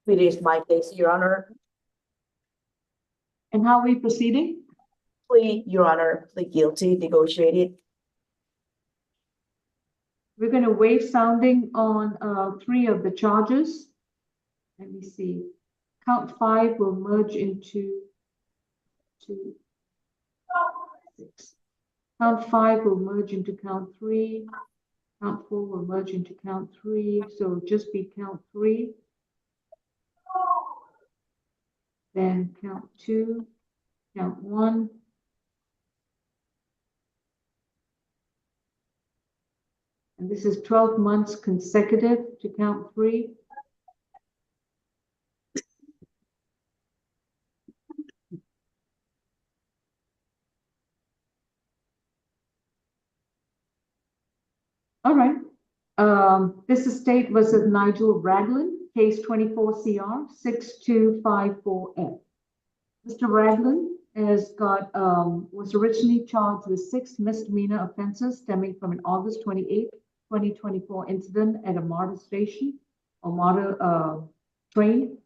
G: It is my case, Your Honor.
E: And how are we proceeding?
G: Plea, Your Honor, plead guilty, negotiated.
E: We're going to waive sounding on 3 of the charges. Let me see. Count 5 will merge into 2, 6. Count 5 will merge into count 3. Count 4 will merge into count 3. So it'll just be count 3. Then count 2, count 1. And this is 12 months consecutive to count 3. All right. This is State versus Nigel Ragland, case 24 CR 6254F. Mr. Ragland has got, was originally charged with 6 misdemeanor offenses stemming from an August 28th, 2024 incident at a MARTA station or MARTA train.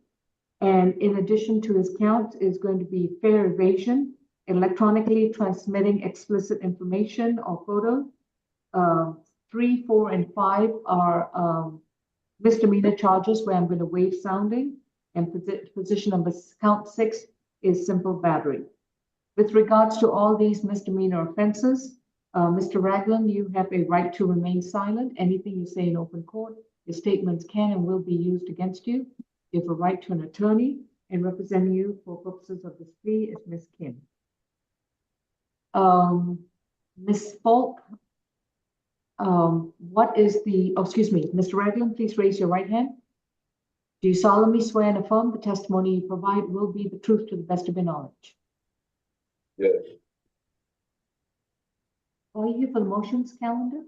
E: And in addition to his count is going to be fare evasion, electronically transmitting explicit information or photo. 3, 4, and 5 are misdemeanor charges where I'm going to waive sounding, and position number count 6 is simple battery. With regards to all these misdemeanor offenses, Mr. Ragland, you have a right to remain silent. Anything you say in open court, your statements can and will be used against you. You have a right to an attorney, and representing you for purposes of this plea is Ms. Kim. Ms. Falk, what is the, oh, excuse me, Mr. Ragland, please raise your right hand. Do you solemnly swear and affirm the testimony you provide will be the truth to the best of your knowledge?
N: Yes.
E: Are you here for the motions calendar?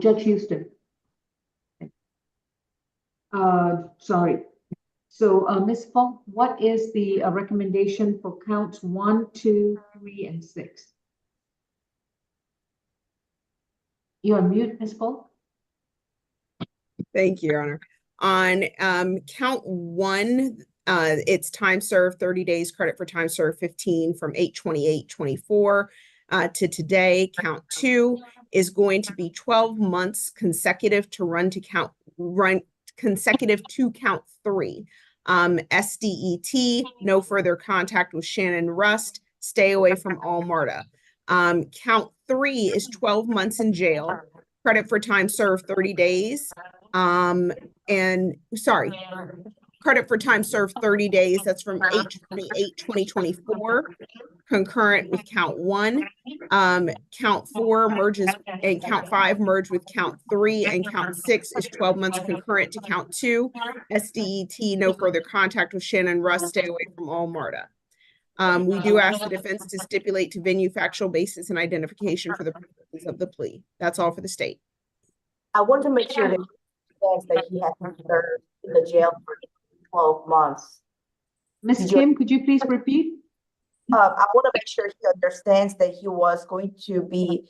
E: Judge Houston. Sorry. So, Ms. Falk, what is the recommendation for counts 1, 2, 3, and 6? You're on mute, Ms. Falk.
H: Thank you, Your Honor. On count 1, it's time served 30 days, credit for time served 15 from 8/28/24 to today. Count 2 is going to be 12 months consecutive to run consecutive to count 3. SDET, no further contact with Shannon Rust, stay away from all MARTA. Count 3 is 12 months in jail, credit for time served 30 days. Credit for time served 30 days. That's from 8/28/2024, concurrent with count 1. Count 4 merges, and count 5 merged with count 3, and count 6 is 12 months concurrent to count 2. SDET, no further contact with Shannon Rust, stay away from all MARTA. We do ask the defense to stipulate to venue, factual basis, and identification for the purposes of the plea. That's all for the state.
G: I want to make sure that he has to serve in the jail for 12 months.
E: Ms. Kim, could you please repeat?
G: I want to make sure he understands that he was going to be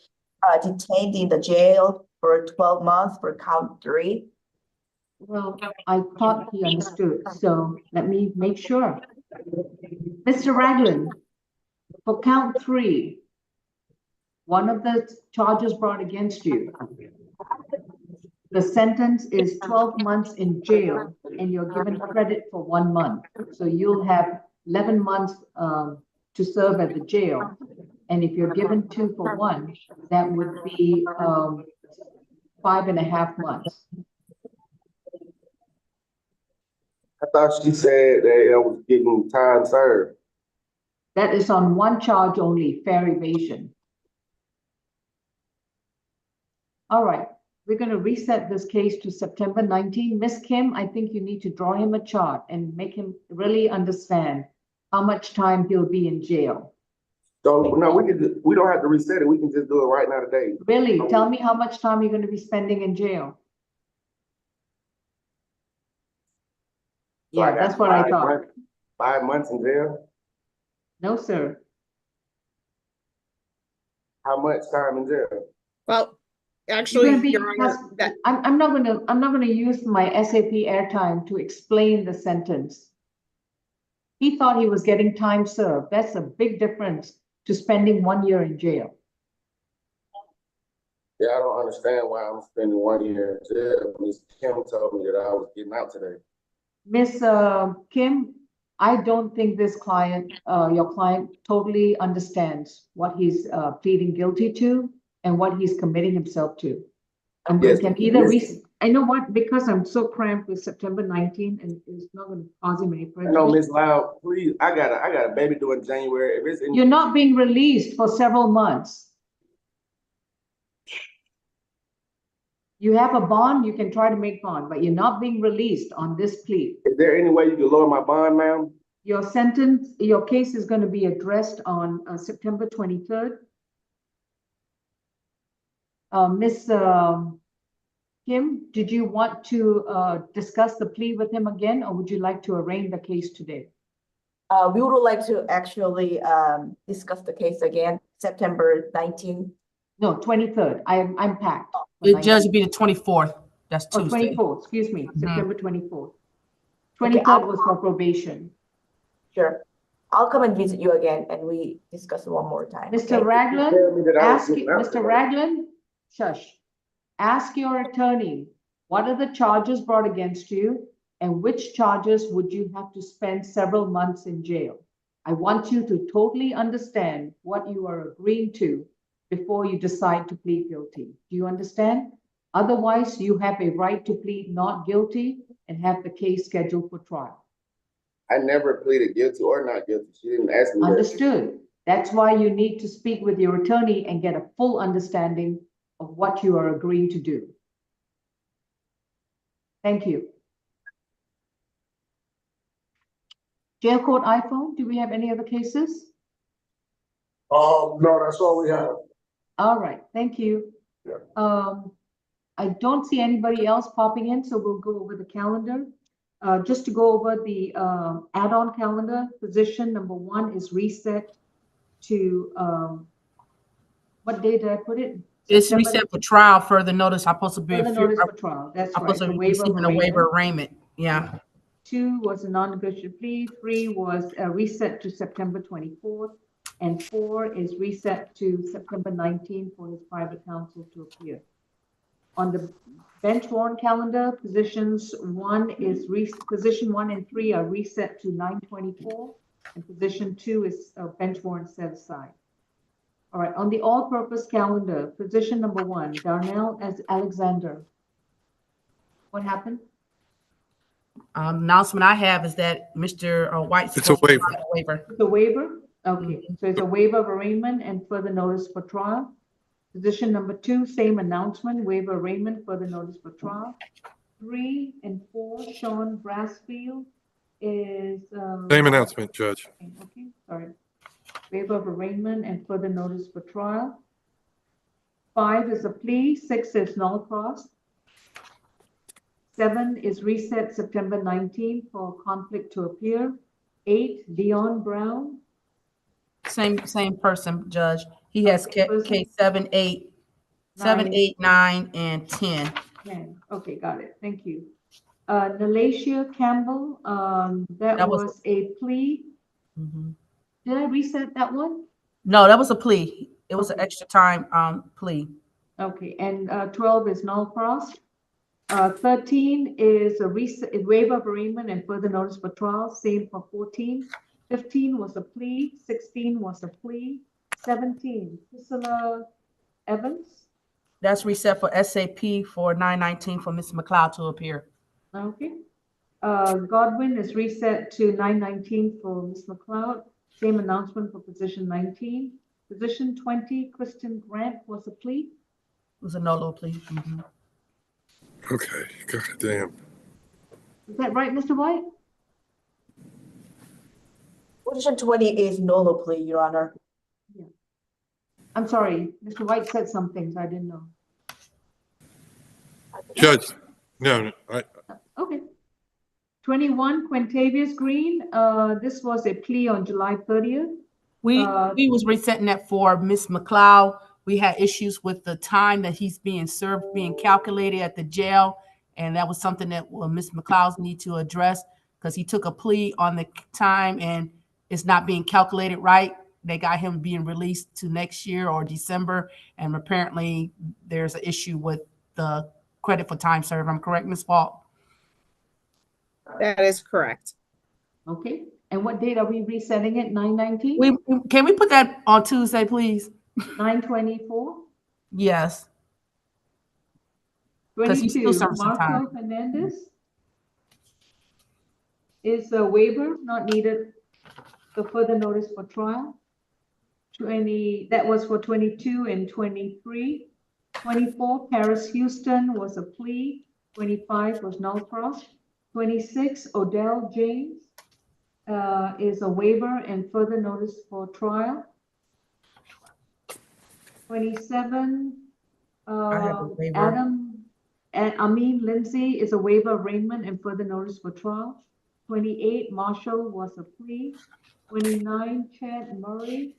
G: detained in the jail for 12 months for count 3.
E: Well, I thought he understood, so let me make sure. Mr. Ragland, for count 3, one of the charges brought against you, the sentence is 12 months in jail, and you're given credit for 1 month. So you'll have 11 months to serve at the jail. And if you're given 2 for 1, that would be 5.5 months.
R: I thought she said that I was getting time served.
E: That is on 1 charge only, fare evasion. All right, we're going to reset this case to September 19. Ms. Kim, I think you need to draw him a chart and make him really understand how much time he'll be in jail.
R: So no, we don't have to reset it. We can just do it right now today.
E: Really? Tell me how much time you're going to be spending in jail.
R: So
E: Yeah, that's what I thought.
R: 5 months in jail?
E: No, sir.
R: How much time in jail?
H: Well, actually,
E: I'm not gonna use my SAP airtime to explain the sentence. He thought he was getting time served. That's a big difference to spending 1 year in jail.
R: Yeah, I don't understand why I'm spending 1 year in jail. Ms. Kim told me that I was getting out today.
E: Ms. Kim, I don't think this client, your client totally understands what he's pleading guilty to and what he's committing himself to. And we can either I know what, because I'm so cramped with September 19th and it's not going to cause him any prejudice.
R: No, Ms. Loud, please, I got a baby due in January. If it's in
E: You're not being released for several months. You have a bond, you can try to make bond, but you're not being released on this plea.
R: Is there any way you can lower my bond, ma'am?
E: Your sentence, your case is going to be addressed on September 23rd. Ms. Kim, did you want to discuss the plea with him again, or would you like to arraign the case today?
G: We would like to actually discuss the case again, September 19th.
E: No, 23rd. I'm packed.
K: The judge would be the 24th. That's
E: Oh,
K: Tuesday.
E: 24th, excuse me,
K: Mhm.
E: September 24th.
G: Okay,
E: 23rd was for probation.
G: Sure. I'll come and visit you again and we discuss it one more time.
E: Mr.
G: okay?
E: Ragland,
R: Tell me that I was
E: ask,
R: getting out
E: Mr.
R: today.
E: Ragland, shush. Ask your attorney, what are the charges brought against you and which charges would you have to spend several months in jail? I want you to totally understand what you are agreeing to before you decide to plead guilty. Do you understand? Otherwise, you have a right to plead not guilty and have the case scheduled for trial.
R: I never pleaded guilty or not guilty. She didn't ask me that.
E: Understood. That's why you need to speak with your attorney and get a full understanding of what you are agreeing to do. Thank you. Jail court iPhone, do we have any other cases?
N: No, that's all we have.
E: All right, thank you.
N: Yeah.
E: I don't see anybody else popping in, so we'll go over the calendar. Just to go over the add-on calendar, position number 1 is reset to, what day did I put it?
K: It's reset for trial, further notice. I'm supposed to be.
E: Further notice for trial, that's
K: I'm
E: right.
K: supposed to
E: the
K: be receiving a waiver of arraignment. Yeah.
E: 2 was a non-negotiable plea, 3 was a reset to September 24th, and 4 is reset to September 19th for his private counsel to appear. On the bench warrant calendar, position 1 and 3 are reset to 9/24, and position 2 is bench warrant set aside. All right, on the all-purpose calendar, position number 1, Darnell as Alexander. What happened?
K: Announcement I have is that Mr. White's.
O: It's a waiver.
K: Waiver.
E: The waiver? Okay, so it's a waiver of arraignment and further notice for trial. Position number 2, same announcement, waiver arraignment, further notice for trial. 3 and 4, Sean Brassfield is.
O: Same announcement, Judge.
E: Okay, sorry. Waiver of arraignment and further notice for trial. 5 is a plea, 6 is null cross. 7 is reset September 19th for conflict to appear. 8, Dion Brown.
K: Same person, Judge. He has case 7, 8, 9, and 10.
E: 10. Okay, got it. Thank you. Nalacia Campbell, that was a plea.
K: Mhm.
E: Did I reset that one?
K: No, that was a plea. It was an extra time plea.
E: Okay, and 12 is null cross. 13 is a waiver of arraignment and further notice for trial, same for 14. 15 was a plea, 16 was a plea. 17, Priscilla Evans.
K: That's reset for SAP for 9/19 for Ms. McLeod to appear.
E: Okay. Godwin is reset to 9/19 for Ms. McLeod. Same announcement for position 19. Position 20, Kristen Grant was a plea.
K: It was a no-low plea. Mhm.
O: Okay, god damn.
E: Is that right, Mr. White?
G: Position 20 is no plea, Your Honor.
E: I'm sorry, Mr. White said some things I didn't know.
O: Judge, no,
E: Okay. 21, Quintavious Green. This was a plea on July 30th.
K: We was resetting that for Ms. McLeod. We had issues with the time that he's being served, being calculated at the jail. And that was something that Ms. McLeod need to address because he took a plea on the time and it's not being calculated right. They got him being released to next year or December. And apparently there's an issue with the credit for time served. I'm correct, Ms. Falk?
H: That is correct.
E: Okay. And what date are we resetting it? 9/19?
K: Can we put that on Tuesday, please?
E: 9/24?
K: Yes.
E: 22, Marco Hernandez. Is a waiver not needed for further notice for trial? 20, that was for 22 and 23. 24, Paris Houston was a plea. 25 was null cross. 26, Odell James is a waiver and further notice for trial. 27,
K: have a waiver.
E: Adam and Amin Lindsay is a waiver of arraignment and further notice for trial. 28, Marshall was a plea. 29, Chad Murray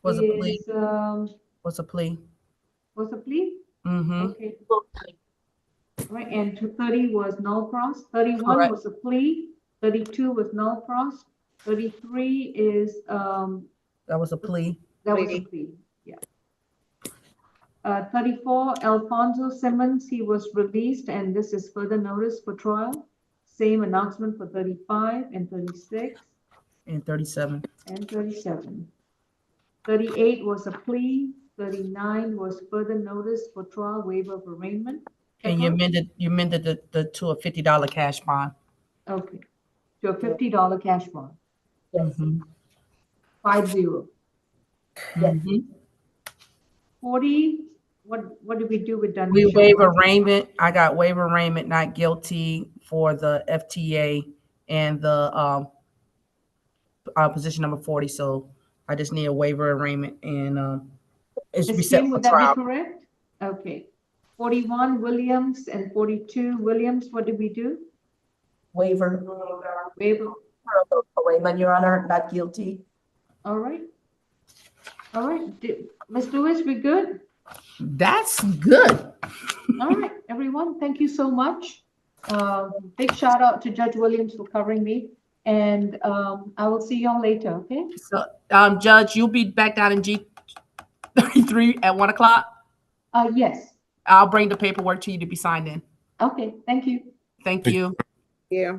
K: Was a plea.
E: is,
K: Was a plea.
E: was a plea?
K: Mm-hmm.
E: Okay. Right, and to 30 was null pros. 31
K: Correct.
E: was a plea. 32 was null pros. 33 is,
K: That was a plea.
E: that was a plea, yeah. 34, Alfonso Simmons, he was released, and this is further notice for trial. Same announcement for 35 and 36
K: And 37.
E: and 37. 38 was a plea. 39 was further notice for trial, waiver of arraignment.
K: And you amended the to a $50 cash bond.
E: Okay, to a $50 cash bond,
K: Mm-hmm.
E: 50.
K: Mm-hmm.
E: 40, what did we do with Dunn?
K: We waive arraignment. I got waiver arraignment, not guilty for the FTA and the position number 40. So I just need a waiver arraignment and it's
E: Ms.
K: reset
E: Kim,
K: for
E: would that
K: trial.
E: be correct? Okay. 41, Williams, and 42, Williams, what did we do?
G: Waiver.
E: Waiver,
G: Arraignment, Your Honor, not guilty.
E: all right. All right, Ms. Lewis, we good?
K: That's good.
E: All right, everyone, thank you so much. Big shout out to Judge Williams for covering me, and I will see y'all later, okay?
K: So, Judge, you'll be back down in G33 at 1 o'clock.
E: Yes.
K: I'll bring the paperwork to you to be signed in.
E: Okay, thank you.
K: Thank you.
H: Yeah.